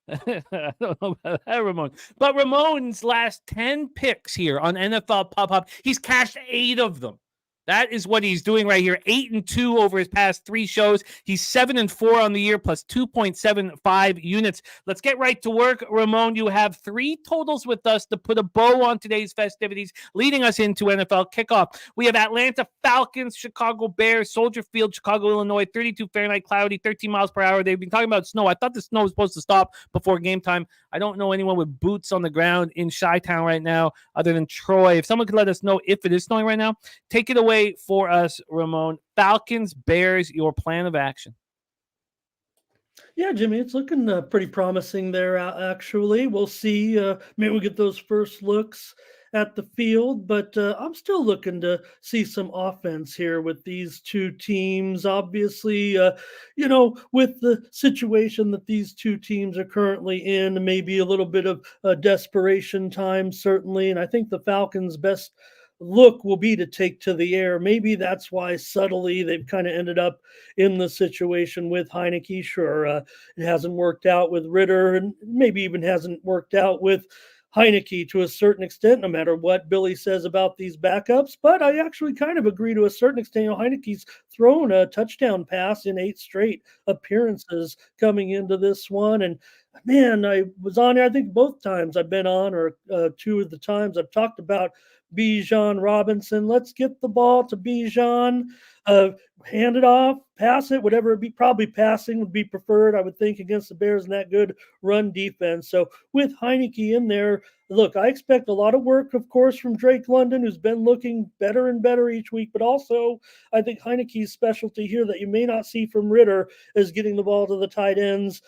I don't know about that, Ramon. But Ramon's last 10 picks here on NFL Pop, he's cashed 8 of them. That is what he's doing right here. 8-2 over his past 3 shows. He's 7-4 on the year, plus 2.75 units. Let's get right to work, Ramon. You have 3 totals with us to put a bow on today's festivities, leading us into NFL kickoff. We have Atlanta Falcons, Chicago Bears, Soldier Field, Chicago, Illinois, 32 Fahrenheit, cloudy, 13 miles per hour. They've been talking about snow. I thought the snow was supposed to stop before game time. I don't know anyone with boots on the ground in Chi-Town right now other than Troy. If someone could let us know if it is snowing right now, take it away for us, Ramon. Falcons, Bears, your plan of action. Yeah, Jimmy, it's looking pretty promising there, actually. We'll see. Maybe we'll get those first looks at the field, but I'm still looking to see some offense here with these 2 teams. Obviously, with the situation that these 2 teams are currently in, maybe a little bit of desperation time, certainly. And I think the Falcons' best look will be to take to the air. Maybe that's why subtly they've kind of ended up in the situation with Heineke. Sure, it hasn't worked out with Ritter, and maybe even hasn't worked out with Heineke to a certain extent, no matter what Billy says about these backups. But I actually kind of agree to a certain extent. Heineke's thrown a touchdown pass in 8 straight appearances coming into this one. And man, I was on here, I think both times I've been on, or 2 of the times I've talked about Bijan Robinson. Let's get the ball to Bijan, hand it off, pass it, whatever it be. Probably passing would be preferred, I would think, against the Bears and that good run defense. So with Heineke in there, look, I expect a lot of work, of course, from Drake London, who's been looking better and better each week. But also, I think Heineke's specialty here that you may not see from Ritter is getting the ball to the tight ends,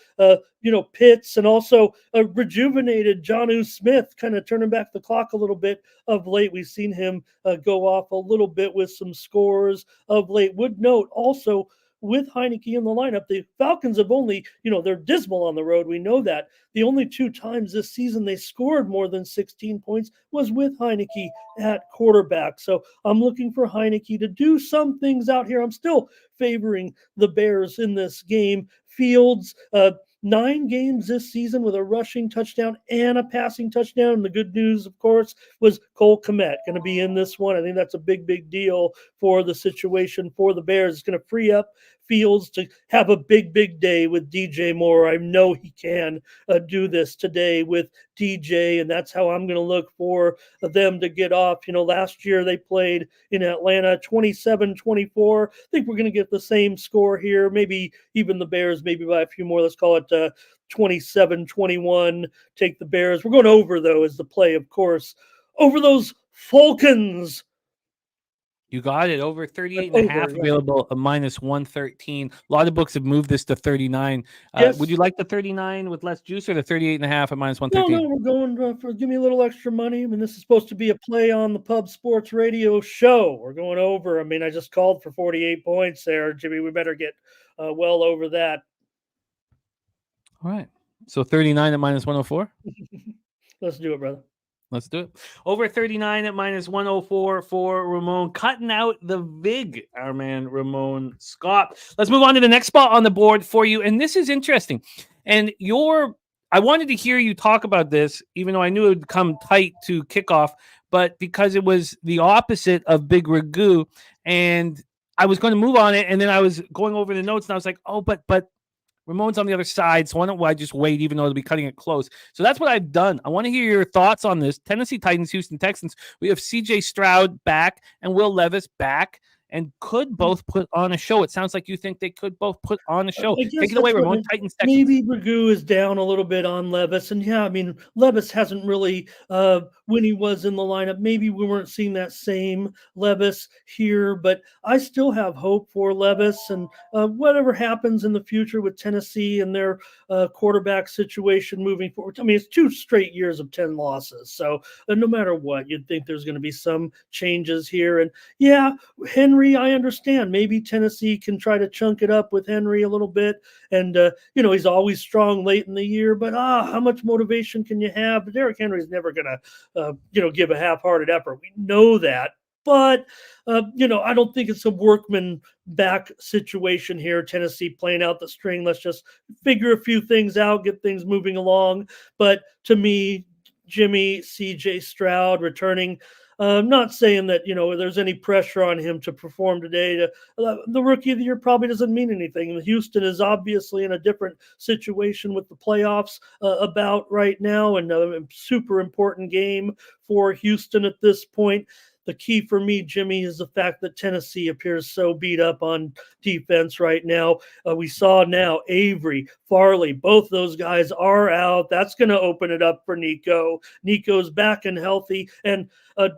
Pitts, and also a rejuvenated Jonnu Smith, kind of turning back the clock a little bit of late. We've seen him go off a little bit with some scores of late. Would note also, with Heineke in the lineup, the Falcons have only, they're dismal on the road. We know that. The only 2 times this season they scored more than 16 points was with Heineke at quarterback. So I'm looking for Heineke to do some things out here. I'm still favoring the Bears in this game. Fields, 9 games this season with a rushing touchdown and a passing touchdown. And the good news, of course, was Cole Kmet going to be in this one. I think that's a big, big deal for the situation for the Bears. It's going to free up Fields to have a big, big day with DJ Moore. I know he can do this today with DJ, and that's how I'm going to look for them to get off. Last year they played in Atlanta 27-24. I think we're going to get the same score here, maybe even the Bears, maybe by a few more. Let's call it 27-21. Take the Bears. We're going over, though, is the play, of course, over those Falcons. You got it. Over 38.5 available, a minus 113. A lot of books have moved this to 39. Yes. Would you like the 39 with less juice or the 38.5 at minus 113? No, we're going for give me a little extra money. I mean, this is supposed to be a play on the Pub Sports Radio show. We're going over. I mean, I just called for 48 points there, Jimmy. We better get well over that. All right. So 39 at minus 104? Let's do it, brother. Let's do it. Over 39 at minus 104 for Ramon. Cutting out the VIG, our man Ramon Scott. Let's move on to the next spot on the board for you. And this is interesting. And I wanted to hear you talk about this, even though I knew it would come tight to kickoff, but because it was the opposite of Big Ragu. And I was going to move on it. And then I was going over the notes and I was like, oh, but Ramon's on the other side, so why don't I just wait, even though it'll be cutting it close? So that's what I've done. I want to hear your thoughts on this. Tennessee Titans, Houston Texans. We have C.J. Stroud back and Will Levis back, and could both put on a show. It sounds like you think they could both put on a show. Take it away, Ramon. Titans, Texans. Maybe Ragu is down a little bit on Levis. And yeah, I mean, Levis hasn't really, when he was in the lineup, maybe we weren't seeing that same Levis here, but I still have hope for Levis. And whatever happens in the future with Tennessee and their quarterback situation moving forward, I mean, it's 2 straight years of 10 losses. So no matter what, you'd think there's going to be some changes here. And yeah, Henry, I understand. Maybe Tennessee can try to chunk it up with Henry a little bit. And, he's always strong late in the year, but how much motivation can you have? Derrick Henry's never going to, give a half-hearted effort. We know that. But, I don't think it's a workman back situation here. Tennessee playing out the string. Let's just figure a few things out, get things moving along. But to me, Jimmy, CJ Stroud returning. Not saying that, there's any pressure on him to perform today. The rookie of the year probably doesn't mean anything. Houston is obviously in a different situation with the playoffs about right now, and a super important game for Houston at this point. The key for me, Jimmy, is the fact that Tennessee appears so beat up on defense right now. We saw now Avery, Farley, both those guys are out. That's going to open it up for Nico. Nico's back and healthy. And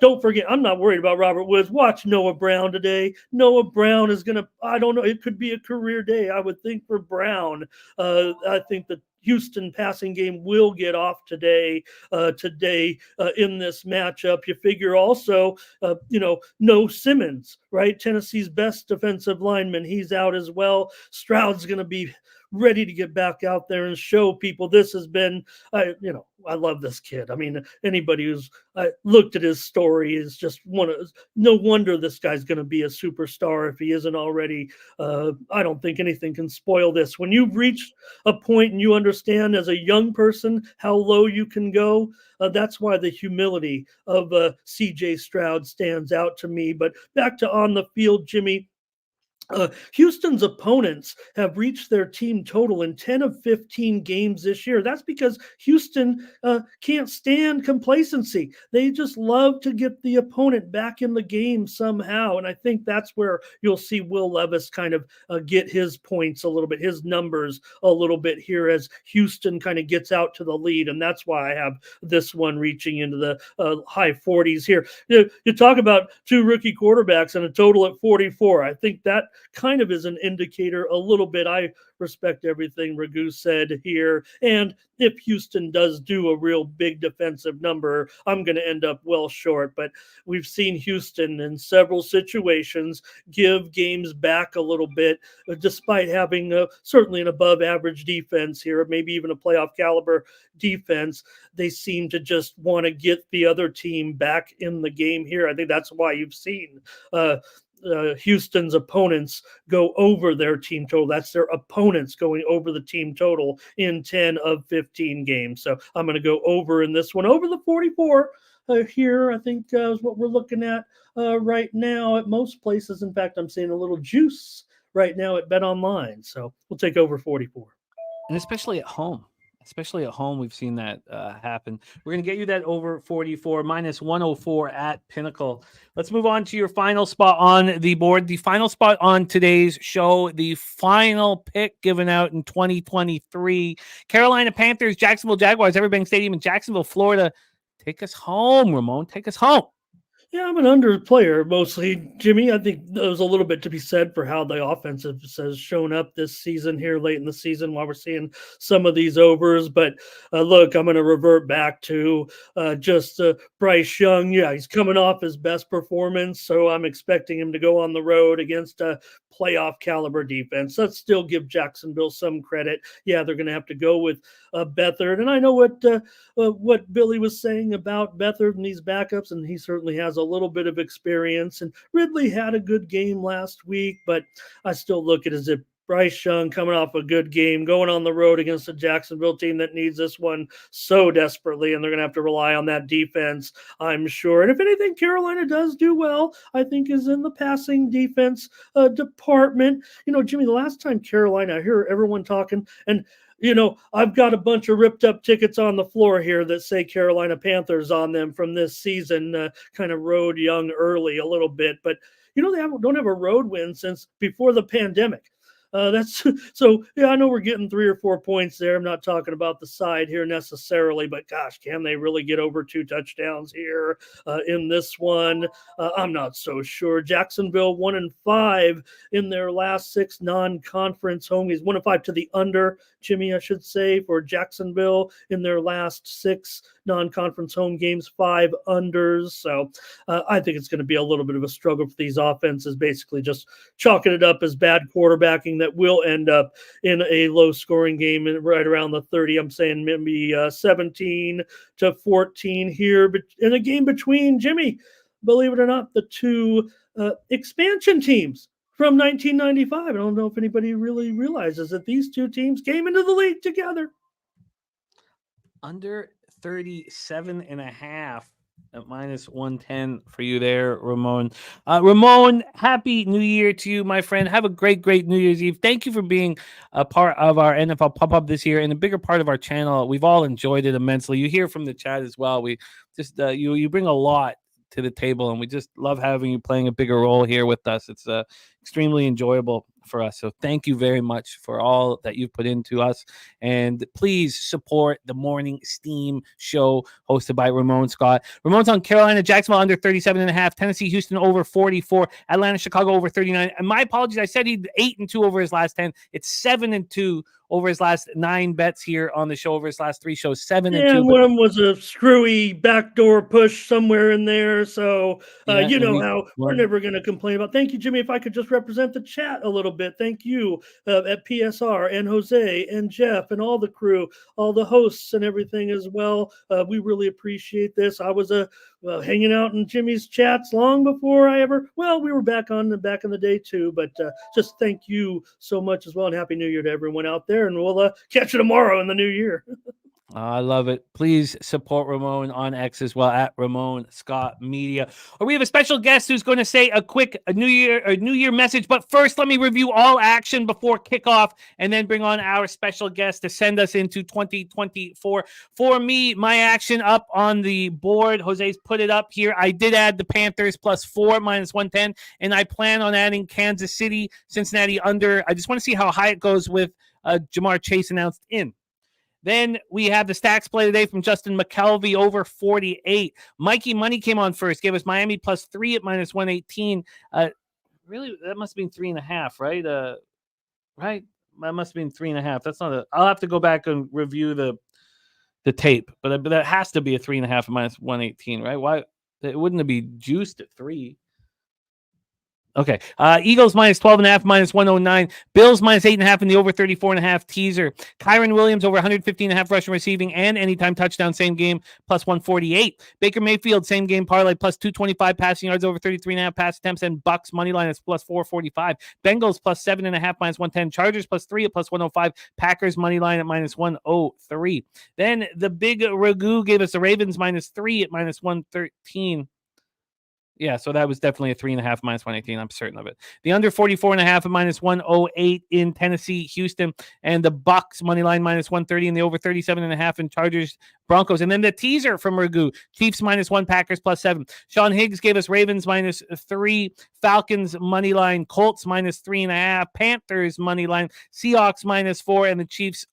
don't forget, I'm not worried about Robert Woods. Watch Noah Brown today. Noah Brown is going to, I don't know, it could be a career day, I would think, for Brown. I think that Houston passing game will get off today in this matchup. You figure also, no Simmons, right? Tennessee's best defensive lineman. He's out as well. Stroud's going to be ready to get back out there and show people this has been, I love this kid. I mean, anybody who's looked at his story is just no wonder this guy's going to be a superstar if he isn't already. I don't think anything can spoil this. When you've reached a point and you understand as a young person how low you can go, that's why the humility of CJ Stroud stands out to me. But back to on the field, Jimmy. Houston's opponents have reached their team total in 10 of 15 games this year. That's because Houston can't stand complacency. They just love to get the opponent back in the game somehow. And I think that's where you'll see Will Levis kind of get his points a little bit, his numbers a little bit here as Houston kind of gets out to the lead. And that's why I have this one reaching into the high 40s here. You talk about two rookie quarterbacks and a total at 44. I think that kind of is an indicator a little bit. I respect everything Ragu said here. And if Houston does do a real big defensive number, I'm going to end up well short. But we've seen Houston in several situations give games back a little bit, despite having certainly an above average defense here, maybe even a playoff caliber defense. They seem to just want to get the other team back in the game here. I think that's why you've seen Houston's opponents go over their team total. That's their opponents going over the team total in 10 of 15 games. So I'm going to go over in this one, over the 44 here. I think is what we're looking at right now at most places. In fact, I'm seeing a little juice right now at Bet Online. So we'll take over 44. And especially at home. We've seen that happen. We're going to get you that over 44, minus 104 at Pinnacle. Let's move on to your final spot on the board. The final spot on today's show, the final pick given out in 2023. Carolina Panthers, Jacksonville Jaguars, Everbank Stadium in Jacksonville, Florida. Take us home, Ramon. Take us home. Yeah, I'm an under player mostly, Jimmy. I think there's a little bit to be said for how the offense has shown up this season here late in the season while we're seeing some of these overs. But look, I'm going to revert back to just Bryce Young. Yeah, he's coming off his best performance, so I'm expecting him to go on the road against a playoff caliber defense. Let's still give Jacksonville some credit. Yeah, they're going to have to go with Beathard. And I know what Billy was saying about Beathard and these backups, and he certainly has a little bit of experience. And Ridley had a good game last week, but I still look at it as if Bryce Young coming off a good game, going on the road against a Jacksonville team that needs this one so desperately, and they're going to have to rely on that defense, I'm sure. And if anything, Carolina does do well, I think, is in the passing defense department. Jimmy, the last time Carolina, I hear everyone talking, and I've got a bunch of ripped up tickets on the floor here that say Carolina Panthers on them from this season, kind of rode Young early a little bit, but they don't have a road win since before the pandemic. That's so. Yeah, I know we're getting 3 or 4 points there. I'm not talking about the side here necessarily, but gosh, can they really get over 2 touchdowns here in this one? I'm not so sure. Jacksonville 1-5 in their last 6 non-conference home games. 1-5 to the under, Jimmy, I should say, for Jacksonville in their last 6 non-conference home games, 5 unders. So I think it's going to be a little bit of a struggle for these offenses, basically just chalking it up as bad quarterbacking that will end up in a low-scoring game right around the 30. I'm saying maybe 17-14 here, but in a game between, Jimmy, believe it or not, the two expansion teams from 1995. I don't know if anybody really realizes that these two teams came into the league together. Under 37.5 at minus 110 for you there, Ramon. Ramon, happy New Year to you, my friend. Have a great New Year's Eve. Thank you for being a part of our NFL pop-up this year and a bigger part of our channel. We've all enjoyed it immensely. You hear from the chat as well. We just you bring a lot to the table, and we just love having you playing a bigger role here with us. It's extremely enjoyable for us. So thank you very much for all that you've put into us. And please support the Morning Steam show hosted by Ramon Scott. Ramon's on Carolina, Jacksonville under 37.5, Tennessee, Houston over 44, Atlanta, Chicago over 39. And my apologies, I said he'd 8-2 over his last 10. It's 7-2 over his last 9 bets here on the show, over his last 3 shows, 7-2. Yeah, one of them was a screwy backdoor push somewhere in there. So, you know how we're never going to complain about. Thank you, Jimmy. If I could just represent the chat a little bit. Thank you at PSR and Jose and Jeff and all the crew, all the hosts and everything as well. We really appreciate this. I was hanging out in Jimmy's chats long before we were back in the day too, but just thank you so much as well, and Happy New Year to everyone out there, and we'll catch you tomorrow in the new year. I love it. Please support Ramon on X as well at Ramon Scott Media. We have a special guest who's going to say a quick New Year message. But first, let me review all action before kickoff, and then bring on our special guest to send us into 2024. For me, my action up on the board. Jose's put it up here. I did add the Panthers +4 minus 110, and I plan on adding Kansas City, Cincinnati under. I just want to see how high it goes with Jamar Chase announced in. Then we have the stacks play today from Justin McKelvey over 48. Mikey Money came on first, gave us Miami +3 at minus 118. Really, that must have been 3.5, right? Right? That must have been 3.5. That's not I'll have to go back and review the tape, but that has to be a 3.5 at minus 118, right? Why? It wouldn't it be juiced at 3? Okay. Eagles -12.5, minus 109. Bills -8.5 in the over 34.5 teaser. Kyron Williams over 115.5 rushing receiving and anytime touchdown, same game, +148. Baker Mayfield, same game parlay, +225 passing yards, over 33.5 pass attempts, and Bucks money line is +445. Bengals +7.5, minus 110. Chargers +3 at +105. Packers money line at -103. Then the big Ragu gave us the Ravens -3 at minus 113. Yeah, so that was definitely a 3.5 minus 118. I'm certain of it. The under 44.5 at minus 108 in Tennessee, Houston, and the Bucks money line minus 130, and the over 37.5 in Chargers, Broncos. And then the teaser from Ragu, Chiefs -1, Packers +7. Sean Higgs gave us Ravens -3, Falcons money line, Colts -3.5, Panthers money line, Seahawks -4, and the Chiefs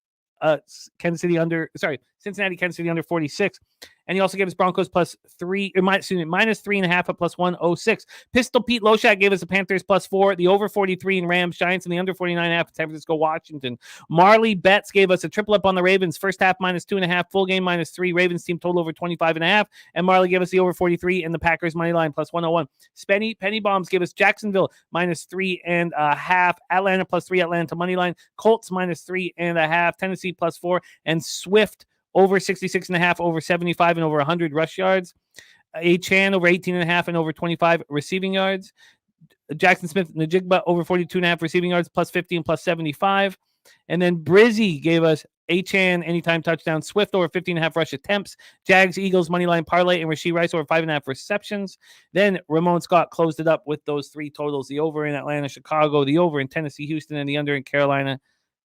Cincinnati, Kansas City under 46. And he also gave us Broncos +3, or -3.5 at +106. Pistol Pete Loack gave us the Panthers +4, the over 43 in Rams, Giants, and the under 49.5 at San Francisco, Washington. Marley Bets gave us a triple up on the Ravens, first half -2.5, full game -3, Ravens team total over 25.5, and Marley gave us the over 43 and the Packers money line +101. Spenny Penny Bombs gave us Jacksonville -3.5, Atlanta +3, Atlanta money line, Colts -3.5, Tennessee +4, and Swift over 66.5, over 75, and over 100 rush yards. A-Chan over 18.5 and over 25 receiving yards. Jackson Smith Najigba over 42.5 receiving yards, +50 and +75. And then Brizzy gave us A-Chan anytime touchdown, Swift over 15.5 rush attempts, Jags, Eagles, moneyline parlay, and Rashee Rice over 5.5 receptions. Then Ramon Scott closed it up with those 3 totals, the over in Atlanta, Chicago, the over in Tennessee, Houston, and the under in Carolina,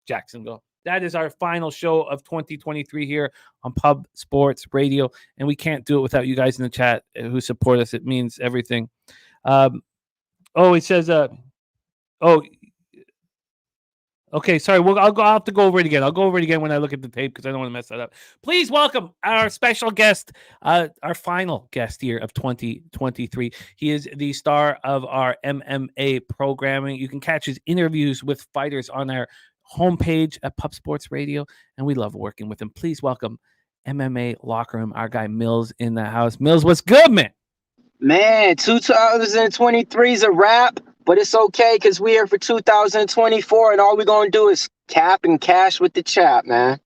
Jacksonville. That is our final show of 2023 here on Pub Sports Radio, and we can't do it without you guys in the chat who support us. It means everything. It says, okay, sorry. I'll have to go over it again. I'll go over it again when I look at the tape because I don't want to mess that up. Please welcome our special guest, our final guest here of 2023. He is the star of our MMA programming. You can catch his interviews with fighters on our homepage at Pub Sports Radio, and we love working with him. Please welcome MMA Locker Room, our guy Mills in the house. Mills, what's good, man? Man, 2023 is a wrap, but it's okay because we're here for 2024, and all we're going to do is cap and cash with the chat, man.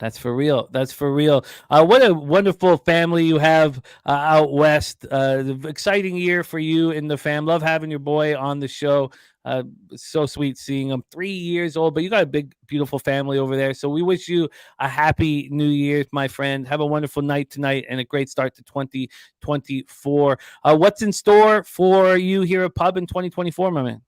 That's for real. That's for real. What a wonderful family you have out west. Exciting year for you and the fam. Love having your boy on the show. So sweet seeing him. 3 years old, but you got a big, beautiful family over there. So we wish you a happy New Year, my friend. Have a wonderful night tonight and a great start to 2024. What's in store for you here at Pub in 2024, my man?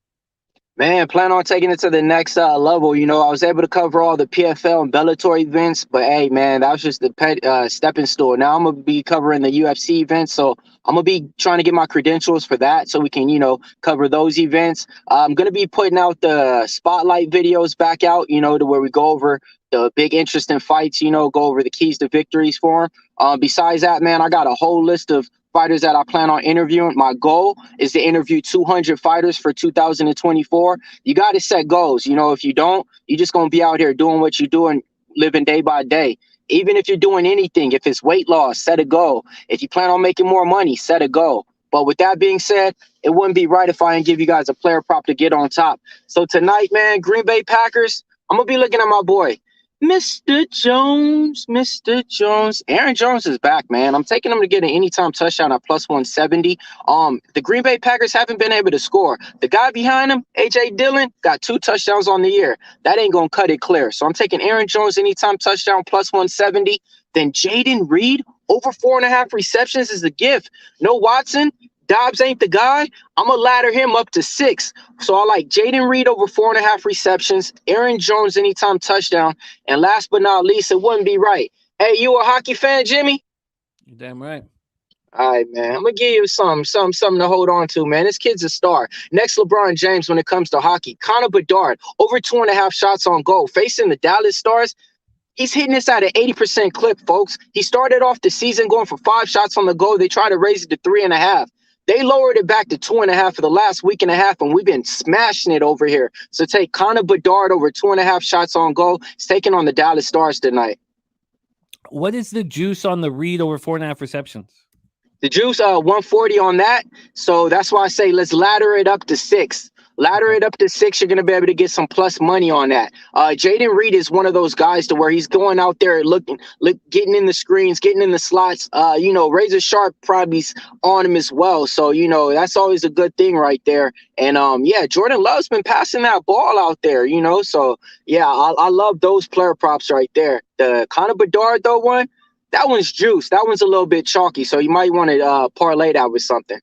Man, plan on taking it to the next level. You know, I was able to cover all the PFL and Bellator events, but hey, man, that was just the stepping stool. Now I'm going to be covering the UFC events, so I'm going to be trying to get my credentials for that so we can, you know, cover those events. I'm going to be putting out the spotlight videos back out, you know, to where we go over the big interesting fights, you know, go over the keys to victories for them. Besides that, man, I got a whole list of fighters that I plan on interviewing. My goal is to interview 200 fighters for 2024. You got to set goals. You know, if you don't, you're just going to be out here doing what you're doing, living day by day. Even if you're doing anything, if it's weight loss, set a goal. If you plan on making more money, set a goal. But with that being said, it wouldn't be right if I didn't give you guys a player prop to get on top. So tonight, man, Green Bay Packers, I'm going to be looking at my boy, Mr. Jones, Mr. Jones. Aaron Jones is back, man. I'm taking him to get an anytime touchdown at plus 170. The Green Bay Packers haven't been able to score. The guy behind him, A.J. Dillon, got 2 touchdowns on the year. That ain't going to cut it clear. So I'm taking Aaron Jones anytime touchdown plus 170. Then Jaden Reed, over 4.5 receptions is the gift. No Watson. Dobbs ain't the guy. I'm going to ladder him up to 6. So I like Jaden Reed over 4.5 receptions, Aaron Jones anytime touchdown, and last but not least, it wouldn't be right. Hey, you a hockey fan, Jimmy? You're damn right. All right, man. I'm going to give you something to hold on to, man. This kid's a star. Next LeBron James when it comes to hockey. Connor Bedard, over 2.5 shots on goal. Facing the Dallas Stars, he's hitting this at an 80% clip, folks. He started off the season going for 5 shots on the goal. They tried to raise it to 3.5. They lowered it back to 2.5 for the last week and a half, and we've been smashing it over here. So take Connor Bedard over 2.5 shots on goal. He's taking on the Dallas Stars tonight. What is the juice on the Reed over 4.5 receptions? The juice, 140 on that. So that's why I say let's ladder it up to 6. Ladder it up to 6. You're going to be able to get some plus money on that. Jaden Reed is one of those guys to where he's going out there getting in the screens, getting in the slots. You know, Razor Sharp probably's on him as well. So, you know, that's always a good thing right there. And, yeah, Jordan Love's been passing that ball out there, you know. So, yeah, I love those player props right there. The Connor Bedard, though, one, that one's juice. That one's a little bit chalky. So you might want to parlay that with something.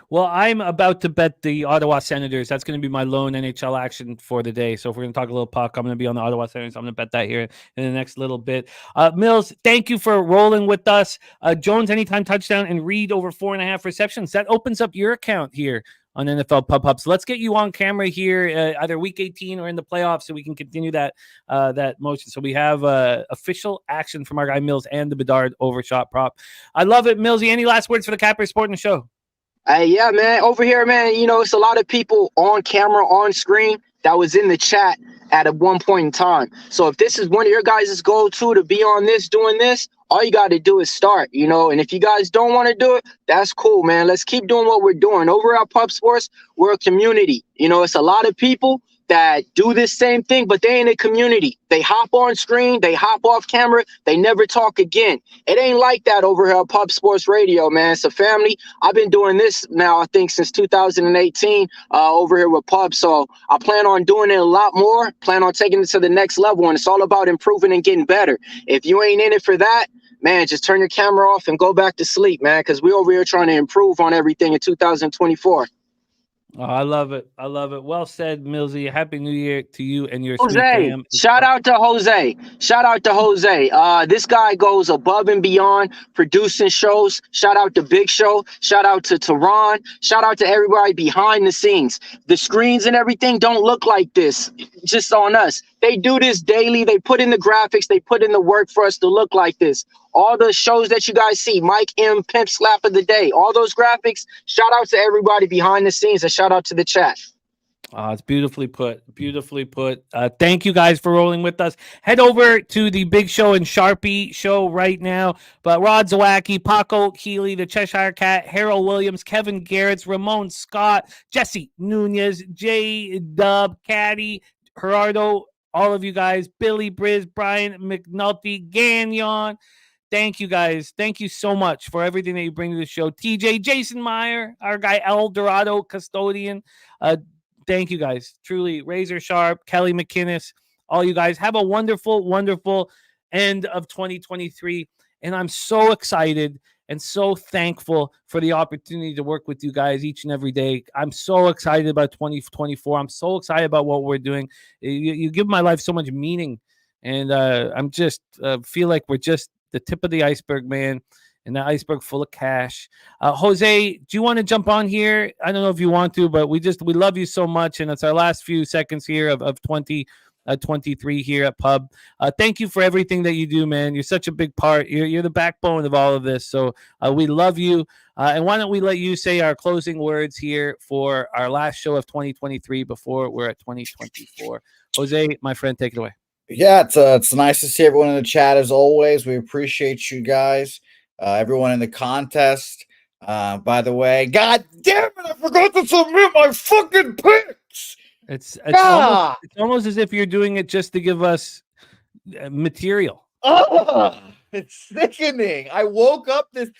Well, I'm about to bet the Ottawa Senators. That's going to be my lone NHL action for the day. So if we're going to talk a little puck, I'm going to be on the Ottawa Senators. I'm going to bet that here in the next little bit. Mills, thank you for rolling with us. Jones, anytime touchdown, and Reed over 4.5 receptions. That opens up your account here on NFL Pub Hub. So let's get you on camera here, either week 18 or in the playoffs, so we can continue that motion. So we have official action from our guy Mills and the Bedard overshot prop. I love it, Millsy. Any last words for the Capper Sporting Show? Yeah, man. Over here, man, you know, it's a lot of people on camera, on screen that was in the chat at one point in time. So if this is one of your guys' go-to to be on this, doing this, all you got to do is start, you know. And if you guys don't want to do it, that's cool, man. Let's keep doing what we're doing. Over at Pub Sports, we're a community. You know, it's a lot of people that do this same thing, but they ain't a community. They hop on screen, they hop off camera, they never talk again. It ain't like that over here at Pub Sports Radio, man. It's a family. I've been doing this now, I think, since 2018 over here with Pub. So I plan on doing it a lot more, plan on taking it to the next level, and it's all about improving and getting better. If you ain't in it for that, man, just turn your camera off and go back to sleep, man, because we over here trying to improve on everything in 2024. Oh, I love it. I love it. Well said, Millsy. Happy New Year to you and your Jose. sweet fam. Shout out to Jose. Shout out to Jose. This guy goes above and beyond producing shows. Shout out to Big Show. Shout out to Tehran. Shout out to everybody behind the scenes. The screens and everything don't look like this just on us. They do this daily. They put in the graphics. They put in the work for us to look like this. All the shows that you guys see, Mike M, Pimp Slap of the Day, all those graphics, shout out to everybody behind the scenes and shout out to the chat. It's beautifully put. Beautifully put. Thank you guys for rolling with us. Head over to the Big Show and Sharpie show right now. But Rod Zawacki, Paco Keeley, the Cheshire Cat, Harold Williams, Kevin Garrett's, Ramon Scott, Jesse Nunez, J Dub, Caddy, Gerardo all of you guys, Billy, Briz, Brian, McNulty, Gagnon. Thank you guys. Thank you so much for everything that you bring to the show. TJ, Jason Meyer, our guy El Dorado custodian. Thank you guys. Truly, Razor Sharp, Kelly McInnes, all you guys. Have a wonderful, wonderful end of 2023. And I'm so excited and so thankful for the opportunity to work with you guys each and every day. I'm so excited about 2024. I'm so excited about what we're doing. You give my life so much meaning. And I'm just feel like we're just the tip of the iceberg, man, and the iceberg full of cash. Jose, do you want to jump on here? I don't know if you want to, but we love you so much, and it's our last few seconds here of 2023 here at Pub. Thank you for everything that you do, man. You're such a big part. You're the backbone of all of this, so we love you. And why don't we let you say our closing words here for our last show of 2023 before we're at 2024. Jose, my friend, take it away. Yeah, it's nice to see everyone in the chat as always. We appreciate you guys, everyone in the contest. By the way, God damn it, I forgot to submit my fucking picks. It's almost as if you're doing it just to give us material. It's sickening. I woke up in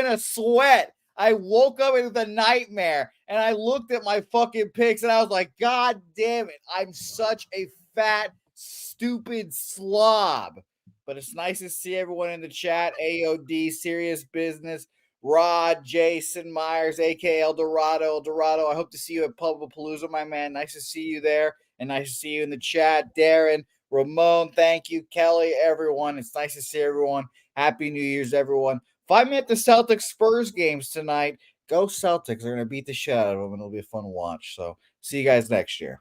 a sweat. I woke up with a nightmare, and I looked at my fucking picks, and I was like, God damn it, I'm such a fat, stupid slob. But it's nice to see everyone in the chat. AOD, Serious Business, Rod, Jason Myers, aka El Dorado. I hope to see you at Palooza, my man. Nice to see you there, and nice to see you in the chat. Darren, Ramon, thank you. Kelly, everyone. It's nice to see everyone. Happy New Year's, everyone. Find me at the Celtics Spurs games tonight. Go Celtics. They're going to beat the shit out of them, and it'll be a fun watch. So see you guys next year.